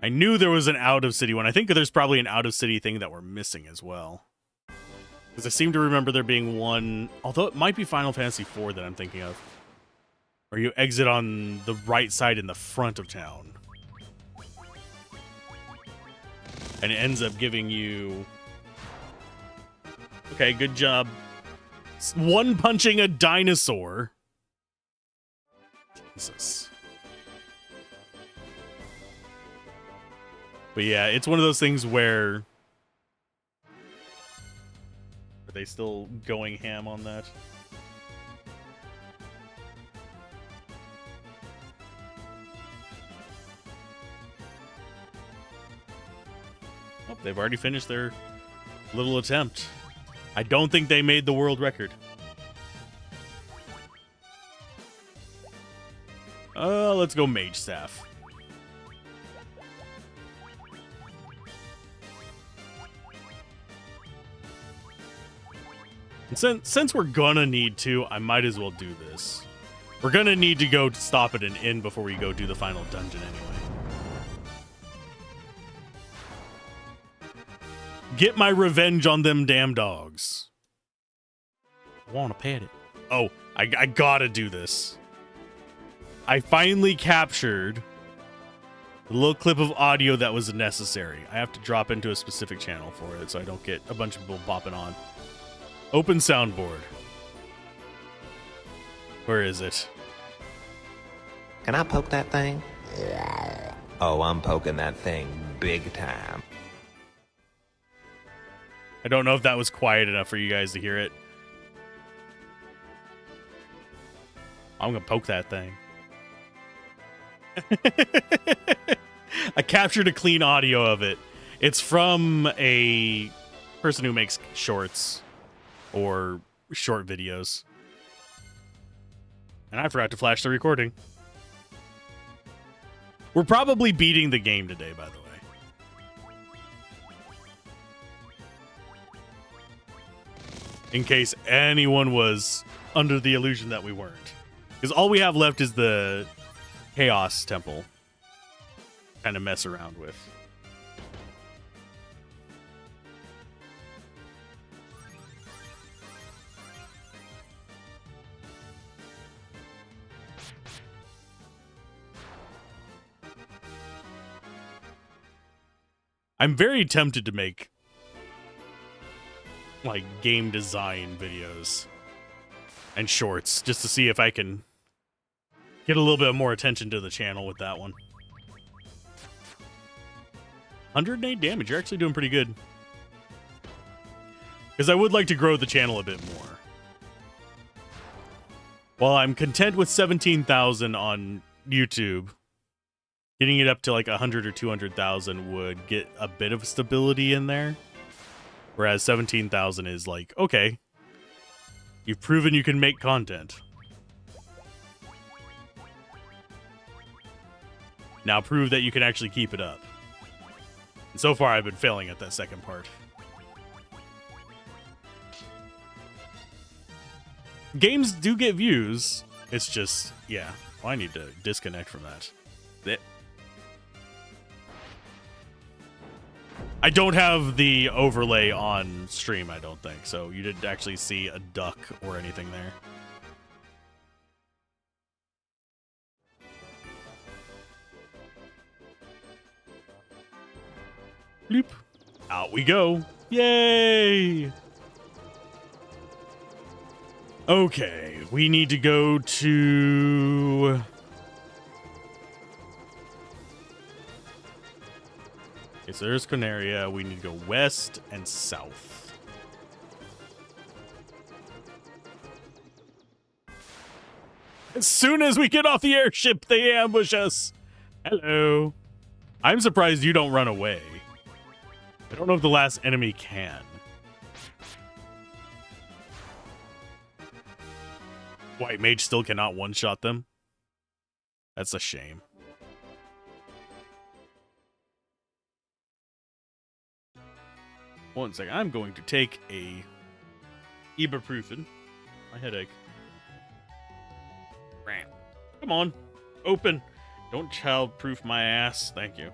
I knew there was an out-of-city one. I think there's probably an out-of-city thing that we're missing as well. Because I seem to remember there being one, although it might be Final Fantasy IV that I'm thinking of. Where you exit on the right side in the front of town. And it ends up giving you... Okay, good job. One punching a dinosaur. Jesus. But yeah, it's one of those things where... Are they still going ham on that? Oh, they've already finished their little attempt. I don't think they made the world record. Let's go Mage Staff. And since we're gonna need to, I might as well do this. We're gonna need to go stop at an inn before we go do the final dungeon anyway. Get my revenge on them damn dogs. I want to pet it. Oh, I gotta do this. I finally captured the little clip of audio that was necessary. I have to drop into a specific channel for it so I don't get a bunch of people bopping on. Open soundboard. Where is it? Can I poke that thing? Oh, I'm poking that thing big time. I don't know if that was quiet enough for you guys to hear it. I'm gonna poke that thing. I captured a clean audio of it. It's from a person who makes shorts or short videos. And I forgot to flash the recording. We're probably beating the game today, by the way. In case anyone was under the illusion that we weren't. Because all we have left is the Chaos Temple. Kind of mess around with. I'm very tempted to make like game design videos and shorts just to see if I can get a little bit more attention to the channel with that one. 108 damage. You're actually doing pretty good. Because I would like to grow the channel a bit more. While I'm content with 17,000 on YouTube, getting it up to like 100 or 200,000 would get a bit of stability in there. Whereas 17,000 is like, okay, you've proven you can make content. Now prove that you can actually keep it up. And so far, I've been failing at that second part. Games do get views. It's just, yeah. Well, I need to disconnect from that. I don't have the overlay on stream, I don't think. So you didn't actually see a duck or anything there. Bloop. Out we go. Yay! Okay, we need to go to... Okay, so there's Canaria. We need to go west and south. As soon as we get off the airship, they ambush us. Hello. I'm surprised you don't run away. I don't know if the last enemy can. White Mage still cannot one-shot them? That's a shame. One second. I'm going to take a ibuprofen. My headache. Come on. Open. Don't child-proof my ass. Thank you.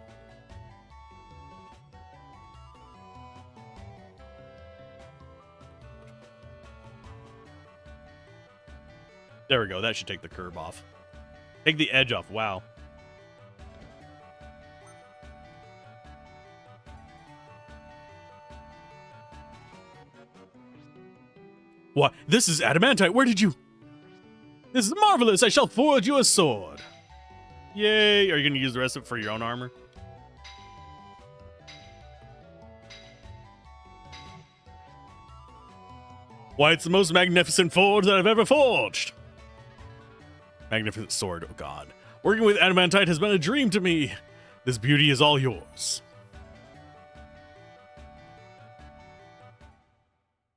There we go. That should take the curb off. Take the edge off. Wow. What? This is adamantite. Where did you... This is marvelous. I shall forge you a sword. Yay. Are you going to use the rest of it for your own armor? Why, it's the most magnificent forge that I've ever forged. Magnificent sword, oh god. Working with adamantite has been a dream to me. This beauty is all yours.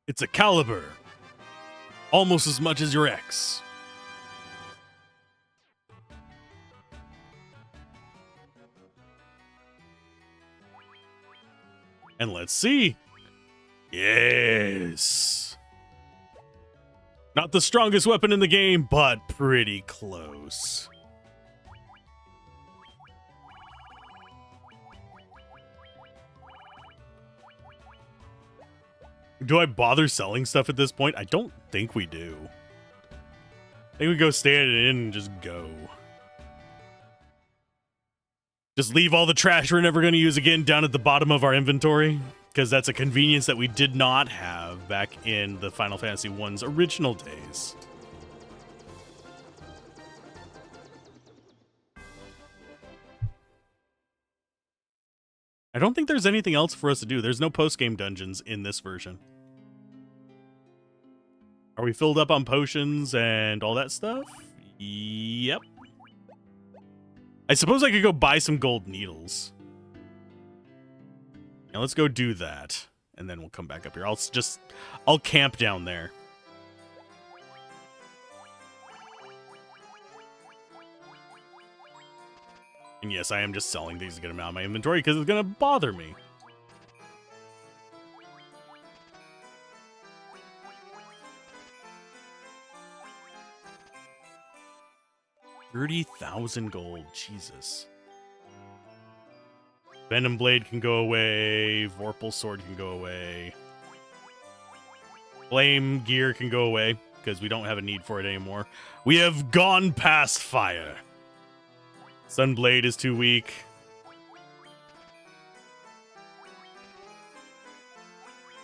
It's a caliber. Almost as much as your ex. And let's see. Yes. Not the strongest weapon in the game, but pretty close. Do I bother selling stuff at this point? I don't think we do. I think we go stand it in and just go. Just leave all the trash we're never going to use again down at the bottom of our inventory, because that's a convenience that we did not have back in the Final Fantasy I's original days. I don't think there's anything else for us to do. There's no post-game dungeons in this version. Are we filled up on potions and all that stuff? Yep. I suppose I could go buy some gold needles. Now let's go do that. And then we'll come back up here. I'll camp down there. And yes, I am just selling these to get them out of my inventory because it's going to bother me. $30,000 gold. Jesus. Venom Blade can go away. Vorpal Sword can go away. Flame Gear can go away because we don't have a need for it anymore. We have gone past fire. Sunblade is too weak.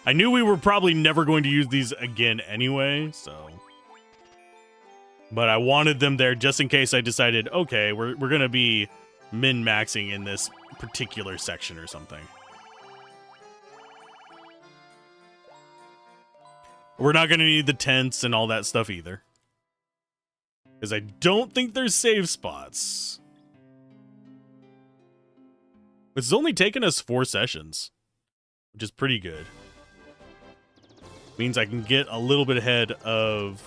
I knew we were probably never going to use these again anyway, so. But I wanted them there just in case I decided, okay, we're going to be min-maxing in this particular section or something. We're not going to need the tents and all that stuff either. Because I don't think there's save spots. It's only taken us 4 sessions, which is pretty good. Means I can get a little bit ahead of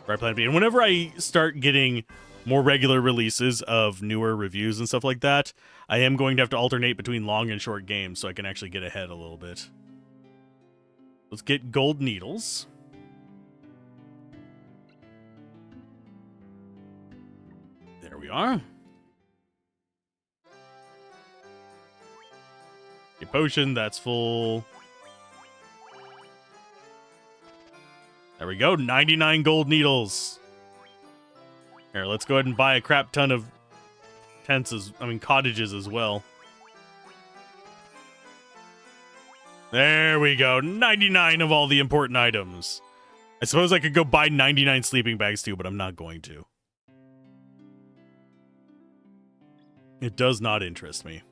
where I plan to be. And whenever I start getting more regular releases of newer reviews and stuff like that, I am going to have to alternate between long and short games so I can actually get ahead a little bit. Let's get gold needles. There we are. A potion, that's full. There we go, 99 gold needles. Here, let's go ahead and buy a crap ton of cottages as well. There we go, 99 of all the important items. I suppose I could go buy 99 sleeping bags too, but I'm not going to. It does not interest me.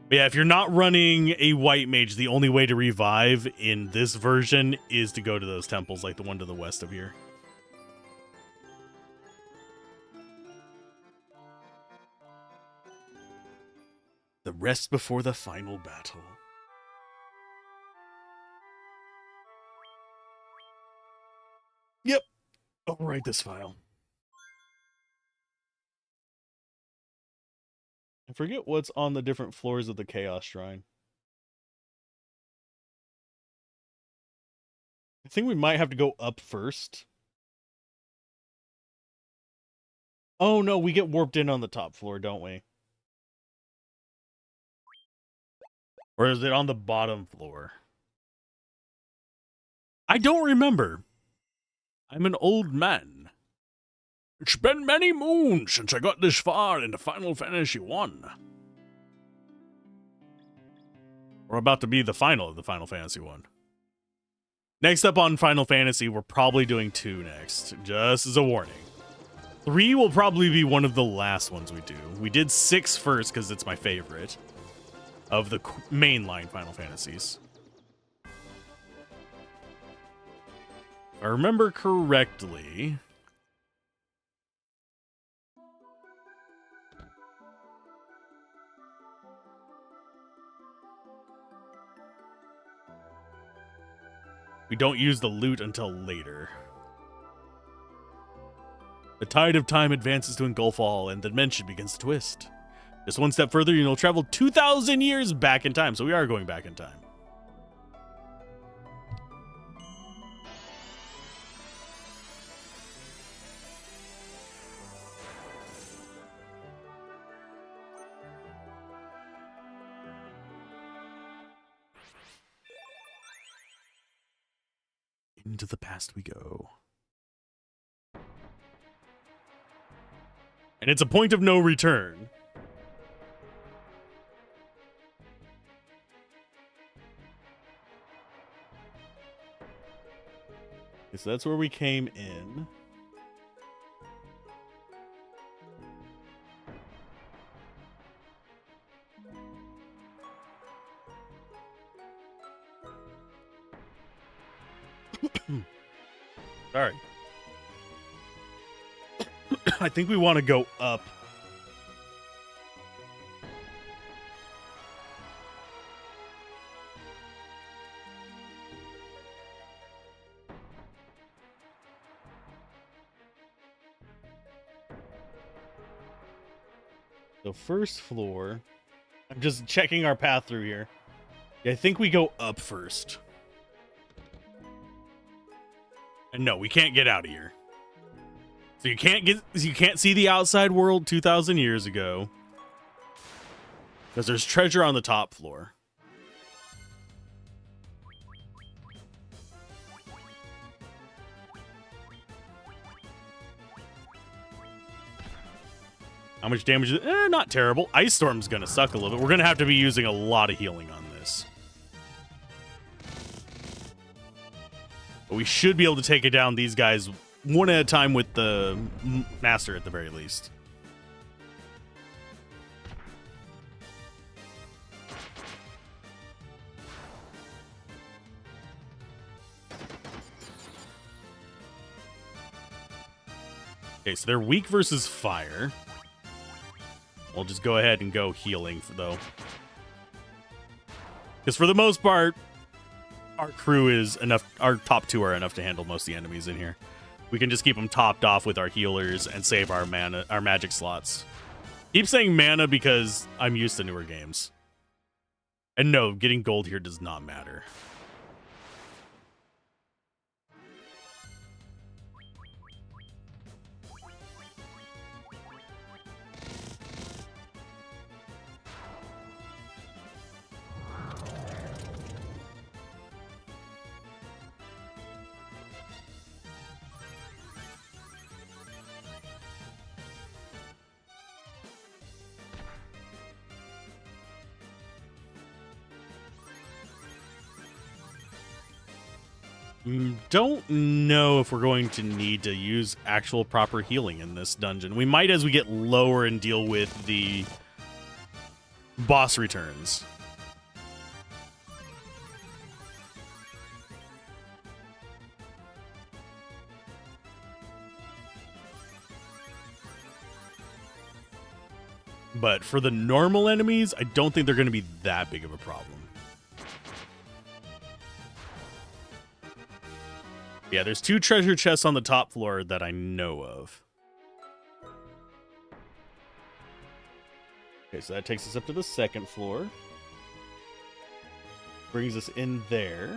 But yeah, if you're not running a white mage, the only way to revive in this version is to go to those temples like the one to the west of here. The rest before the final battle. Yep. I'll write this file. I forget what's on the different floors of the Chaos Shrine. I think we might have to go up first. Oh no, we get warped in on the top floor, don't we? Or is it on the bottom floor? I don't remember. I'm an old man. It's been many moons since I got this far into Final Fantasy I. We're about to be the final of the Final Fantasy I. Next up on Final Fantasy, we're probably doing 2 next, just as a warning. 3 will probably be one of the last ones we do. We did 6 first because it's my favorite of the mainline Final Fantasies. I remember correctly, we don't use the loot until later. The tide of time advances to engulf all, and the dimension begins to twist. Just one step further, you'll travel 2,000 years back in time. So we are going back in time. Into the past we go. And it's a point of no return. Okay, so that's where we came in. Sorry. I think we want to go up. So first floor. I'm just checking our path through here. Yeah, I think we go up first. And no, we can't get out of here. So you can't see the outside world 2,000 years ago. Because there's treasure on the top floor. How much damage is it? Not terrible. Ice Storm's gonna suck a little bit. We're gonna have to be using a lot of healing on this. But we should be able to take it down these guys one at a time with the master at the very least. Okay, so they're weak versus fire. We'll just go ahead and go healing, though. Because for the most part, our crew is enough. Our top two are enough to handle most of the enemies in here. We can just keep them topped off with our healers and save our mana, our magic slots. Keep saying mana because I'm used to newer games. And no, getting gold here does not matter. Don't know if we're going to need to use actual proper healing in this dungeon. We might as we get lower and deal with the boss returns. But for the normal enemies, I don't think they're going to be that big of a problem. Yeah, there's 2 treasure chests on the top floor that I know of. Okay, so that takes us up to the 2nd floor. Brings us in there.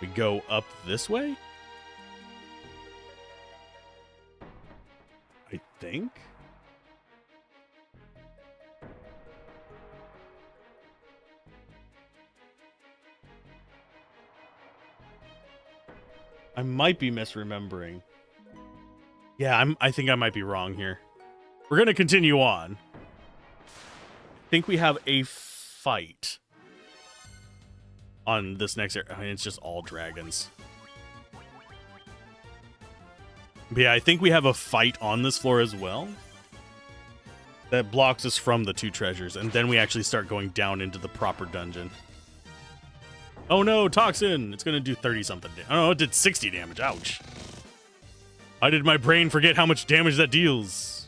We go up this way? I think. I might be misremembering. Yeah, I think I might be wrong here. We're going to continue on. I think we have a fight on this next area. I mean, it's just all dragons. But yeah, I think we have a fight on this floor as well that blocks us from the 2 treasures, and then we actually start going down into the proper dungeon. Oh no, toxin! It's gonna do 30-something damage. Oh, it did 60 damage. Ouch. How did my brain forget how much damage that deals?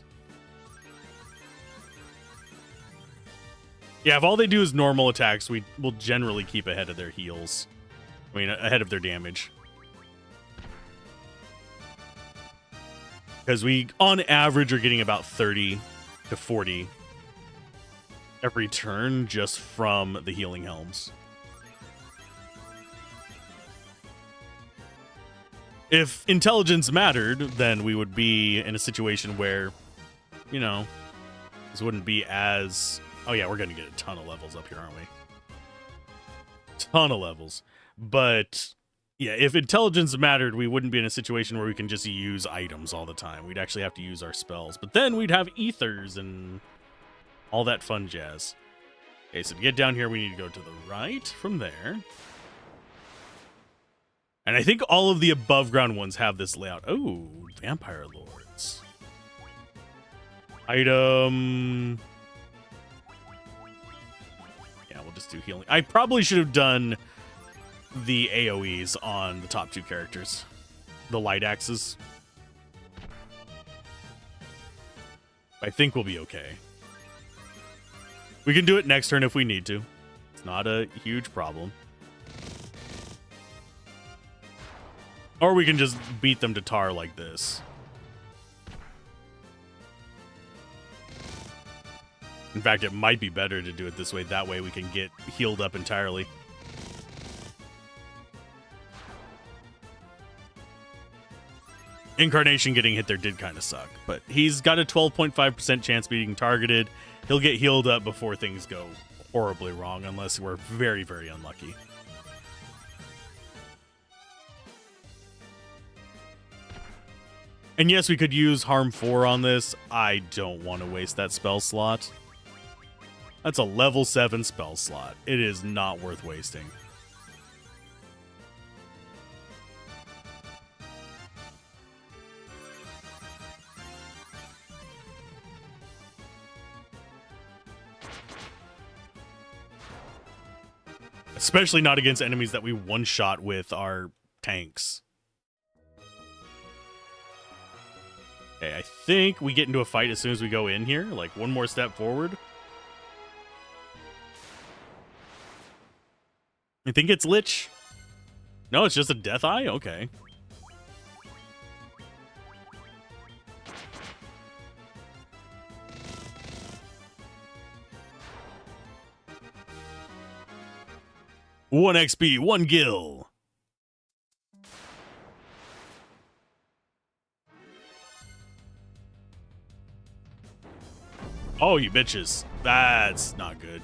Yeah, if all they do is normal attacks, we will generally keep ahead of their heals. I mean, ahead of their damage. Because we, on average, are getting about 30 to 40 every turn just from the healing helms. If intelligence mattered, then we would be in a situation where, you know, this wouldn't be as... Oh yeah, we're going to get a ton of levels up here, aren't we? Ton of levels. But, yeah, if intelligence mattered, we wouldn't be in a situation where we can just use items all the time. We'd actually have to use our spells. But then we'd have ethers and all that fun jazz. Okay, so to get down here, we need to go to the right from there. And I think all of the above ground ones have this layout. Oh, vampire lords. Item. Yeah, we'll just do healing. I probably should have done the AoEs on the top two characters. The light axes. I think we'll be okay. We can do it next turn if we need to. It's not a huge problem. Or we can just beat them to tar like this. In fact, it might be better to do it this way. That way we can get healed up entirely. Incarnation getting hit there did kind of suck. But he's got a 12.5% chance being targeted. He'll get healed up before things go horribly wrong, unless we're very, very unlucky. And yes, we could use Harm 4 on this. I don't want to waste that spell slot. That's a level 7 spell slot. It is not worth wasting. Especially not against enemies that we one-shot with our tanks. Okay, I think we get into a fight as soon as we go in here. Like, one more step forward. You think it's Lich? No, it's just a Death Eye? Okay. One XP, one gil. Oh, you bitches. That's not good.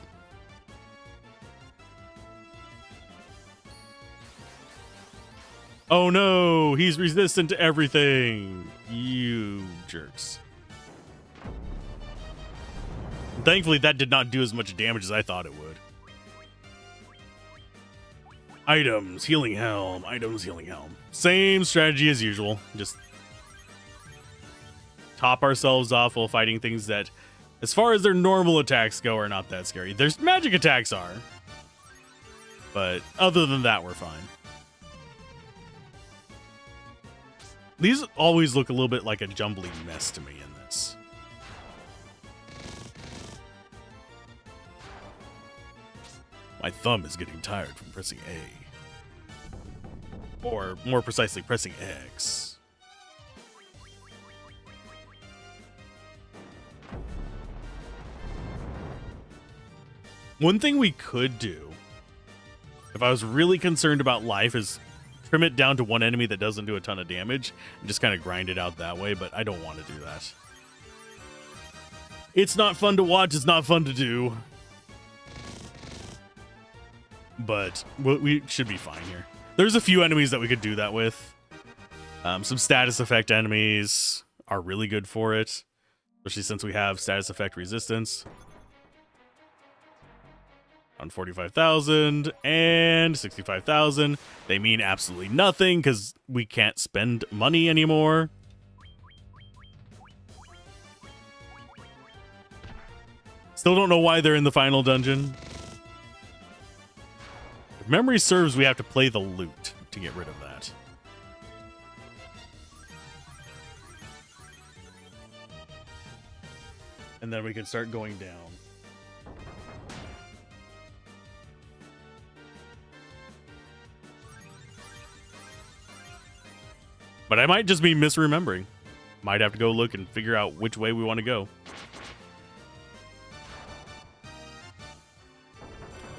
Oh no, he's resistant to everything. You jerks. Thankfully, that did not do as much damage as I thought it would. Items, healing helm, items, healing helm. Same strategy as usual. Just top ourselves off while fighting things that, as far as their normal attacks go, are not that scary. Their magic attacks are. But other than that, we're fine. These always look a little bit like a jumbly mess to me in this. My thumb is getting tired from pressing A. Or, more precisely, pressing X. One thing we could do, if I was really concerned about life, is trim it down to one enemy that doesn't do a ton of damage and just kind of grind it out that way, but I don't want to do that. It's not fun to watch, it's not fun to do. But we should be fine here. There's a few enemies that we could do that with. Some status effect enemies are really good for it, especially since we have status effect resistance. On 45,000 and 65,000. They mean absolutely nothing because we can't spend money anymore. Still don't know why they're in the final dungeon. If memory serves, we have to play the loot to get rid of that. And then we can start going down. But I might just be misremembering. Might have to go look and figure out which way we want to go.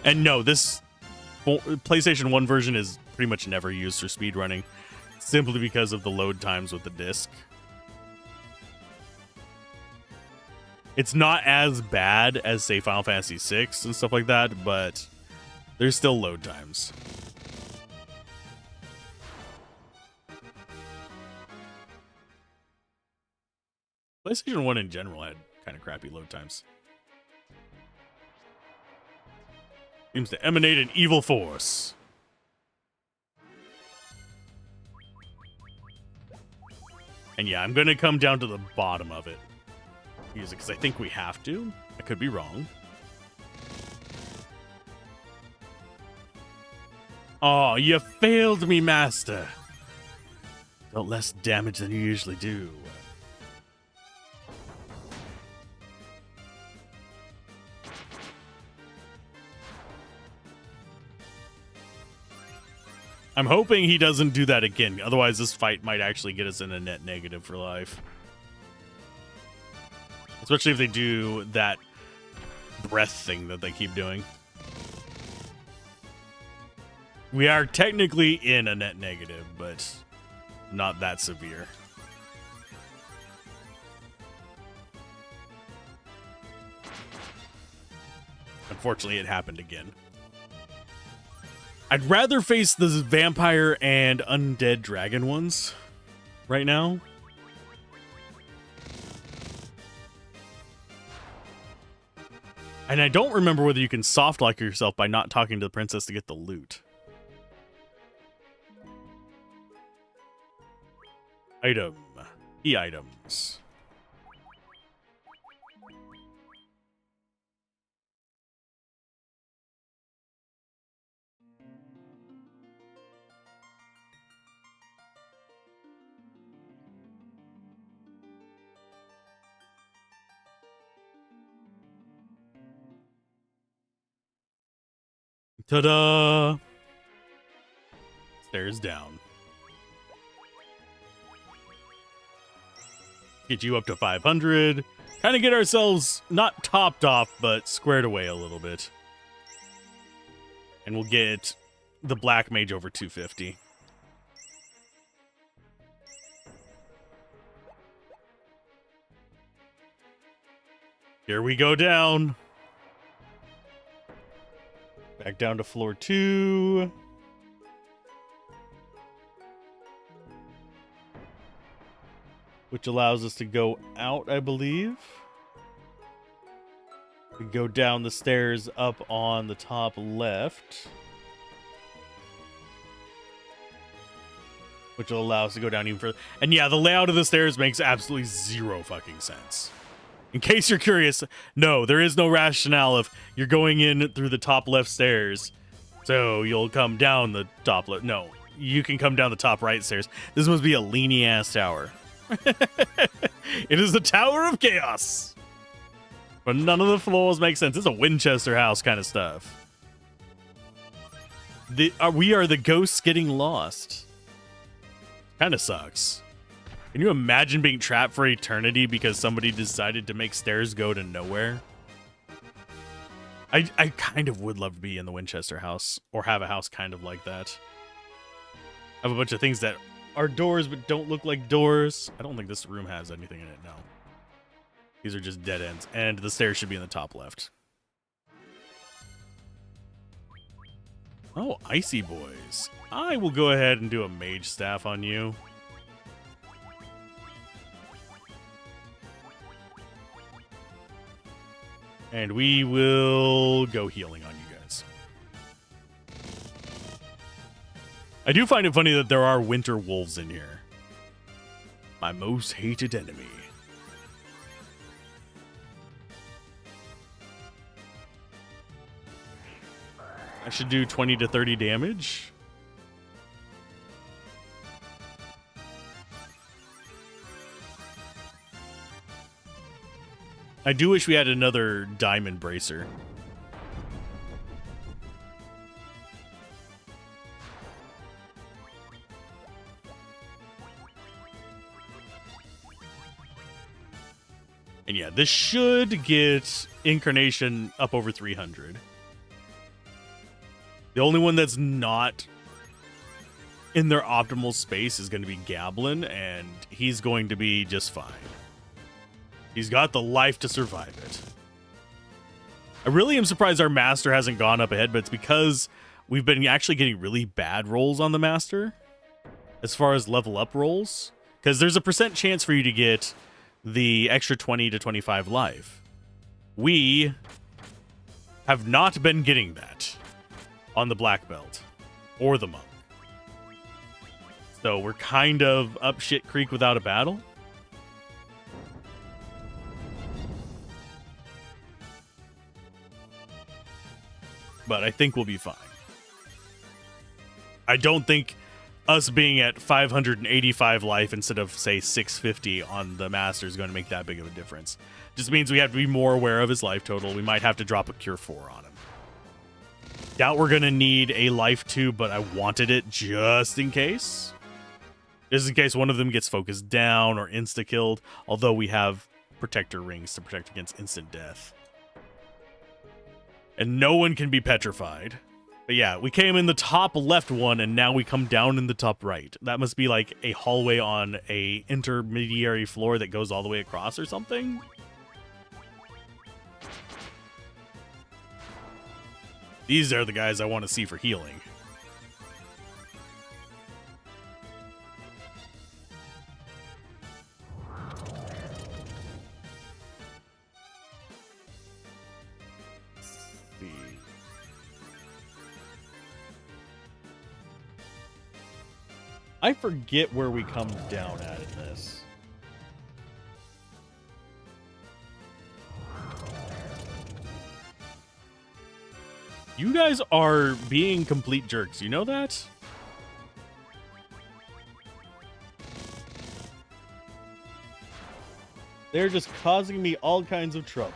And no, this PlayStation 1 version is pretty much never used for speedrunning, simply because of the load times with the disc. It's not as bad as, say, Final Fantasy VI and stuff like that, but there's still load times. PlayStation 1 in general had kind of crappy load times. Seems to emanate an evil force. And yeah, I'm going to come down to the bottom of it. Because I think we have to. I could be wrong. Oh, you failed me, Master. Dealt less damage than you usually do. I'm hoping he doesn't do that again. Otherwise, this fight might actually get us in a net negative for life. Especially if they do that breath thing that they keep doing. We are technically in a net negative, but not that severe. Unfortunately, it happened again. I'd rather face the vampire and undead dragon ones right now. And I don't remember whether you can soft lock yourself by not talking to the princess to get the loot. Item. Key items. Ta-da! Stairs down. Get you up to 500. Kind of get ourselves not topped off, but squared away a little bit. And we'll get the black mage over 250. Here we go down. Back down to floor 2. Which allows us to go out, I believe. We go down the stairs up on the top left. Which will allow us to go down even further. And yeah, the layout of the stairs makes absolutely zero fucking sense. In case you're curious, no, there is no rationale if you're going in through the top left stairs. So you'll come down the top left. No, you can come down the top right stairs. This must be a leany-ass tower. It is the Tower of Chaos. But none of the floors make sense. It's a Winchester house kind of stuff. We are the ghosts getting lost. Kind of sucks. Can you imagine being trapped for eternity because somebody decided to make stairs go to nowhere? I kind of would love to be in the Winchester house or have a house kind of like that. Have a bunch of things that are doors but don't look like doors. I don't think this room has anything in it now. These are just dead ends. And the stairs should be in the top left. Oh, Icy Boys. I will go ahead and do a mage staff on you. And we will go healing on you guys. I do find it funny that there are winter wolves in here. My most hated enemy. I should do 20 to 30 damage. I do wish we had another diamond bracer. And yeah, this should get Incarnation up over 300. The only one that's not in their optimal space is going to be Gablin, and he's going to be just fine. He's got the life to survive it. I really am surprised our Master hasn't gone up ahead, but it's because we've been actually getting really bad rolls on the Master as far as level up rolls. Because there's a % chance for you to get the extra 20 to 25 life. We have not been getting that on the Black Belt or the Monk. So we're kind of up shit creek without a battle. But I think we'll be fine. I don't think us being at 585 life instead of, say, 650 on the Master is going to make that big of a difference. Just means we have to be more aware of his life total. We might have to drop a Cure 4 on him. Doubt we're going to need a life 2, but I wanted it just in case. Just in case one of them gets focused down or insta-killed, although we have Protector Rings to protect against instant death. And no one can be petrified. But yeah, we came in the top left one, and now we come down in the top right. That must be like a hallway on a intermediary floor that goes all the way across or something. These are the guys I want to see for healing. I forget where we come down at in this. You guys are being complete jerks. You know that? They're just causing me all kinds of trouble.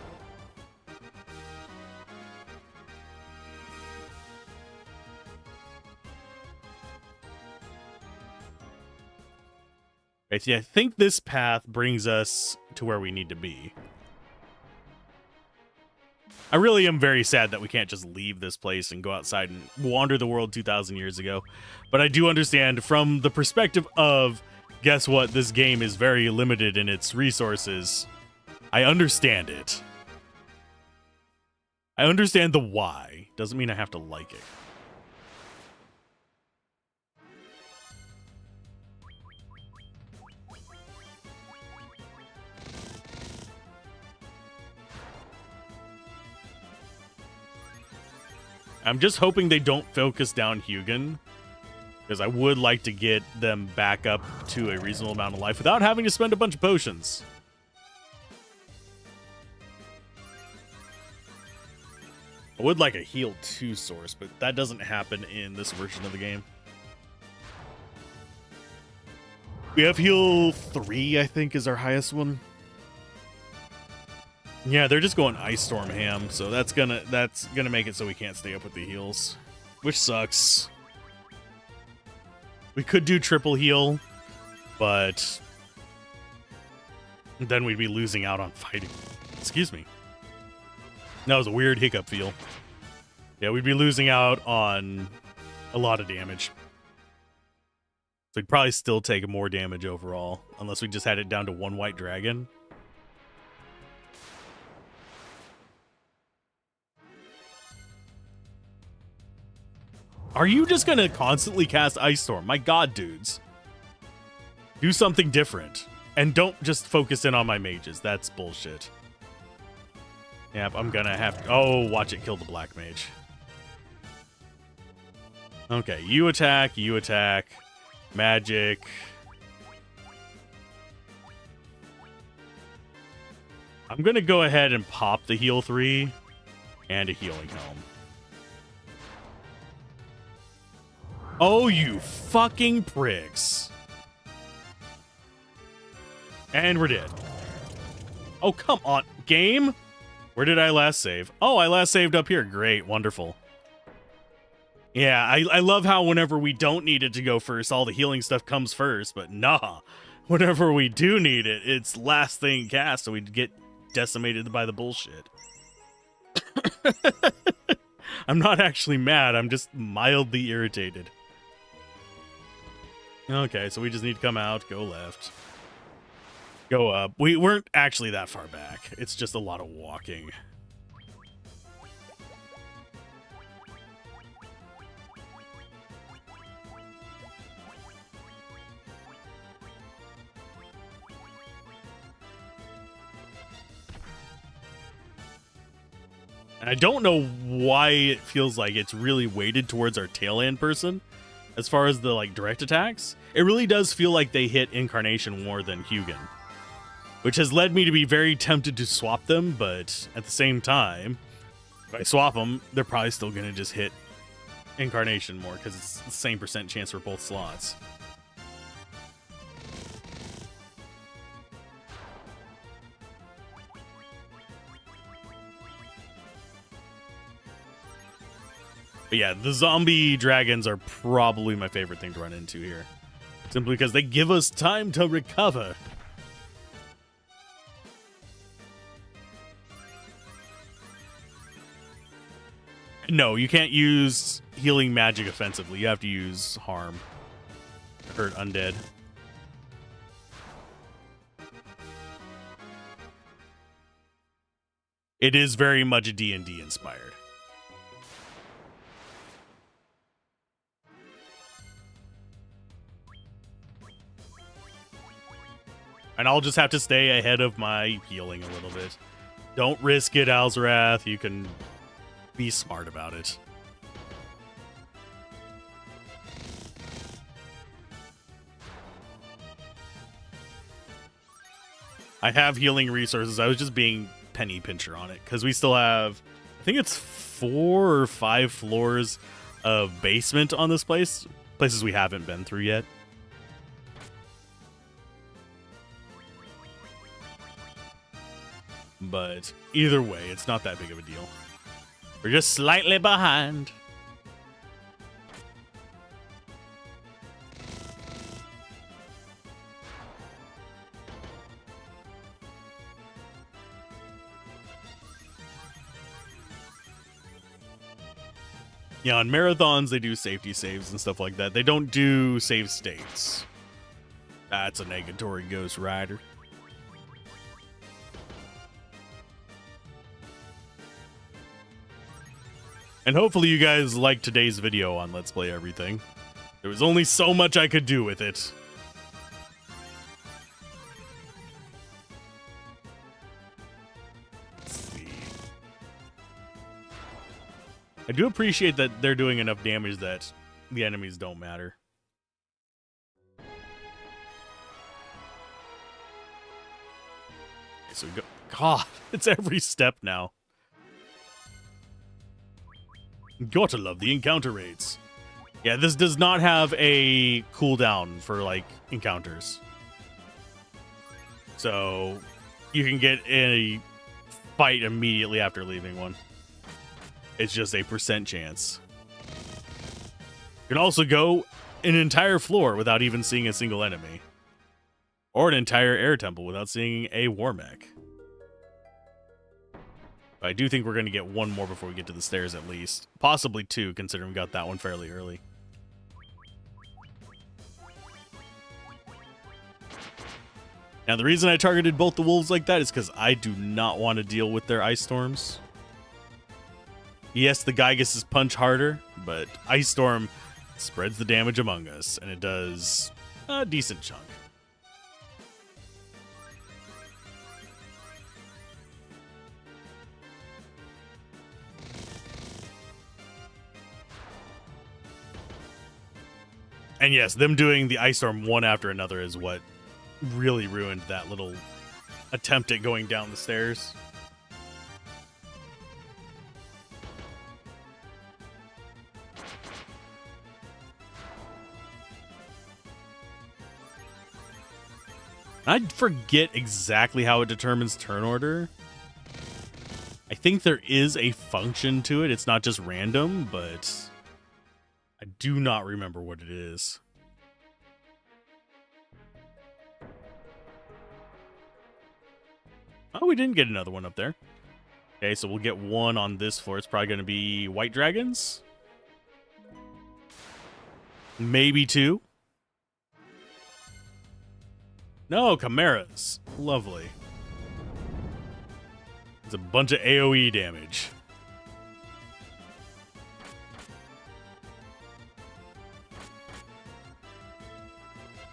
Okay, see, I think this path brings us to where we need to be. I really am very sad that we can't just leave this place and go outside and wander the world 2,000 years ago. But I do understand from the perspective of, guess what, this game is very limited in its resources. I understand it. I understand the why. Doesn't mean I have to like it. I'm just hoping they don't focus down Hugin, because I would like to get them back up to a reasonable amount of life without having to spend a bunch of potions. I would like a heal 2 source, but that doesn't happen in this version of the game. We have heal 3, I think, is our highest one. Yeah, they're just going Ice Storm ham, so that's gonna make it so we can't stay up with the heals, which sucks. We could do triple heal, but then we'd be losing out on fighting. Excuse me. That was a weird hiccup feel. Yeah, we'd be losing out on a lot of damage. So we'd probably still take more damage overall, unless we just had it down to 1 white dragon. Are you just gonna constantly cast Ice Storm? My god, dudes. Do something different. And don't just focus in on my mages. That's bullshit. Yep, I'm gonna have to... Oh, watch it kill the black mage. Okay, you attack, magic. I'm gonna go ahead and pop the heal 3 and a healing helm. Oh, you fucking pricks. And we're dead. Oh, come on. Game? Where did I last save? Oh, I last saved up here. Great. Wonderful. Yeah, I love how whenever we don't need it to go first, all the healing stuff comes first. But nah, whenever we do need it, it's last thing cast, so we get decimated by the bullshit. I'm not actually mad. I'm just mildly irritated. Okay, so we just need to come out, go left, go up. We weren't actually that far back. It's just a lot of walking. And I don't know why it feels like it's really weighted towards our tail end person as far as the like direct attacks. It really does feel like they hit Incarnation more than Hugin, which has led me to be very tempted to swap them, but at the same time, if I swap them, they're probably still going to just hit Incarnation more because it's the same % chance for both slots. But yeah, the zombie dragons are probably my favorite thing to run into here. Simply because they give us time to recover. No, you can't use healing magic offensively. You have to use harm. Hurt undead. It is very much D&D inspired. And I'll just have to stay ahead of my healing a little bit. Don't risk it, Alzorath. You can be smart about it. I have healing resources. I was just being penny pincher on it because we still have, I think it's 4 or 5 floors of basement on this place. Places we haven't been through yet. But either way, it's not that big of a deal. We're just slightly behind. Yeah, on marathons, they do safety saves and stuff like that. They don't do save states. That's a negatory Ghost Rider. And hopefully you guys liked today's video on Let's Play Everything. There was only so much I could do with it. Let's see. I do appreciate that they're doing enough damage that the enemies don't matter. Okay, so we go. God, it's every step now. Gotta love the encounter rates. Yeah, this does not have a cooldown for, like, encounters. So, you can get a fight immediately after leaving one. It's just a % chance. You can also go an entire floor without even seeing a single enemy. Or an entire air temple without seeing a war mech. I do think we're going to get one more before we get to the stairs at least. Possibly 2, considering we got that one fairly early. Now, the reason I targeted both the wolves like that is because I do not want to deal with their ice storms. Yes, the Gygus' punch harder, but Ice Storm spreads the damage among us, and it does a decent chunk. And yes, them doing the Ice Storm one after another is what really ruined that little attempt at going down the stairs. I forget exactly how it determines turn order. I think there is a function to it. It's not just random, but I do not remember what it is. Oh, we didn't get another one up there. Okay, so we'll get one on this floor. It's probably going to be white dragons. Maybe two. No, chimeras. Lovely. It's a bunch of AoE damage.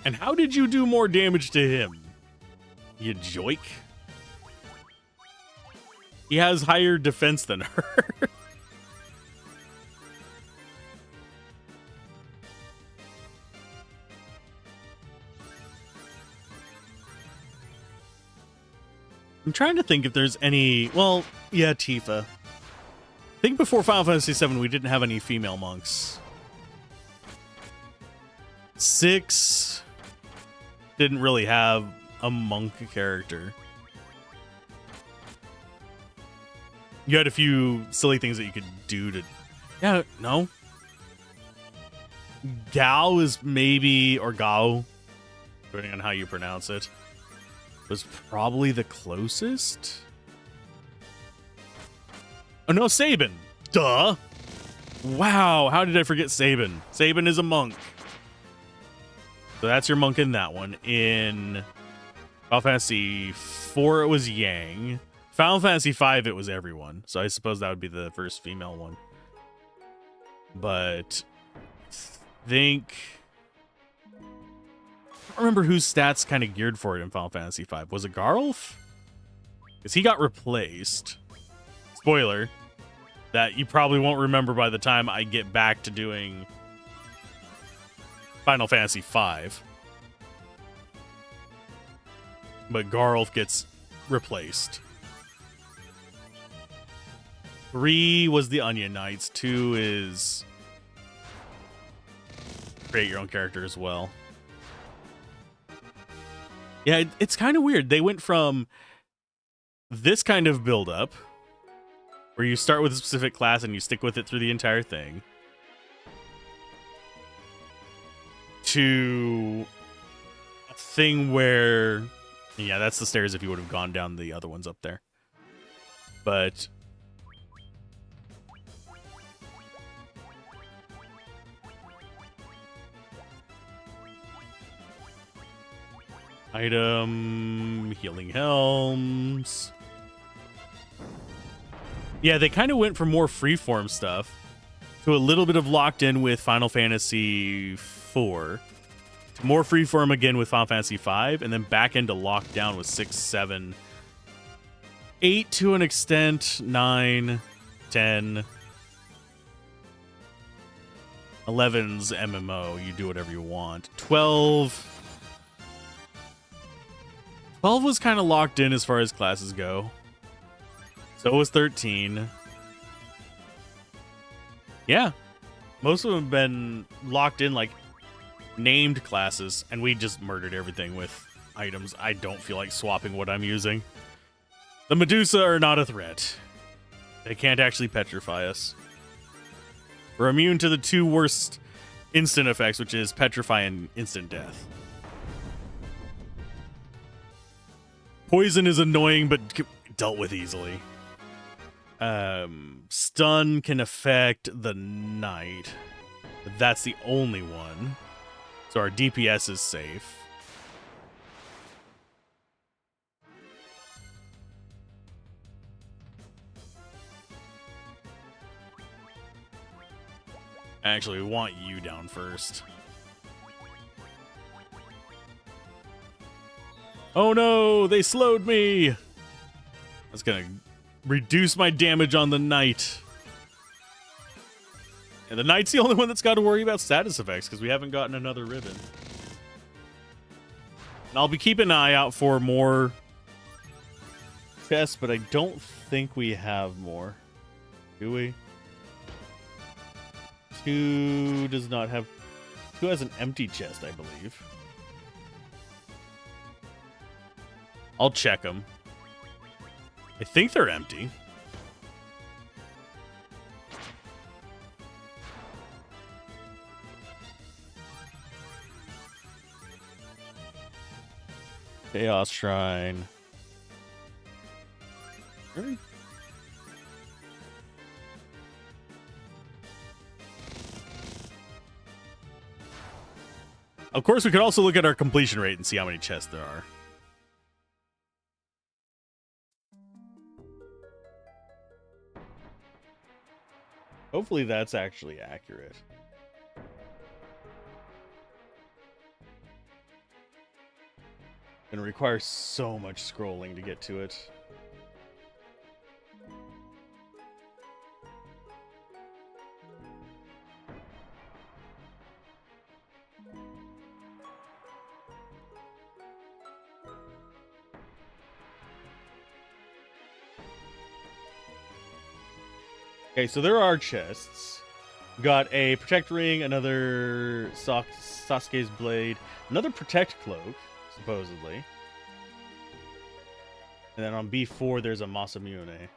And how did you do more damage to him? You joik. He has higher defense than her. I'm trying to think if there's any... Well, yeah, Tifa. I think before Final Fantasy VII, we didn't have any female monks. 6 didn't really have a monk character. You had a few silly things that you could do to... Yeah, no. Gao is maybe... Or Gao, depending on how you pronounce it. Was probably the closest. Oh no, Sabin. Duh. Wow, how did I forget Sabin? Sabin is a monk. So that's your monk in that one. In Final Fantasy IV, it was Yang. Final Fantasy V, it was everyone. So I suppose that would be the first female one. But I think... I don't remember whose stats kind of geared for it in Final Fantasy V. Was it Garlf? Because he got replaced. Spoiler. That you probably won't remember by the time I get back to doing Final Fantasy V. But Garlf gets replaced. 3 was the Onion Knights. 2 is create your own character as well. Yeah, it's kind of weird. They went from this kind of build-up, where you start with a specific class and you stick with it through the entire thing, to a thing where... Yeah, that's the stairs if you would have gone down the other ones up there. But... Item, healing helms. Yeah, they kind of went from more freeform stuff to a little bit of locked in with Final Fantasy IV, to more freeform again with Final Fantasy V, and then back into lockdown with 6, 7, 8 to an extent, 9, 10, 11's MMO. You do whatever you want. 12 was kind of locked in as far as classes go. So was 13. Yeah. Most of them have been locked in, like, named classes, and we just murdered everything with items. I don't feel like swapping what I'm using. The Medusa are not a threat. They can't actually petrify us. We're immune to the 2 worst instant effects, which is petrify and instant death. Poison is annoying, but dealt with easily. Stun can affect the knight. But that's the only one. So our DPS is safe. Actually, we want you down first. Oh no, they slowed me. That's gonna reduce my damage on the knight. And the knight's the only one that's got to worry about status effects because we haven't gotten another ribbon. And I'll be keeping an eye out for more chests, but I don't think we have more. Do we? 2 does not have... 2 has an empty chest, I believe. I'll check them. I think they're empty. Chaos Shrine. Really? Of course, we could also look at our completion rate and see how many chests there are. Hopefully that's actually accurate. Gonna require so much scrolling to get to it. Okay, so there are chests. Got a Protect Ring, another Sasuke's Blade, another Protect Cloak, supposedly. And then on B4, there's a Masamune.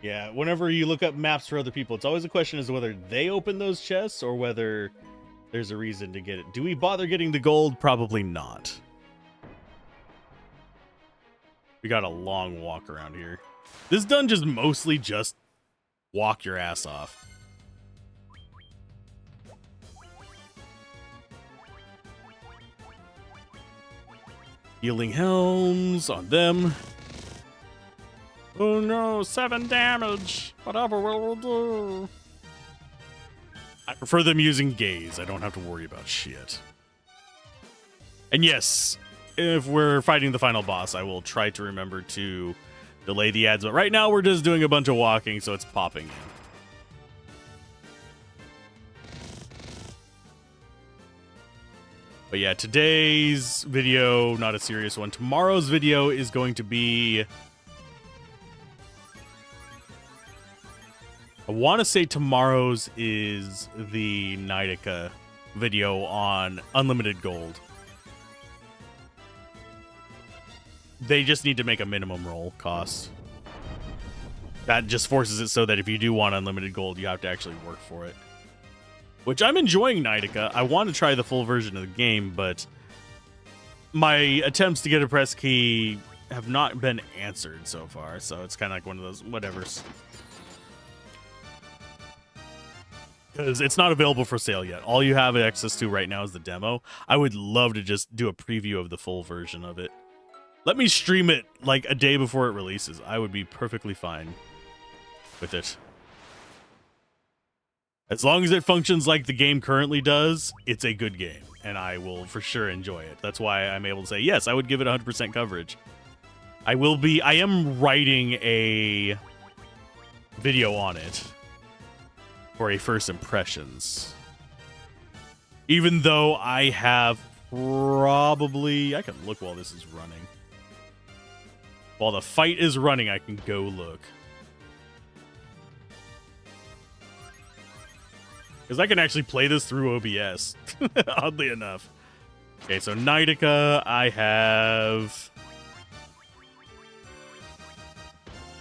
Yeah, whenever you look up maps for other people, it's always a question as to whether they open those chests or whether there's a reason to get it. Do we bother getting the gold? Probably not. We got a long walk around here. This dungeon's mostly just walk your ass off. Healing helms on them. Oh no, 7 damage. Whatever we'll do. I prefer them using gaze. I don't have to worry about shit. And yes, if we're fighting the final boss, I will try to remember to delay the ads. But right now, we're just doing a bunch of walking, so it's popping in. But yeah, today's video, not a serious one. Tomorrow's video is going to be... I want to say tomorrow's is the Nidica video on unlimited gold. They just need to make a minimum roll cost. That just forces it so that if you do want unlimited gold, you have to actually work for it. Which I'm enjoying Nidica. I want to try the full version of the game, but my attempts to get a press key have not been answered so far, so it's kind of like one of those whatevers. Because it's not available for sale yet. All you have access to right now is the demo. I would love to just do a preview of the full version of it. Let me stream it like a day before it releases. I would be perfectly fine with it. As long as it functions like the game currently does, it's a good game, and I will for sure enjoy it. That's why I'm able to say, yes, I would give it 100% coverage. I am writing a video on it for a first impressions. Even though I have probably... I can look while this is running. While the fight is running, I can go look. Because I can actually play this through OBS, oddly enough. Okay, so Nidica, I have...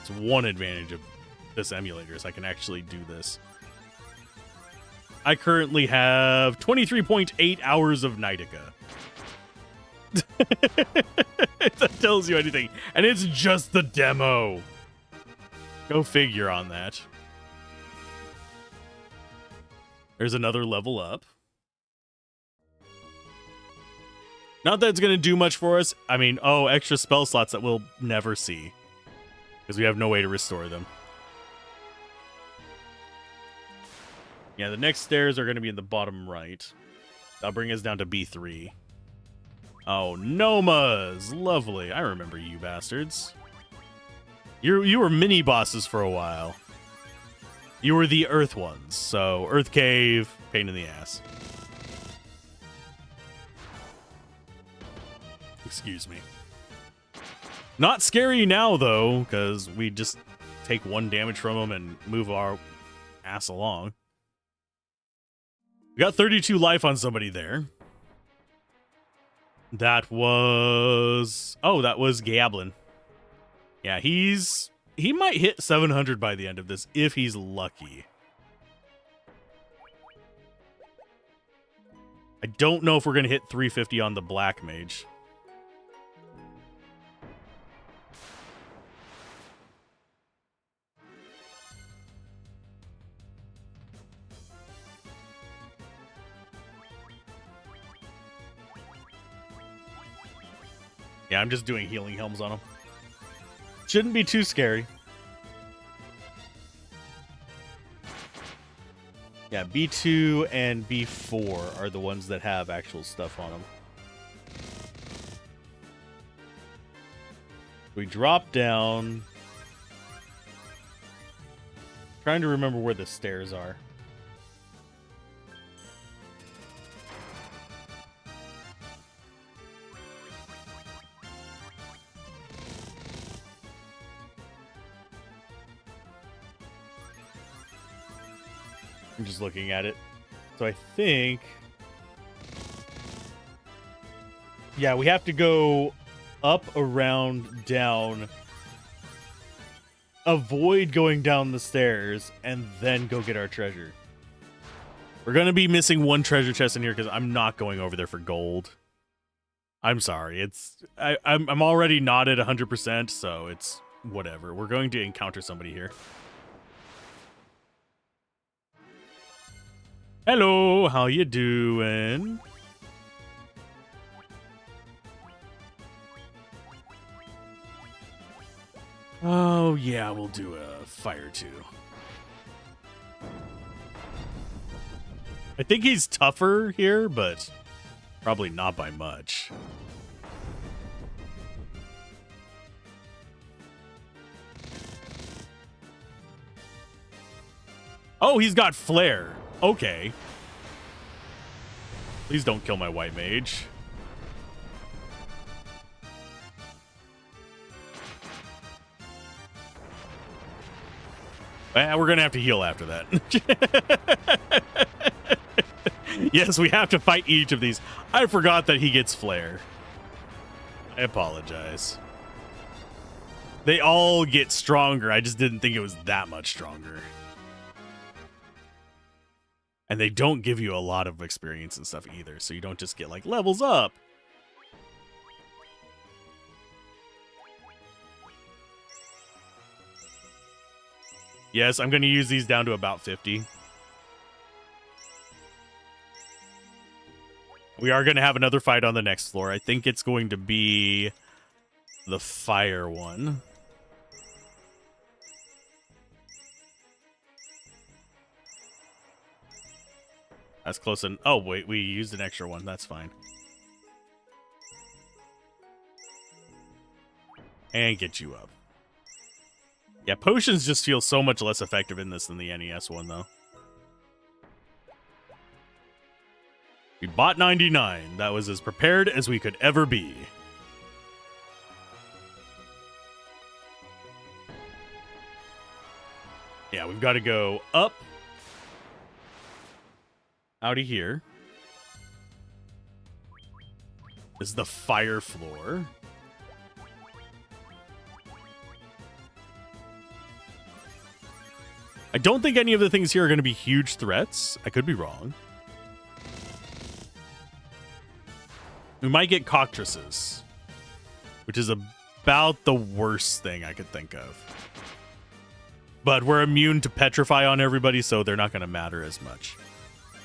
It's one advantage of this emulator, is I can actually do this. I currently have 23.8 hours of Nidica. If that tells you anything. And it's just the demo. Go figure on that. There's another level up. Not that it's going to do much for us. I mean, oh, extra spell slots that we'll never see. Because we have no way to restore them. Yeah, the next stairs are going to be in the bottom right. That'll bring us down to B3. Oh, Nomas! Lovely. I remember you bastards. You were mini bosses for a while. You were the Earth ones, so Earth Cave, pain in the ass. Excuse me. Not scary now, though, because we just take 1 damage from them and move our ass along. We got 32 life on somebody there. That was... Oh, that was Gablin. Yeah, he might hit 700 by the end of this if he's lucky. I don't know if we're going to hit 350 on the Black Mage. Yeah, I'm just doing healing helms on him. Shouldn't be too scary. Yeah, B2 and B4 are the ones that have actual stuff on them. We drop down. Trying to remember where the stairs are. I'm just looking at it. So I think... Yeah, we have to go up, around, down. Avoid going down the stairs, and then go get our treasure. We're going to be missing one treasure chest in here because I'm not going over there for gold. I'm sorry. I'm already not at 100%, so it's whatever. We're going to encounter somebody here. Hello, how you doing? Oh, yeah, we'll do a fire too. I think he's tougher here, but probably not by much. Oh, he's got flare. Okay. Please don't kill my white mage. We're going to have to heal after that. Yes, we have to fight each of these. I forgot that he gets flare. I apologize. They all get stronger. I just didn't think it was that much stronger. And they don't give you a lot of experience and stuff either, so you don't just get, like, levels up. Yes, I'm going to use these down to about 50. We are going to have another fight on the next floor. I think it's going to be the fire one. That's close. Oh, wait, we used an extra one. That's fine. And get you up. Yeah, potions just feel so much less effective in this than the NES one, though. We bought 99. That was as prepared as we could ever be. Yeah, we've got to go up. Out of here. This is the fire floor. I don't think any of the things here are going to be huge threats. I could be wrong. We might get cockatrices, which is about the worst thing I could think of. But we're immune to petrify on everybody, so they're not going to matter as much.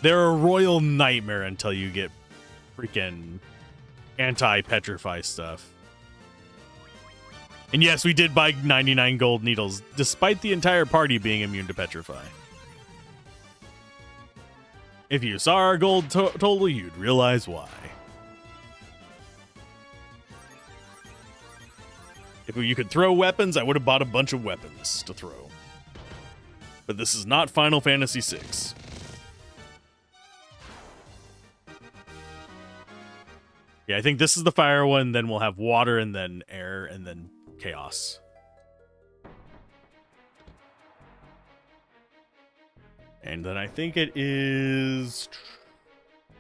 They're a royal nightmare until you get freaking anti-petrify stuff. And yes, we did buy 99 gold needles, despite the entire party being immune to petrify. If you saw our gold total, you'd realize why. If you could throw weapons, I would have bought a bunch of weapons to throw. But this is not Final Fantasy VI. Yeah, I think this is the fire one, then we'll have water, and then air, and then chaos. And then I think it is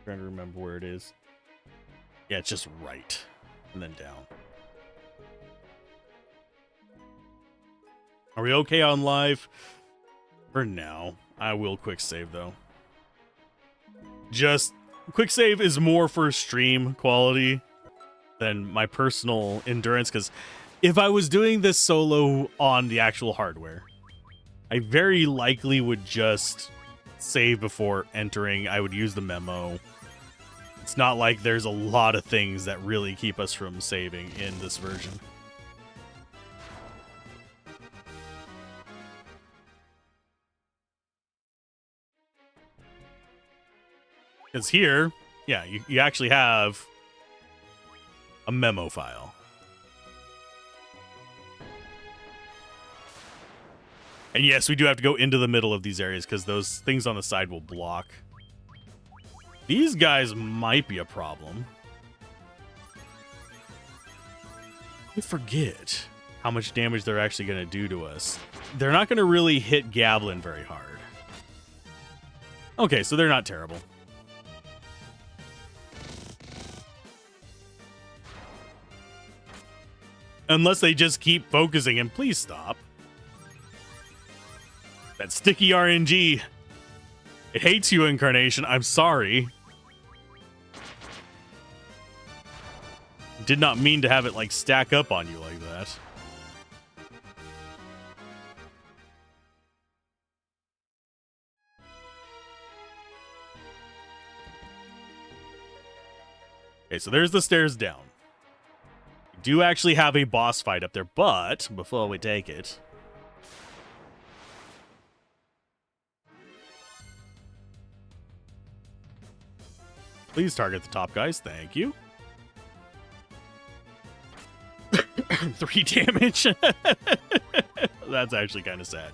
trying to remember where it is. Yeah, it's just right. And then down. Are we okay on live? For now. I will quick save, though. Just, quick save is more for stream quality than my personal endurance, because if I was doing this solo on the actual hardware, I very likely would just save before entering. I would use the memo. It's not like there's a lot of things that really keep us from saving in this version. Because here, yeah, you actually have a memo file. And yes, we do have to go into the middle of these areas because those things on the side will block. These guys might be a problem. I forget how much damage they're actually going to do to us. They're not going to really hit Gablin very hard. Okay, so they're not terrible. Unless they just keep focusing, and please stop. That sticky RNG. It hates you, Incarnation. I'm sorry. Did not mean to have it, like, stack up on you like that. Okay, so there's the stairs down. We do actually have a boss fight up there, but before we take it... Please target the top guys. Thank you. 3 damage. That's actually kind of sad.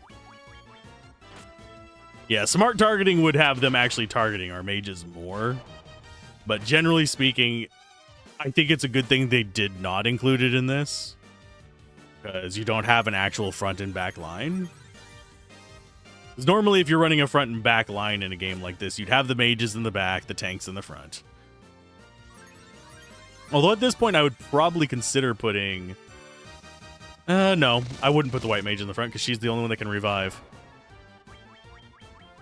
Yeah, smart targeting would have them actually targeting our mages more. But generally speaking, I think it's a good thing they did not include it in this. Because you don't have an actual front and back line. Because normally if you're running a front and back line in a game like this, you'd have the mages in the back, the tanks in the front. Although at this point I would probably consider putting... no, I wouldn't put the white mage in the front because she's the only one that can revive.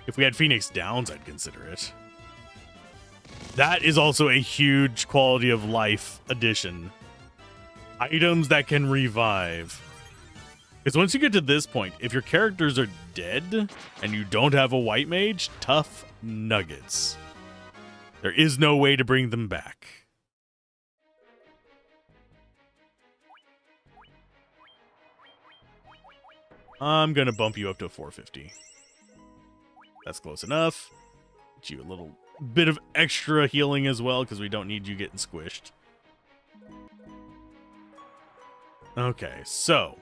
If we had Phoenix Downs, I'd consider it. That is also a huge quality of life addition. Items that can revive. Because once you get to this point, if your characters are dead and you don't have a white mage, tough nuggets. There is no way to bring them back. I'm going to bump you up to 450. That's close enough. Get you a little bit of extra healing as well, because we don't need you getting squished. Okay, so...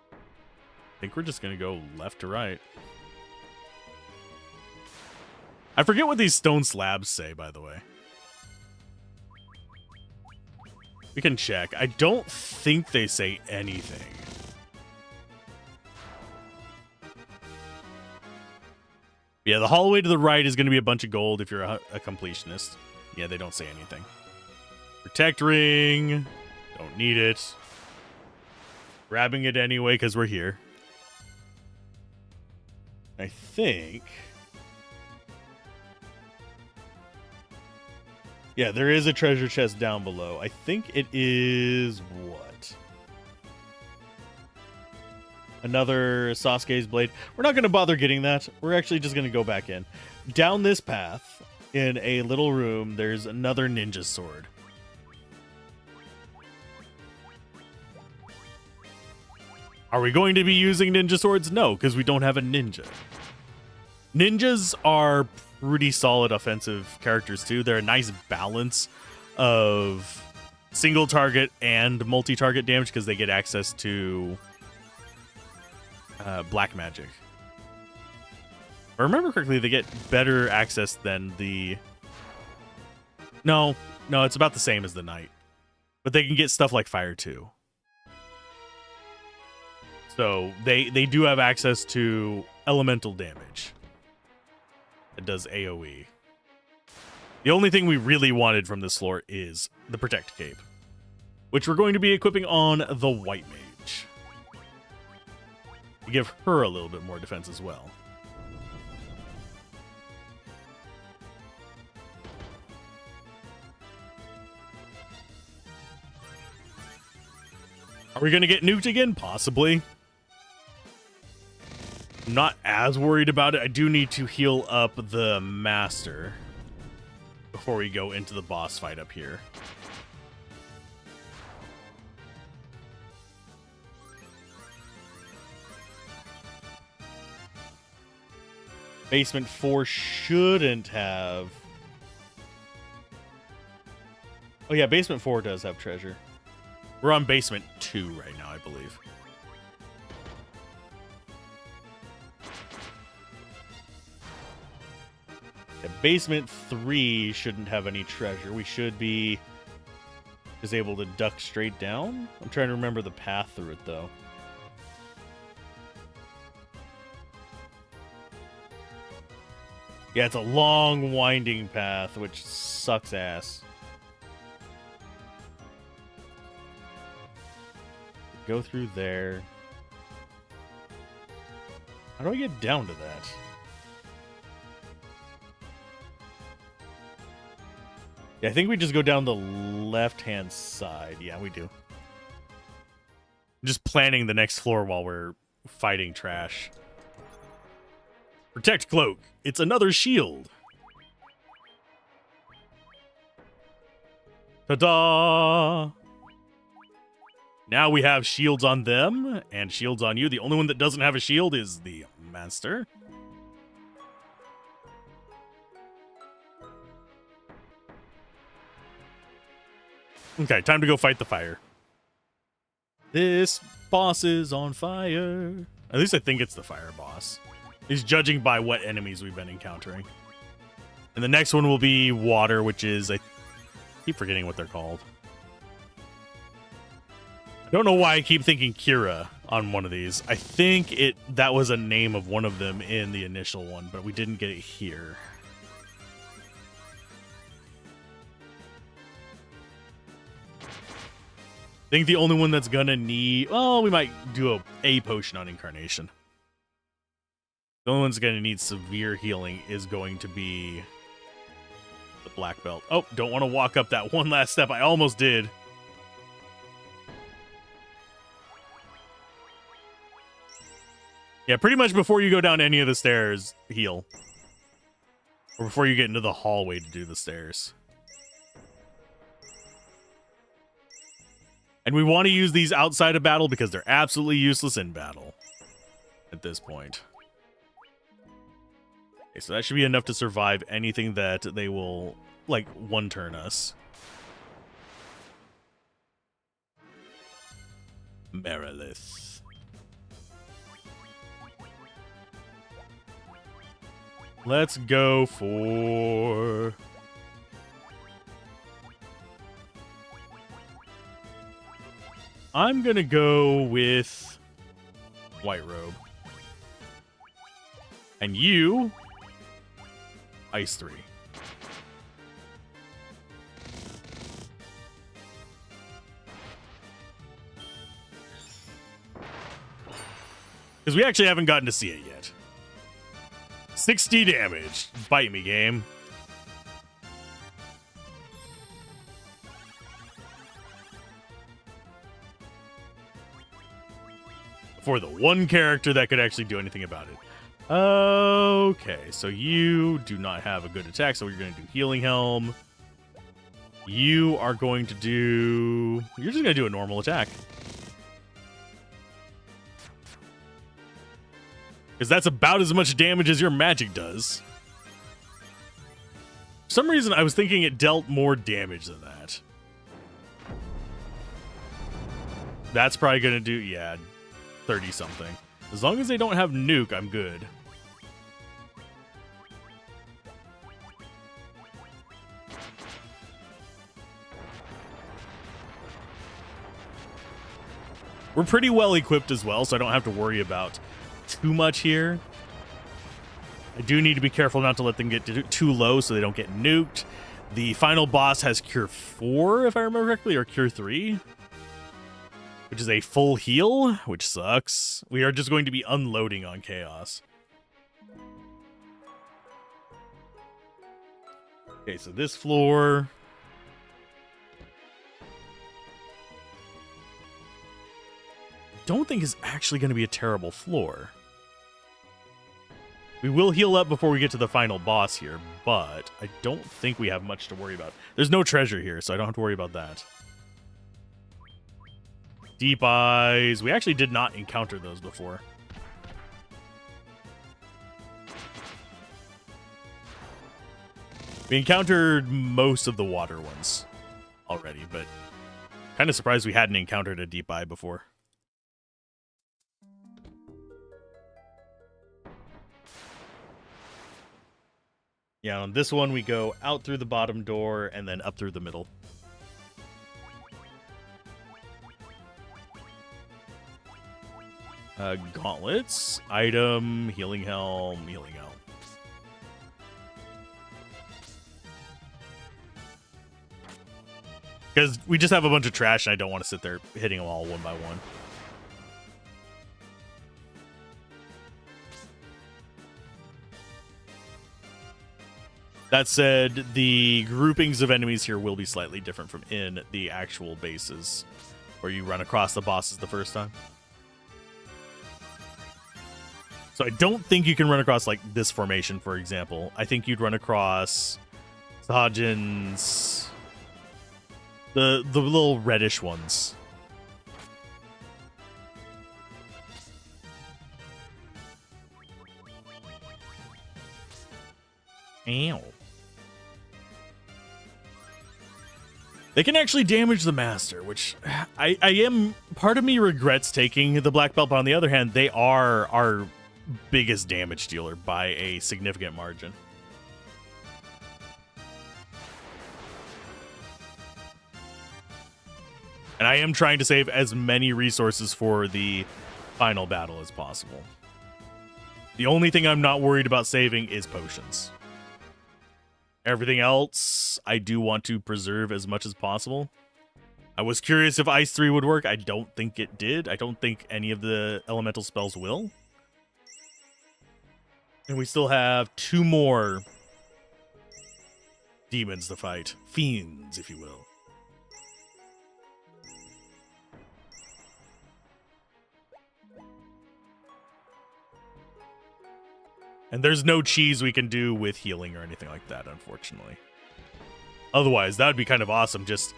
I think we're just going to go left to right. I forget what these stone slabs say, by the way. We can check. I don't think they say anything. Yeah, the hallway to the right is going to be a bunch of gold if you're a completionist. Yeah, they don't say anything. Protect ring. Don't need it. Grabbing it anyway because we're here. I think... Yeah, there is a treasure chest down below. I think it is what? Another Sasuke's blade. We're not going to bother getting that. We're actually just going to go back in. Down this path, in a little room, there's another ninja sword. Are we going to be using ninja swords? No, because we don't have a ninja. Ninjas are pretty solid offensive characters too. They're a nice balance of single target and multi-target damage because they get access to black magic. If I remember correctly, they get better access than the... No, it's about the same as the knight. But they can get stuff like fire too. So they do have access to elemental damage. It does AoE. The only thing we really wanted from this floor is the Protect Cape, which we're going to be equipping on the White Mage. To give her a little bit more defense as well. Are we going to get nuked again? Possibly. I'm not as worried about it. I do need to heal up the Master before we go into the boss fight up here. Basement 4 shouldn't have... Oh yeah, Basement 4 does have treasure. We're on Basement 2 right now, I believe. Yeah, Basement 3 shouldn't have any treasure. We should be just able to duck straight down. I'm trying to remember the path through it, though. Yeah, it's a long, winding path, which sucks ass. Go through there. How do I get down to that? Yeah, I think we just go down the left-hand side. Yeah, we do. Just planning the next floor while we're fighting trash. Protect Cloak. It's another shield. Ta-da! Now we have shields on them and shields on you. The only one that doesn't have a shield is the Master. Okay, time to go fight the fire. This boss is on fire. At least I think it's the fire boss. He's judging by what enemies we've been encountering. And the next one will be water, which is... I keep forgetting what they're called. I don't know why I keep thinking Kira on one of these. I think that was a name of one of them in the initial one, but we didn't get it here. I think the only one that's gonna need... Oh, we might do a potion on Incarnation. The only one that's gonna need severe healing is going to be the Black Belt. Oh, don't want to walk up that one last step. I almost did. Yeah, pretty much before you go down any of the stairs, heal. Or before you get into the hallway to do the stairs. And we want to use these outside of battle because they're absolutely useless in battle at this point. Okay, so that should be enough to survive anything that they will, like, one-turn us. Merilith. Let's go for... I'm gonna go with White Robe. And you... Ice 3. Because we actually haven't gotten to see it yet. 60 damage. Bite me, game. For the one character that could actually do anything about it. Okay, so you do not have a good attack, so you're going to do Healing Helm. You are going to do... You're just going to do a normal attack. Because that's about as much damage as your magic does. For some reason, I was thinking it dealt more damage than that. That's probably going to do, yeah, 30-something. As long as they don't have nuke, I'm good. We're pretty well equipped as well, so I don't have to worry about too much here. I do need to be careful not to let them get too low so they don't get nuked. The final boss has Cure 4, if I remember correctly, or Cure 3, which is a full heal, which sucks. We are just going to be unloading on Chaos. Okay, so this floor... don't think is actually going to be a terrible floor. We will heal up before we get to the final boss here, but I don't think we have much to worry about. There's no treasure here, so I don't have to worry about that. Deep Eyes. We actually did not encounter those before. We encountered most of the water ones already, but kind of surprised we hadn't encountered a Deep Eye before. Yeah, on this one, we go out through the bottom door and then up through the middle. Gauntlets, item, healing helm, healing helm. Because we just have a bunch of trash and I don't want to sit there hitting them all one by one. That said, the groupings of enemies here will be slightly different from in the actual bases, where you run across the bosses the first time. So I don't think you can run across, like, this formation, for example. I think you'd run across Sahajins, the little reddish ones. Ow. They can actually damage the master, which I am... part of me regrets taking the black belt, but on the other hand, they are our biggest damage dealer by a significant margin. And I am trying to save as many resources for the final battle as possible. The only thing I'm not worried about saving is potions. Everything else, I do want to preserve as much as possible. I was curious if Ice 3 would work. I don't think it did. I don't think any of the elemental spells will. And we still have 2 more demons to fight. Fiends, if you will. And there's no cheese we can do with healing or anything like that, unfortunately. Otherwise, that would be kind of awesome. Just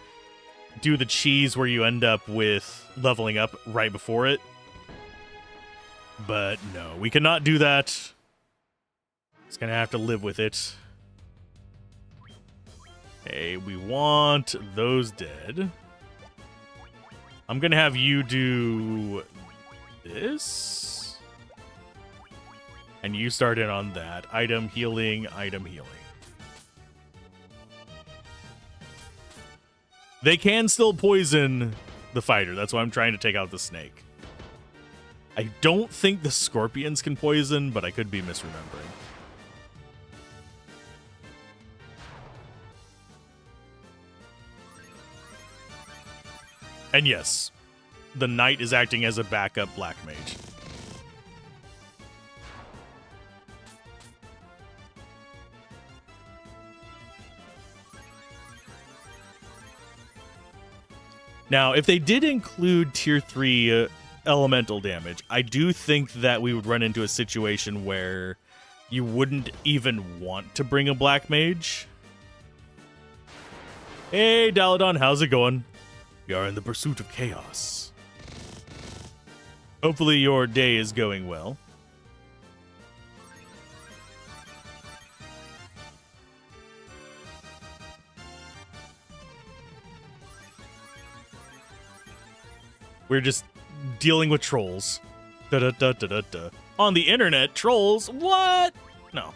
do the cheese where you end up with leveling up right before it. But no, we cannot do that. It's going to have to live with it. Okay, we want those dead. I'm going to have you do this. And you start in on that. Item healing, item healing. They can still poison the fighter. That's why I'm trying to take out the snake. I don't think the scorpions can poison, but I could be misremembering. And yes, the knight is acting as a backup black mage. Now, if they did include tier 3 elemental damage, I do think that we would run into a situation where you wouldn't even want to bring a black mage. Hey, Daladon, how's it going? We are in the pursuit of chaos. Hopefully your day is going well. We're just dealing with trolls. Da da da da da da. On the internet, trolls? What? No.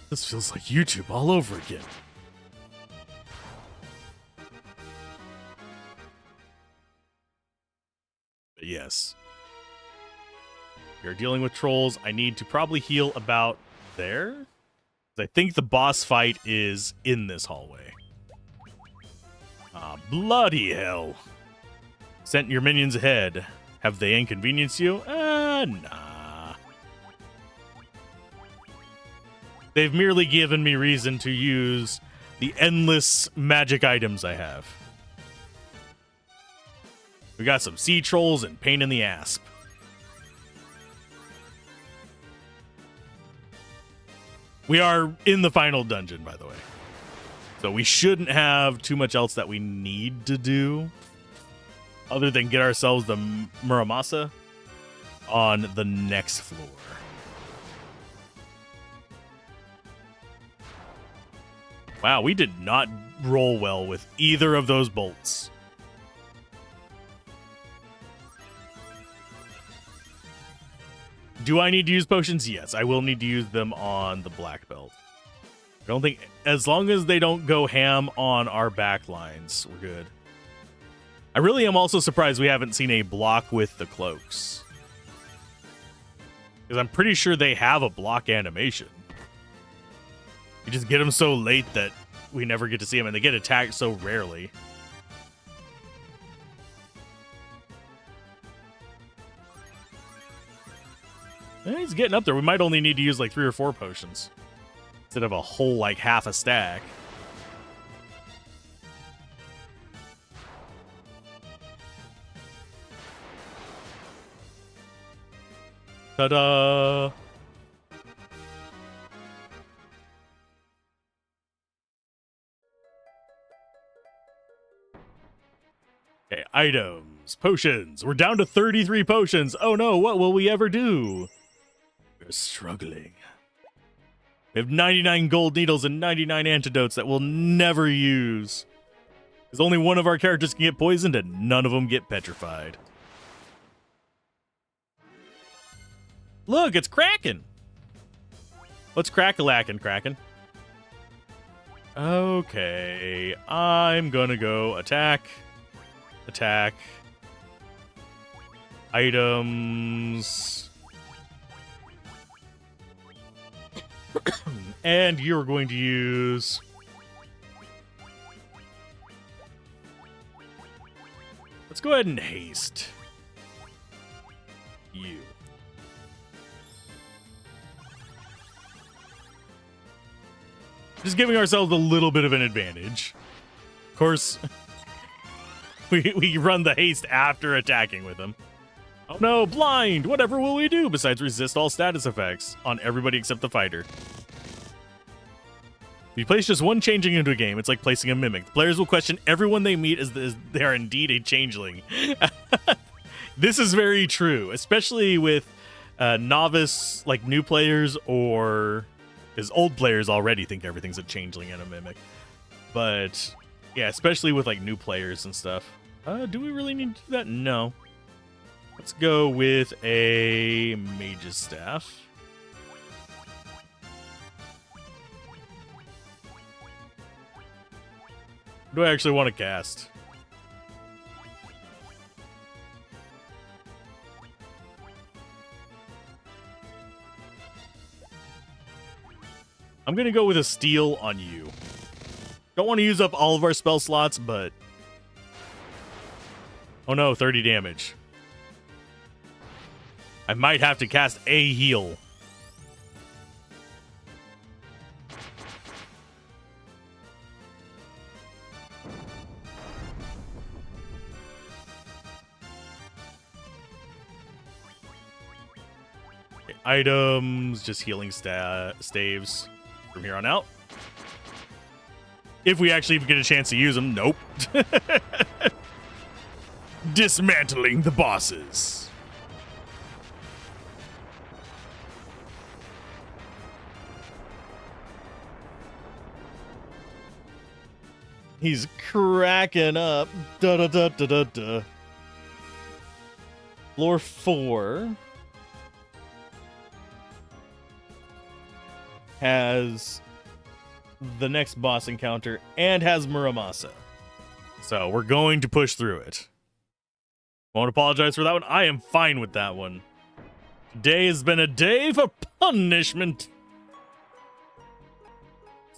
This feels like YouTube all over again. But yes. We are dealing with trolls. I need to probably heal about there. I think the boss fight is in this hallway. Ah, bloody hell. Sent your minions ahead. Have they inconvenienced you? Nah. They've merely given me reason to use the endless magic items I have. We got some sea trolls and pain in the asp. We are in the final dungeon, by the way. So we shouldn't have too much else that we need to do other than get ourselves the Muramasa on the next floor. Wow, we did not roll well with either of those bolts. Do I need to use potions? Yes, I will need to use them on the black belt. I don't think, as long as they don't go ham on our back lines, we're good. I really am also surprised we haven't seen a block with the cloaks. Because I'm pretty sure they have a block animation. You just get them so late that we never get to see them, and they get attacked so rarely. He's getting up there. We might only need to use like 3 or 4 potions instead of a whole like half a stack. Ta-da! Okay, items, potions. We're down to 33 potions. Oh no, what will we ever do? We're struggling. We have 99 gold needles and 99 antidotes that we'll never use. Because only one of our characters can get poisoned and none of them get petrified. Look, it's Kraken. What's crack-a-lackin', Kraken? Okay, I'm gonna go attack. Attack. Items. And you're going to use... Let's go ahead and haste. You. Just giving ourselves a little bit of an advantage. Of course, we run the haste after attacking with him. Oh no, blind! Whatever will we do besides resist all status effects on everybody except the fighter? If you place just one changeling into a game, it's like placing a mimic. The players will question everyone they meet as they are indeed a changeling. This is very true, especially with novice, like new players, or because old players already think everything's a changeling and a mimic. But yeah, especially with like new players and stuff. Do we really need to do that? No. Let's go with a mage's staff. What do I actually want to cast? I'm going to go with a steal on you. Don't want to use up all of our spell slots, but... Oh no, 30 damage. I might have to cast a heal. Okay, items, just healing staves from here on out. If we actually get a chance to use them, nope. Dismantling the bosses. He's cracking up. Da da da da da da. Floor 4 has the next boss encounter and has Muramasa. So we're going to push through it. Won't apologize for that one. I am fine with that one. Today has been a day for punishment.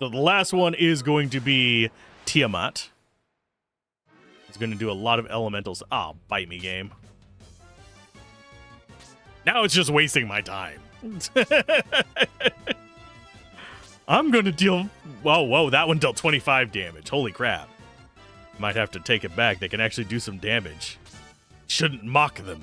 So the last one is going to be Tiamat. It's going to do a lot of elementals. Ah, bite me, game. Now it's just wasting my time. I'm going to deal... Whoa, that one dealt 25 damage. Holy crap. Might have to take it back. They can actually do some damage. Shouldn't mock them.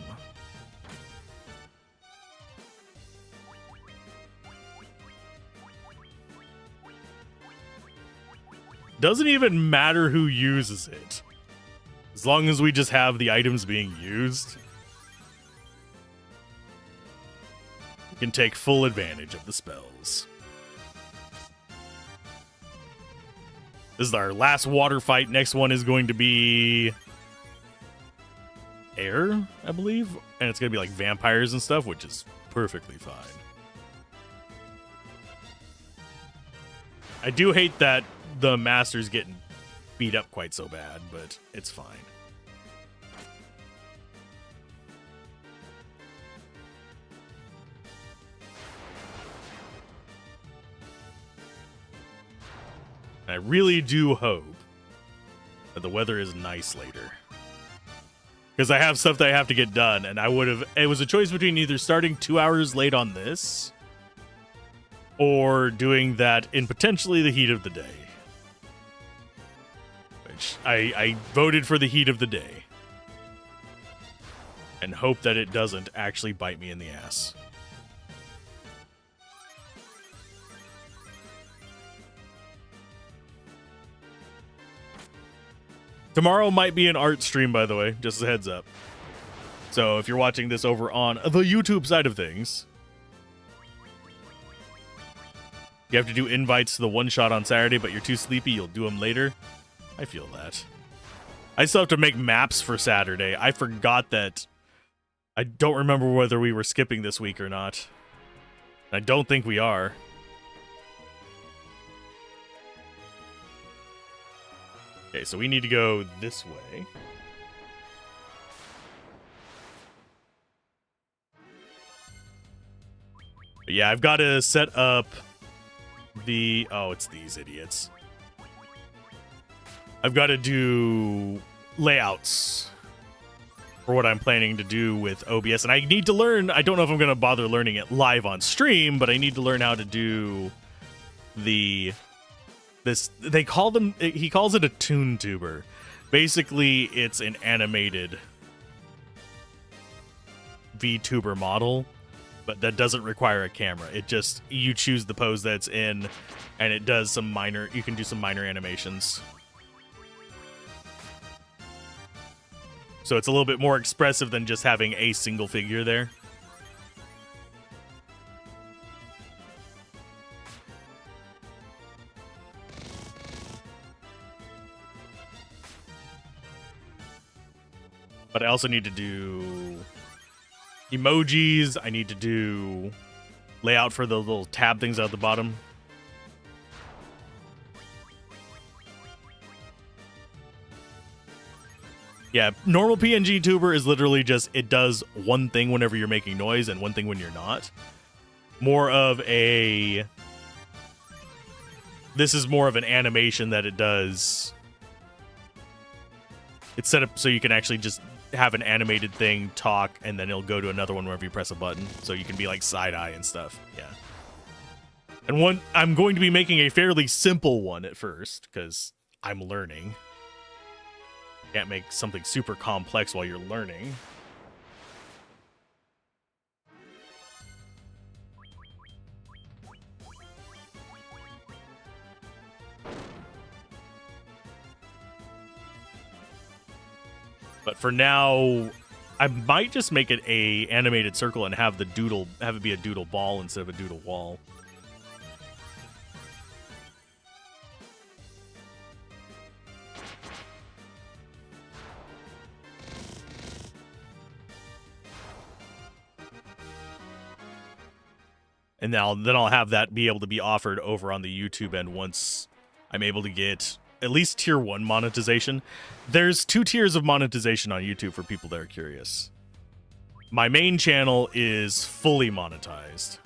Doesn't even matter who uses it. As long as we just have the items being used, we can take full advantage of the spells. This is our last water fight. Next one is going to be air, I believe. And it's going to be like vampires and stuff, which is perfectly fine. I do hate that the master's getting beat up quite so bad, but it's fine. I really do hope that the weather is nice later, because I have stuff that I have to get done, and it was a choice between either starting 2 hours late on this or doing that in potentially the heat of the day. Which I voted for the heat of the day and hope that it doesn't actually bite me in the ass. Tomorrow might be an art stream, by the way, just a heads up. So if you're watching this over on the YouTube side of things, you have to do invites to the one-shot on Saturday, but you're too sleepy, you'll do them later. I feel that. I still have to make maps for Saturday. I forgot that. I don't remember whether we were skipping this week or not. I don't think we are. Okay, so we need to go this way. But yeah, I've got to set up the... Oh, it's these idiots. I've got to do layouts for what I'm planning to do with OBS. And I need to learn... I don't know if I'm going to bother learning it live on stream, but I need to learn how to do the... They call them... He calls it a toon tuber. Basically, it's an animated VTuber model, but that doesn't require a camera. It just... You choose the pose that's in, and it does some minor... You can do some minor animations. So it's a little bit more expressive than just having a single figure there. But I also need to do emojis. I need to do layout for the little tab things out at the bottom. Yeah, normal PNG tuber is literally just, it does one thing whenever you're making noise and one thing when you're not. More of a... This is more of an animation that it does. It's set up so you can actually just have an animated thing talk, and then it'll go to another one whenever you press a button. So you can be like side-eye and stuff. Yeah. And one, I'm going to be making a fairly simple one at first, because I'm learning. Can't make something super complex while you're learning. But for now, I might just make it a animated circle and have the doodle, have it be a doodle ball instead of a doodle wall. And now, then I'll have that be able to be offered over on the YouTube end once I'm able to get at least tier 1 monetization. There's 2 tiers of monetization on YouTube for people that are curious. My main channel is fully monetized.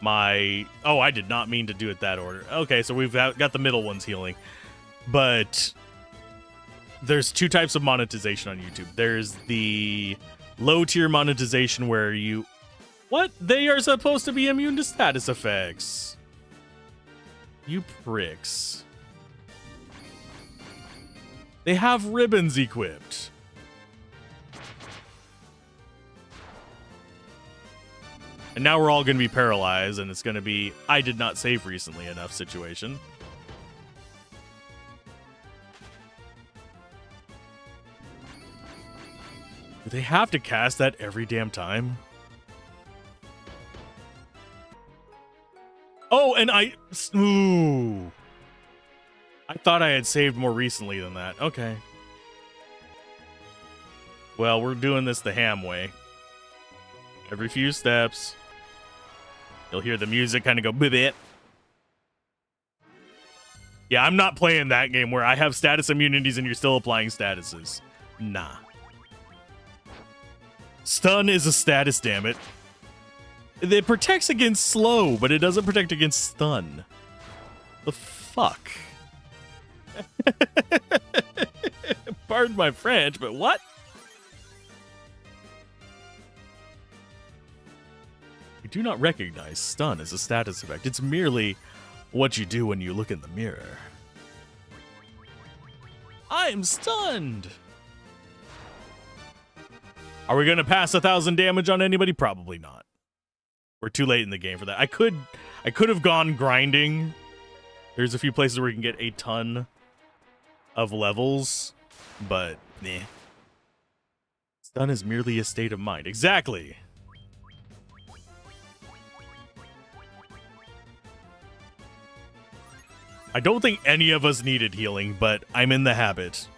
Oh, I did not mean to do it that order. Okay, so we've got the middle ones healing. But there's two types of monetization on YouTube. There's the low tier monetization where they are supposed to be immune to status effects. You pricks. They have ribbons equipped. And now we're all going to be paralyzed, and it's going to be, I did not save recently enough situation. Do they have to cast that every damn time? Oh, and ooh. I thought I had saved more recently than that. Okay. Well, we're doing this the ham way. Every few steps, you'll hear the music kind of go bit. Yeah, I'm not playing that game where I have status immunities and you're still applying statuses. Nah. Stun is a status, damn it. It protects against slow, but it doesn't protect against stun. The fuck? Pardon my French, but what? I do not recognize stun as a status effect. It's merely what you do when you look in the mirror. I'm stunned! Are we going to pass 1,000 damage on anybody? Probably not. We're too late in the game for that. I could have gone grinding. There's a few places where you can get a ton of levels, but nah. Stun is merely a state of mind. Exactly. I don't think any of us needed healing, but I'm in the habit.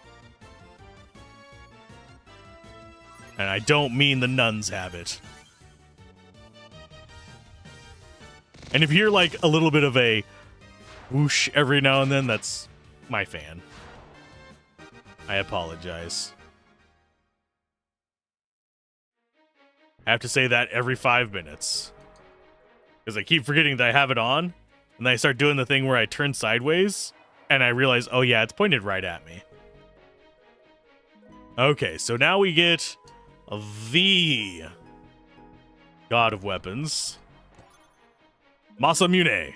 And I don't mean the nuns habit. And if you hear like a little bit of a whoosh every now and then, that's my fan. I apologize. I have to say that every 5 minutes. Because I keep forgetting that I have it on. And then I start doing the thing where I turn sideways. And I realize, oh yeah, it's pointed right at me. Okay, so now we get the God of Weapons. Masamune.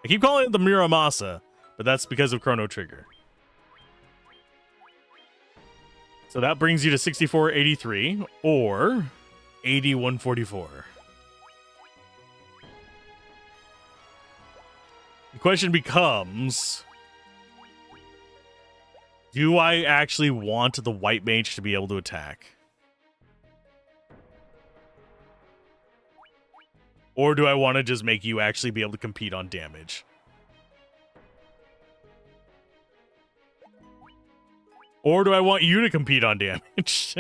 I keep calling it the Muramasa, but that's because of Chrono Trigger. So that brings you to 6483 or 8144. The question becomes, do I actually want the white mage to be able to attack? Or do I want to just make you actually be able to compete on damage? Or do I want you to compete on damage?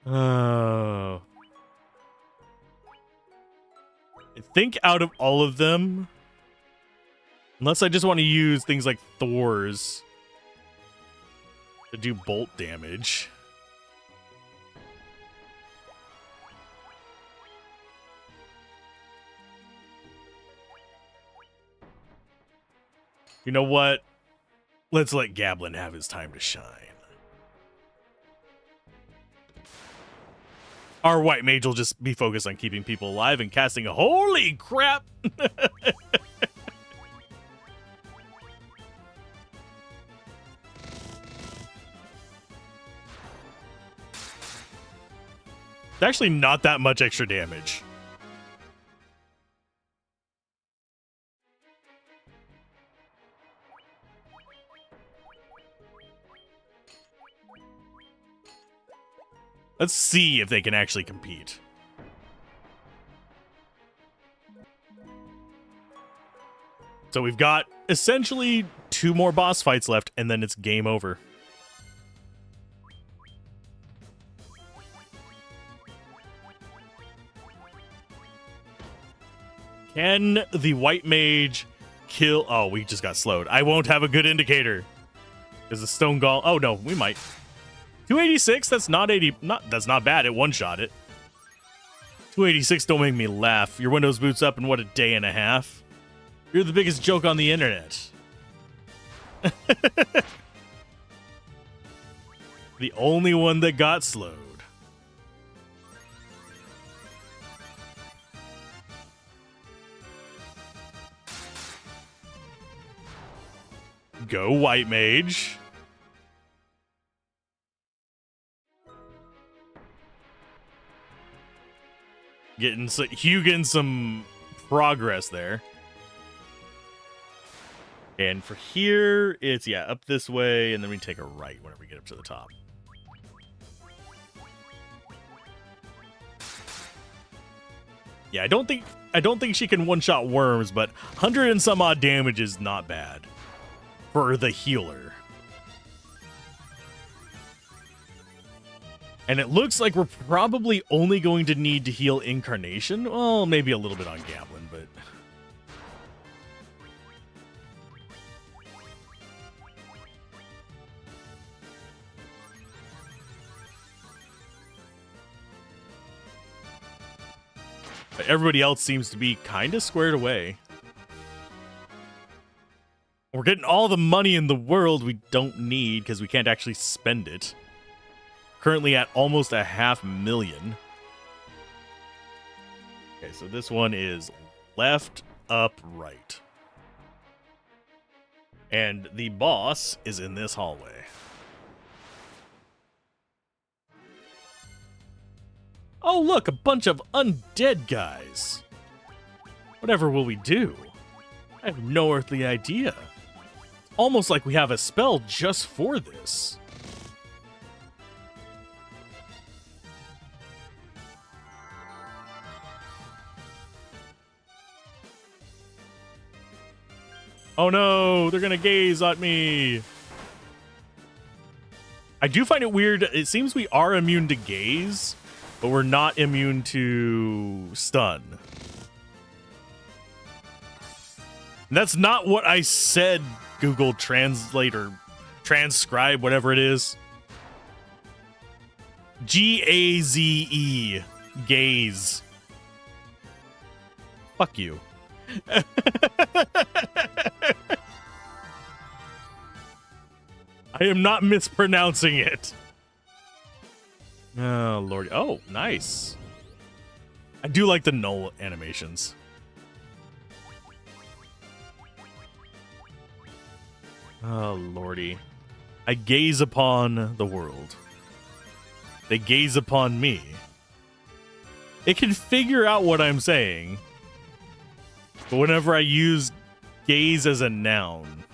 Oh. I think out of all of them, unless I just want to use things like Thor's to do bolt damage. You know what? Let's let Gablin have his time to shine. Our white mage will just be focused on keeping people alive and casting a holy crap! It's actually not that much extra damage. Let's see if they can actually compete. So we've got essentially 2 more boss fights left, and then it's game over. Can the white mage kill? Oh, we just got slowed. I won't have a good indicator. Because the stone golem. Oh no, we might. 286. That's not 80. That's not bad. It one-shot it. 286 don't make me laugh. Your Windows boots up in what, a day and a half? You're the biggest joke on the internet. The only one that got slowed. Go, White Mage. Getting some progress there. And for here, it's, yeah, up this way, and then we take a right whenever we get up to the top. Yeah, I don't think she can one-shot worms, but 100 and some odd damage is not bad for the healer. And it looks like we're probably only going to need to heal Incarnation. Well, maybe a little bit on Gablin, but... But everybody else seems to be kind of squared away. We're getting all the money in the world we don't need because we can't actually spend it. Currently at almost 500,000. Okay, so this one is left, up, right. And the boss is in this hallway. Oh, look, a bunch of undead guys. Whatever will we do? I have no earthly idea. Almost like we have a spell just for this. Oh no, they're gonna gaze at me. I do find it weird. It seems we are immune to gaze, but we're not immune to stun. And that's not what I said, Google Translate or transcribe, whatever it is. G-A-Z-E. Gaze. Fuck you. I am not mispronouncing it. Oh, Lord. Oh, nice. I do like the null animations. Oh, Lordy. I gaze upon the world. They gaze upon me. It can figure out what I'm saying. But whenever I use gaze as a noun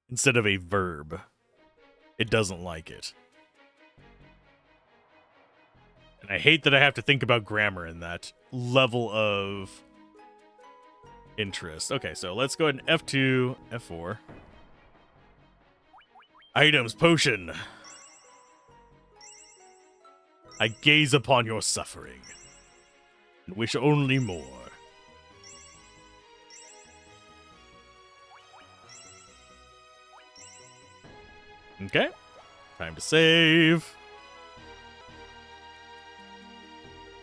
instead of a verb, it doesn't like it. And I hate that I have to think about grammar in that level of interest. Okay, so let's go ahead and F2, F4. Items, potion. I gaze upon your suffering and wish only more. Okay, time to save.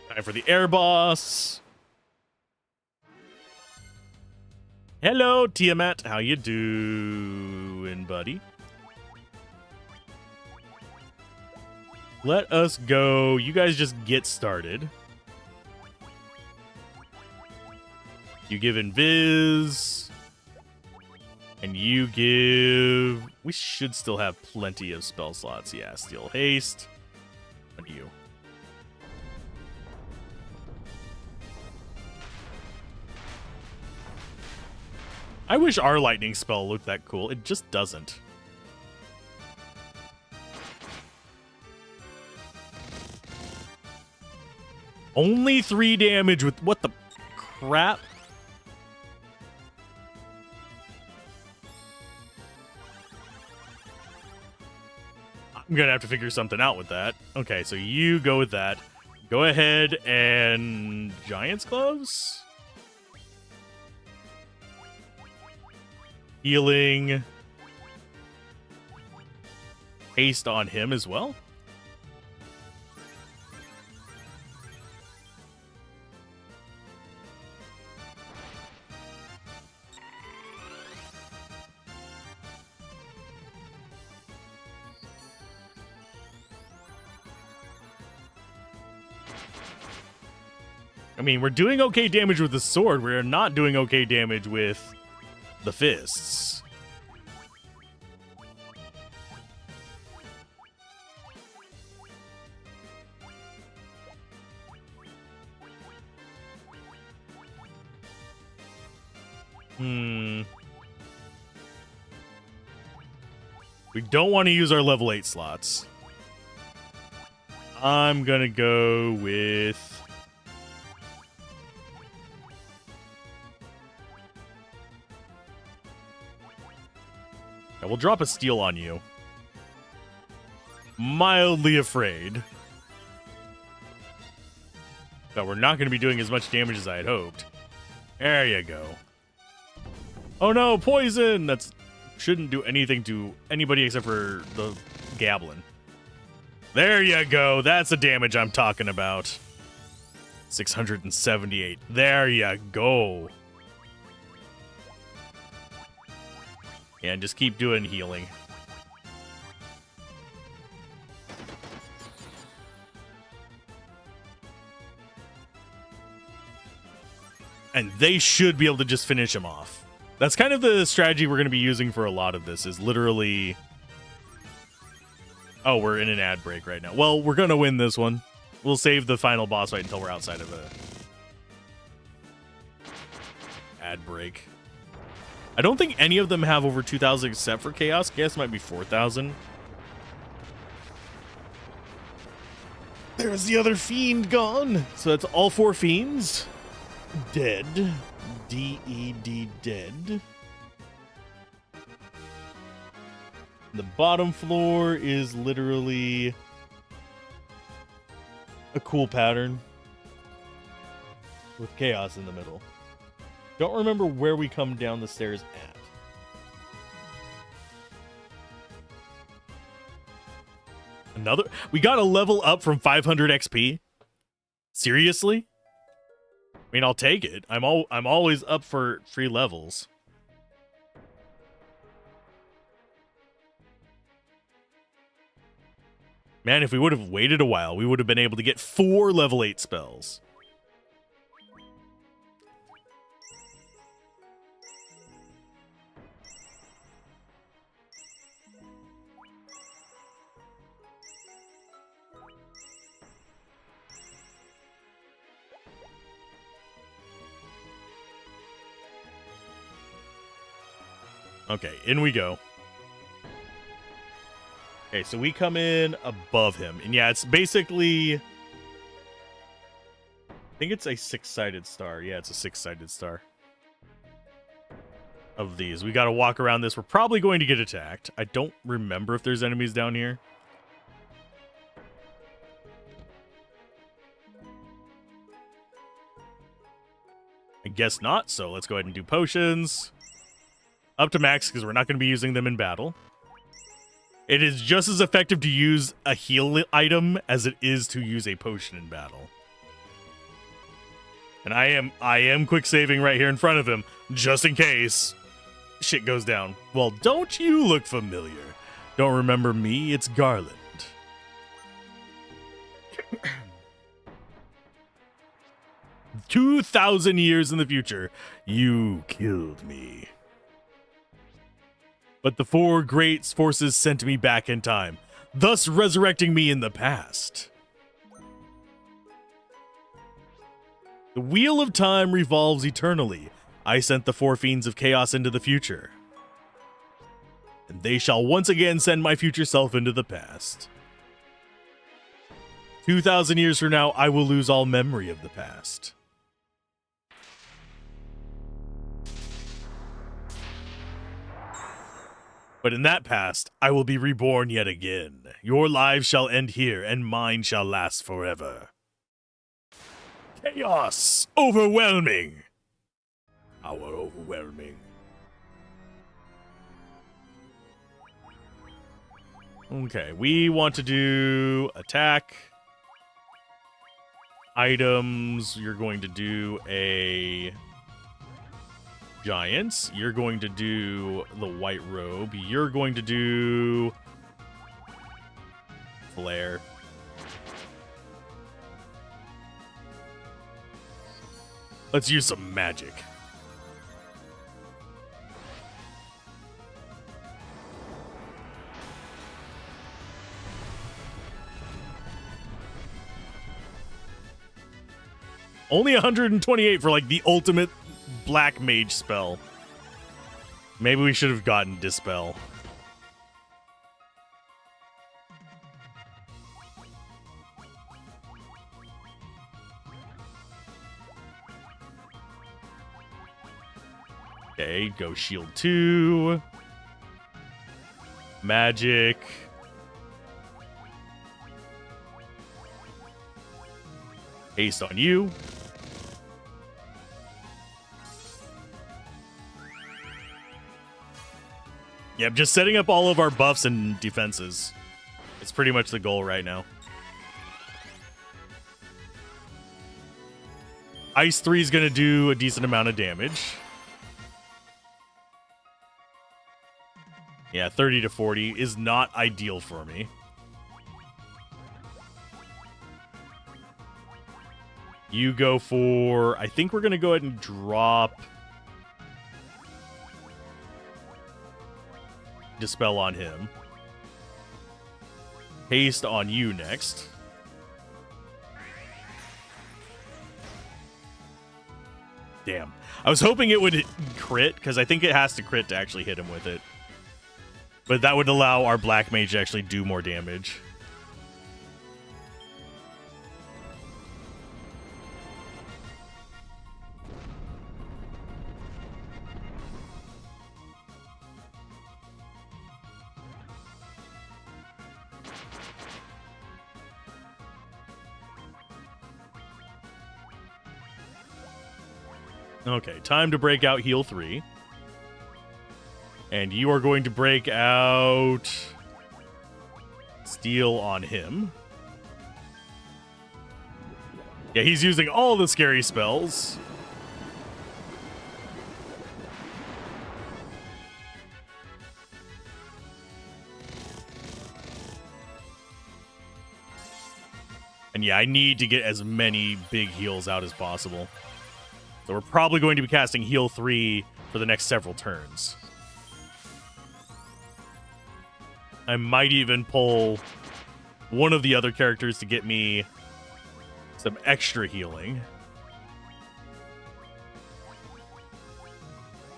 Time for the air boss. Hello, Tiamat. How you doing, buddy? Let us go. You guys just get started. You give Invis. And you give... We should still have plenty of spell slots. Yeah, Steel Haste. And you. I wish our lightning spell looked that cool. It just doesn't. Only 3 damage with... What the crap? I'm gonna have to figure something out with that. Okay, so you go with that. Go ahead and... Giant's Gloves? Healing. Haste on him as well. I mean, we're doing okay damage with the sword. We're not doing okay damage with the fists. We don't want to use our level 8 slots. I'm gonna go with... I will drop a steal on you. Mildly afraid. But we're not going to be doing as much damage as I had hoped. There you go. Oh no, poison! That's shouldn't do anything to anybody except for the goblin. There you go. That's the damage I'm talking about. 678. There you go. Yeah, and just keep doing healing. And they should be able to just finish him off. That's kind of the strategy we're going to be using for a lot of this, is literally... Oh, we're in an ad break right now. Well, we're going to win this one. We'll save the final boss fight until we're outside of a ad break. I don't think any of them have over 2,000 except for Chaos. Chaos might be 4,000. There's the other fiend gone. So that's all 4 fiends. Dead. D-E-D, dead. The bottom floor is literally a cool pattern with chaos in the middle. Don't remember where we come down the stairs at. Another? We got a level up from 500 XP? Seriously? I mean, I'll take it. I'm always up for free levels. Man, if we would have waited a while, we would have been able to get 4 level 8 spells. Okay, in we go. Okay, so we come in above him. And yeah, it's basically... I think it's a 6-sided star. Yeah, it's a 6-sided star. Of these. We gotta walk around this. We're probably going to get attacked. I don't remember if there's enemies down here. I guess not, so let's go ahead and do potions. Up to max, because we're not going to be using them in battle. It is just as effective to use a heal item as it is to use a potion in battle. And I am quick saving right here in front of him, just in case shit goes down. Well, don't you look familiar? Don't remember me? It's Garland. 2,000 years in the future, you killed me. But the 4 great forces sent me back in time, thus resurrecting me in the past. The wheel of time revolves eternally. I sent the 4 fiends of chaos into the future. And they shall once again send my future self into the past. 2,000 years from now, I will lose all memory of the past. But in that past, I will be reborn yet again. Your lives shall end here, and mine shall last forever. Chaos! Overwhelming! How overwhelming. Okay, we want to do attack. Items, you're going to do a... Giants. You're going to do the white robe. You're going to do flare. Let's use some magic. Only 128 for like the ultimate black mage spell. Maybe we should have gotten Dispel. Okay, go shield 2. Magic. Haste on you. Yeah, I'm just setting up all of our buffs and defenses. It's pretty much the goal right now. Ice 3 is going to do a decent amount of damage. Yeah, 30 to 40 is not ideal for me. You go for... I think we're going to go ahead and drop... Dispel on him. Haste on you next. Damn. I was hoping it would crit, because I think it has to crit to actually hit him with it. But that would allow our Black Mage to actually do more damage. Okay, time to break out heal 3. And you are going to break out Steel on him. Yeah, he's using all the scary spells. And yeah, I need to get as many big heals out as possible. So we're probably going to be casting heal 3 for the next several turns. I might even pull one of the other characters to get me some extra healing.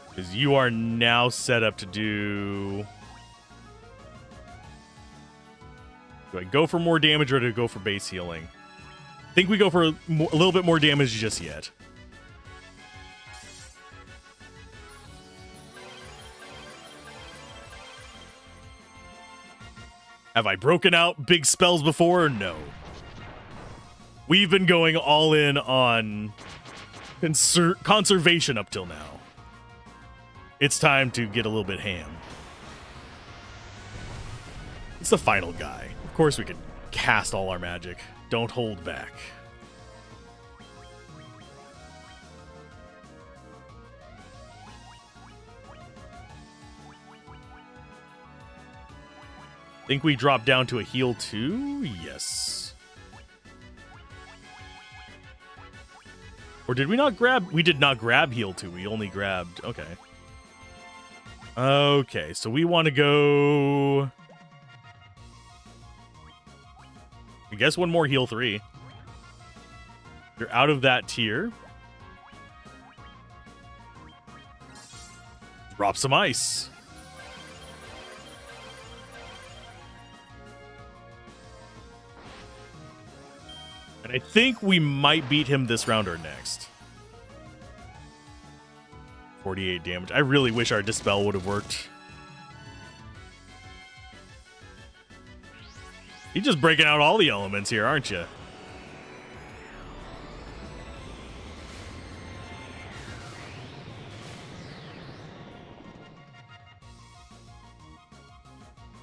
Because you are now set up to do... Do I go for more damage or do I go for base healing? I think we go for a little bit more damage just yet. Have I broken out big spells before? No. We've been going all in on conservation up till now. It's time to get a little bit ham. It's the final guy. Of course we can cast all our magic. Don't hold back. Think we drop down to a heal 2? Yes. Or did we not grab... We did not grab heal 2. We only grabbed... Okay. Okay, so we want to go... I guess one more heal 3. You're out of that tier. Drop some ice. And I think we might beat him this round or next. 48 damage. I really wish our Dispel would have worked. You're just breaking out all the elements here, aren't you?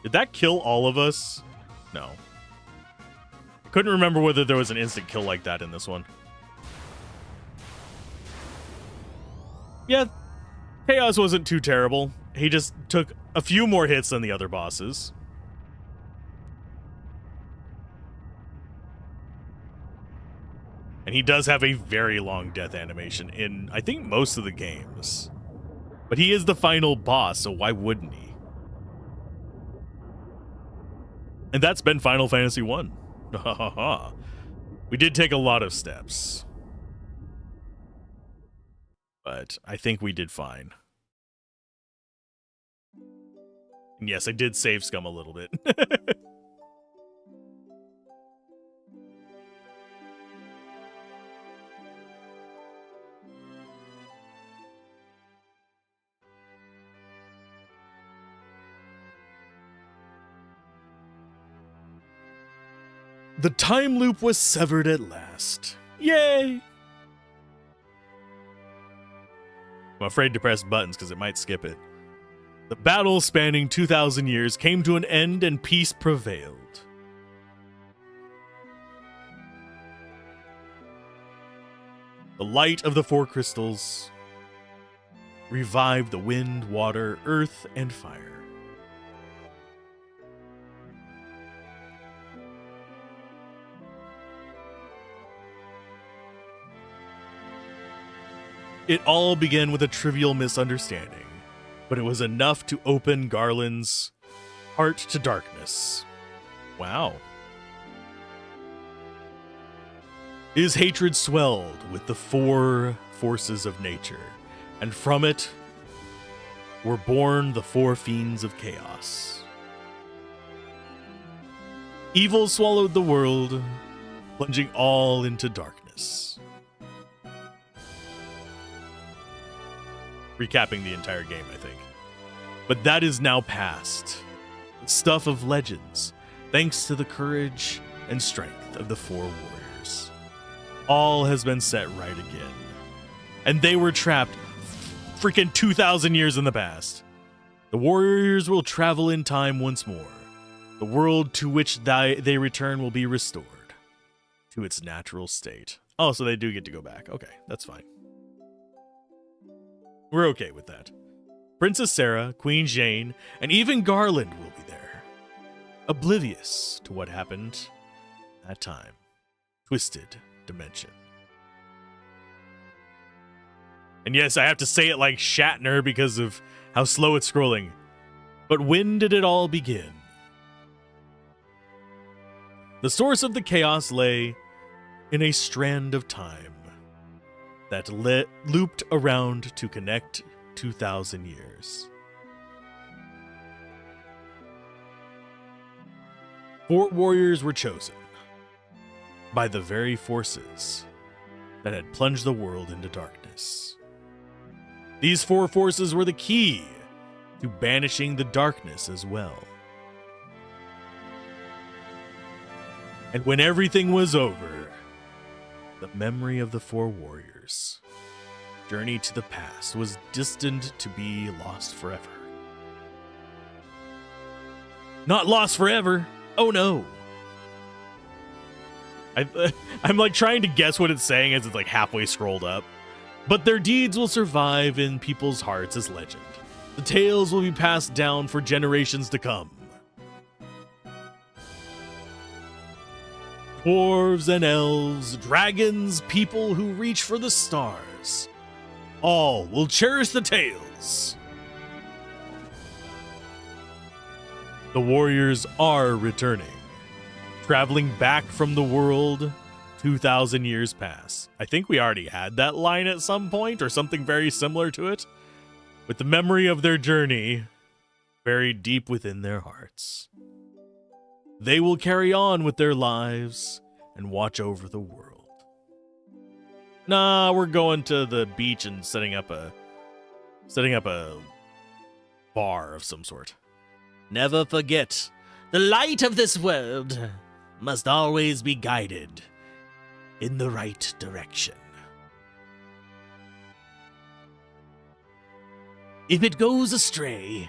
Did that kill all of us? No. Couldn't remember whether there was an instant kill like that in this one. Yeah, Chaos wasn't too terrible. He just took a few more hits than the other bosses. And he does have a very long death animation in, I think, most of the games. But he is the final boss, so why wouldn't he? And that's been Final Fantasy 1. We did take a lot of steps. But I think we did fine. And yes, I did save scum a little bit. The time loop was severed at last. Yay! I'm afraid to press buttons because it might skip it. The battle spanning 2,000 years came to an end and peace prevailed. The light of the four crystals revived the wind, water, earth, and fire. It all began with a trivial misunderstanding, but it was enough to open Garland's heart to darkness. Wow. His hatred swelled with the four forces of nature, and from it were born the four fiends of chaos. Evil swallowed the world, plunging all into darkness. Recapping the entire game, I think. But that is now past. Stuff of legends, thanks to the courage and strength of the four warriors. All has been set right again. And they were trapped freaking 2,000 years in the past. The warriors will travel in time once more. The world to which they return will be restored to its natural state. Oh, so they do get to go back. Okay, that's fine. We're okay with that. Princess Sarah, Queen Jane, and even Garland will be there. Oblivious to what happened that time. Twisted dimension. And yes, I have to say it like Shatner because of how slow it's scrolling. But when did it all begin? The source of the chaos lay in a strand of time that looped around to connect 2,000 years. 4 warriors were chosen by the very forces that had plunged the world into darkness. These 4 forces were the key to banishing the darkness as well. And when everything was over, the memory of the 4 warriors' journey to the past was destined to be lost forever. Not lost forever! Oh no! I'm like trying to guess what it's saying as it's like halfway scrolled up. But their deeds will survive in people's hearts as legend. The tales will be passed down for generations to come. Dwarves and elves, dragons, people who reach for the stars. All will cherish the tales. The warriors are returning, traveling back from the world 2,000 years past. I think we already had that line at some point or something very similar to it, with the memory of their journey buried deep within their hearts. They will carry on with their lives and watch over the world. Nah, we're going to the beach and setting up a bar of some sort. Never forget, the light of this world must always be guided in the right direction. If it goes astray,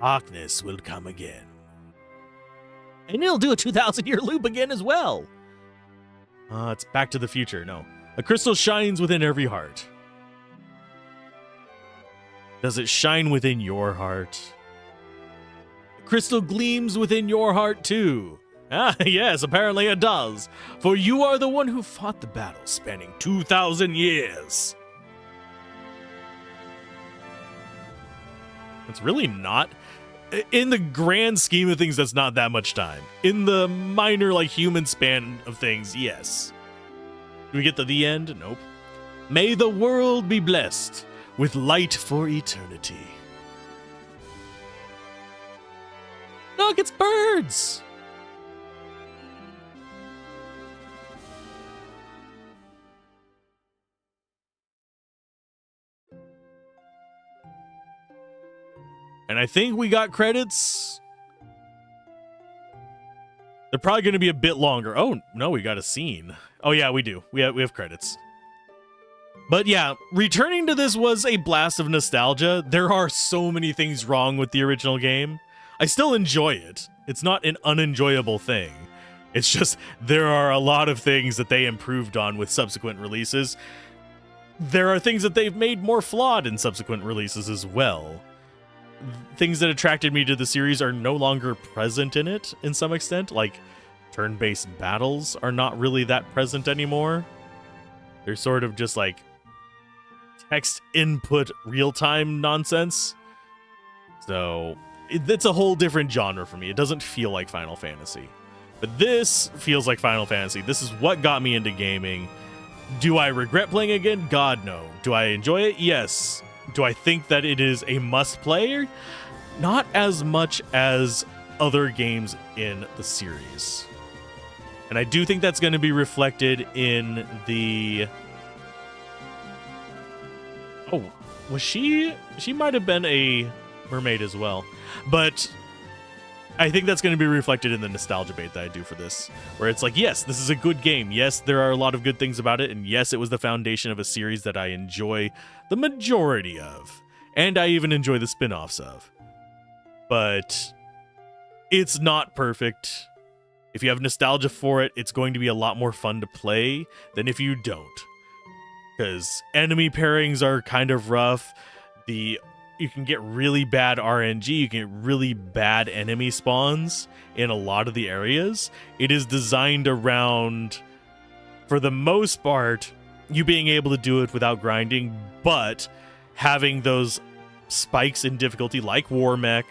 darkness will come again. And it'll do a 2,000-year loop again as well. It's Back to the Future. No. A crystal shines within every heart. Does it shine within your heart? The crystal gleams within your heart too, Ah, yes, apparently it does. For you are the one who fought the battle spanning 2,000 years. It's really not. In the grand scheme of things, that's not that much time. In the minor, like, human span of things, yes. Do we get to the end? Nope. May the world be blessed with light for eternity. Look, it's birds! And I think we got credits. They're probably going to be a bit longer. Oh, no, we got a scene. Oh, yeah, we do. We have credits. But yeah, returning to this was a blast of nostalgia. There are so many things wrong with the original game. I still enjoy it. It's not an unenjoyable thing. It's just there are a lot of things that they improved on with subsequent releases. There are things that they've made more flawed in subsequent releases as well. Things that attracted me to the series are no longer present in it in some extent. Like, turn-based battles are not really that present anymore. They're sort of just like text input real-time nonsense. So it's a whole different genre for me. It doesn't feel like Final Fantasy. But this feels like Final Fantasy. This is what got me into gaming. Do I regret playing again? God, no. Do I enjoy it? Yes. Do I think that it is a must-play? Not as much as other games in the series. And I do think that's going to be reflected in the... Oh, was she... She might have been a mermaid as well. But I think that's going to be reflected in the nostalgia bait that I do for this. Where it's like, yes, this is a good game. Yes, there are a lot of good things about it. And yes, it was the foundation of a series that I enjoy the majority of. And I even enjoy the spin-offs of. But it's not perfect. If you have nostalgia for it, it's going to be a lot more fun to play than if you don't. Because enemy pairings are kind of rough. You can get really bad RNG. You can get really bad enemy spawns in a lot of the areas. It is designed around, for the most part, you being able to do it without grinding, but having those spikes in difficulty like War Mech,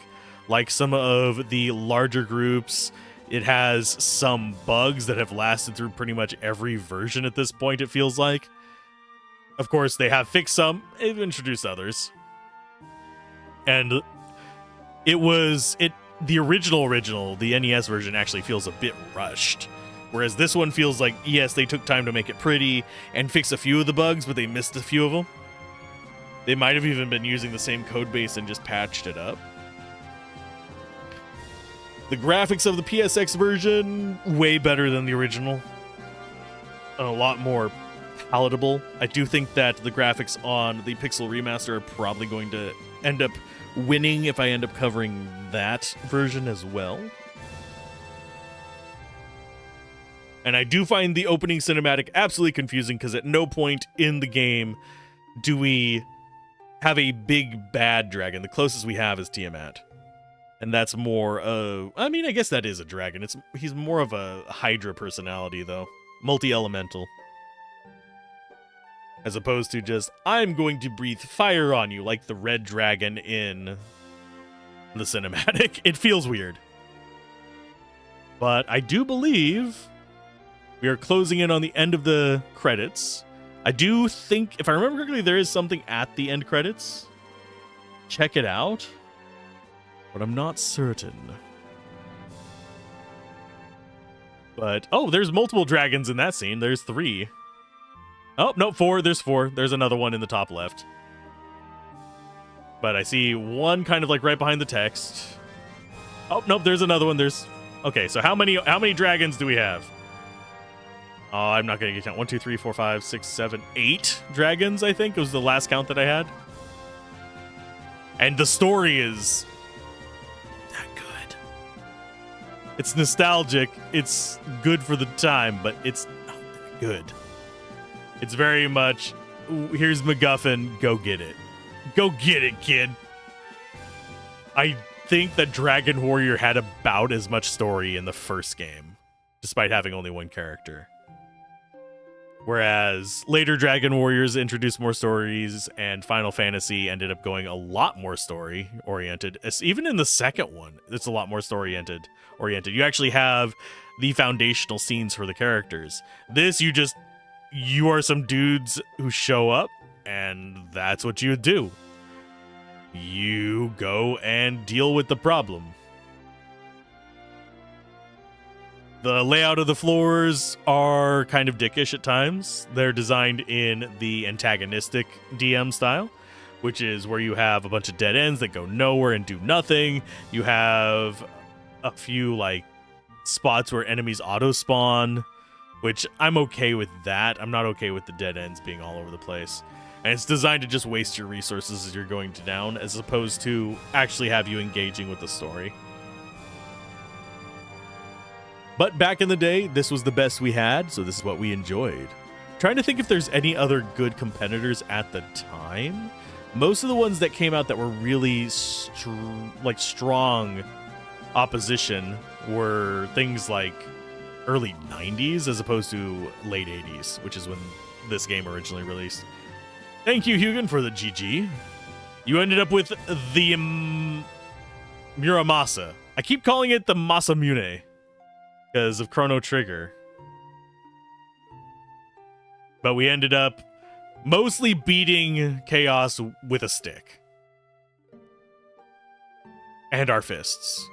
like some of the larger groups. It has some bugs that have lasted through pretty much every version at this point, it feels like. Of course, they have fixed some, they've introduced others. And the original, the NES version actually feels a bit rushed. Whereas this one feels like, yes, they took time to make it pretty and fix a few of the bugs, but they missed a few of them. They might have even been using the same code base and just patched it up. The graphics of the PSX version, way better than the original. And a lot more palatable. I do think that the graphics on the Pixel Remaster are probably going to end up winning if I end up covering that version as well. And I do find the opening cinematic absolutely confusing because at no point in the game do we have a big bad dragon. The closest we have is Tiamat. And that's more of... I mean, I guess that is a dragon. He's more of a Hydra personality, though. Multi-elemental. As opposed to just, I'm going to breathe fire on you, like the red dragon in the cinematic. It feels weird. But I do believe we are closing in on the end of the credits. I do think, if I remember correctly, there is something at the end credits. Check it out. But I'm not certain. But, oh, there's multiple dragons in that scene. There's 3. Oh, no, 4. There's 4. There's another one in the top left. But I see one kind of like right behind the text. Oh, nope, there's another one. Okay, so how many dragons do we have? Oh, I'm not going to get count. 1, 2, 3, 4, 5, 6, 7, 8 dragons, I think. It was the last count that I had. And the story is not good. It's nostalgic. It's good for the time, but it's not that good. It's very much, here's MacGuffin, go get it. Go get it, kid. I think that Dragon Warrior had about as much story in the first game. despite having only one character. Whereas later Dragon Warriors introduced more stories, and Final Fantasy ended up going a lot more story-oriented. Even in the second one, it's a lot more story-oriented. You actually have the foundational scenes for the characters. This, you are some dudes who show up, and that's what you do. You go and deal with the problem. The layout of the floors are kind of dickish at times. They're designed in the antagonistic DM style, which is where you have a bunch of dead ends that go nowhere and do nothing. You have a few like spots where enemies auto spawn, which I'm okay with that. I'm not okay with the dead ends being all over the place. And it's designed to just waste your resources as you're going down, as opposed to actually have you engaging with the story. But back in the day, this was the best we had, so this is what we enjoyed. Trying to think if there's any other good competitors at the time. Most of the ones that came out that were really strong opposition were things like early 90s as opposed to late 80s, which is when this game originally released. Thank you, Hugin, for the GG. You ended up with the Muramasa. I keep calling it the Masamune because of Chrono Trigger. But we ended up mostly beating Chaos with a stick. And our fists.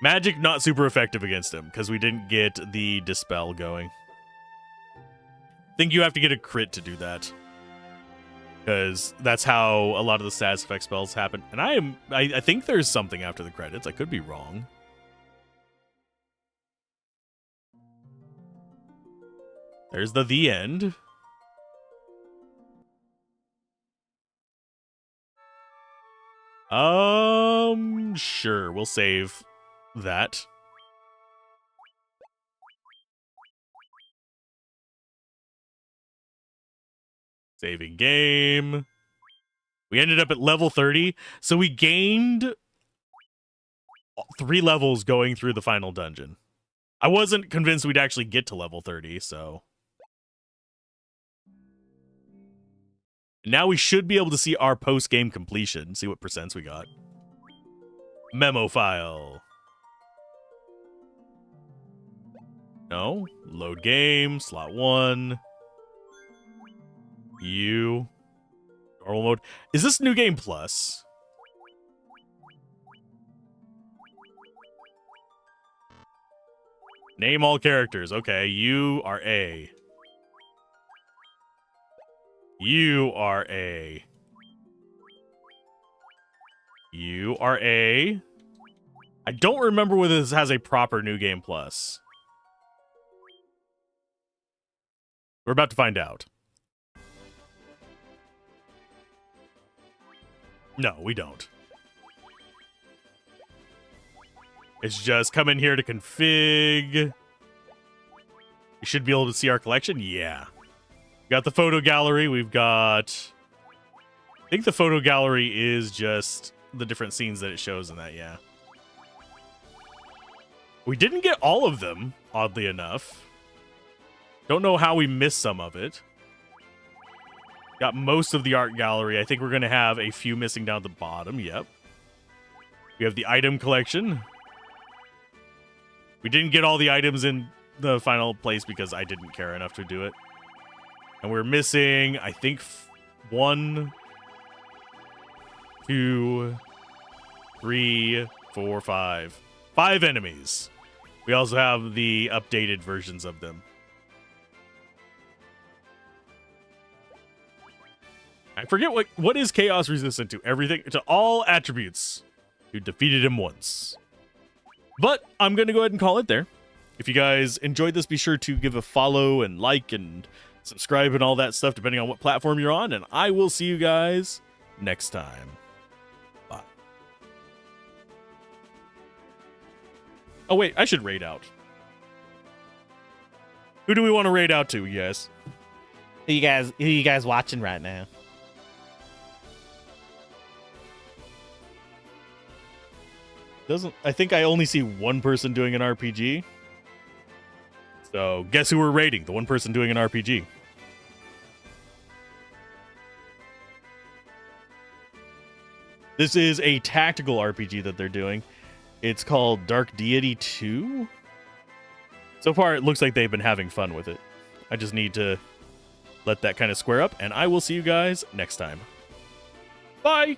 Magic not super effective against him because we didn't get the Dispel going. I think you have to get a crit to do that. Because that's how a lot of the status effect spells happen. And I think there's something after the credits. I could be wrong. There's the end. Sure, we'll save that. Saving game. We ended up at level 30, so we gained 3 levels going through the final dungeon. I wasn't convinced we'd actually get to level 30, so... Now we should be able to see our post-game completion, see what percents we got. Memo file. No. Load game, slot 1. Normal mode. Is this New Game Plus? Name all characters. Okay, you are A. You are A. You are A. I don't remember whether this has a proper New Game Plus. We're about to find out. No, we don't. It's just come in here to config. You should be able to see our collection. Yeah. We got the photo gallery. We've got... I think the photo gallery is just the different scenes that it shows in that, yeah. We didn't get all of them, oddly enough. Don't know how we missed some of it. Got most of the art gallery. I think we're going to have a few missing down at the bottom. Yep. We have the item collection. We didn't get all the items in the final place because I didn't care enough to do it. And we're missing, I think, 1, 2, 3, 4, 5. 5 enemies. We also have the updated versions of them. I forget what is Chaos resistant to. Everything, to all attributes. You defeated him once. But I'm going to go ahead and call it there. If you guys enjoyed this, be sure to give a follow and like and subscribe and all that stuff, depending on what platform you're on. And I will see you guys next time. Bye. Oh, wait, I should raid out. Who do we want to raid out to, you guys? Who you guys watching right now? I think I only see one person doing an RPG. So guess who we're raiding? The one person doing an RPG. This is a tactical RPG that they're doing. It's called Dark Deity 2. So far, it looks like they've been having fun with it. I just need to let that kind of square up, and I will see you guys next time. Bye!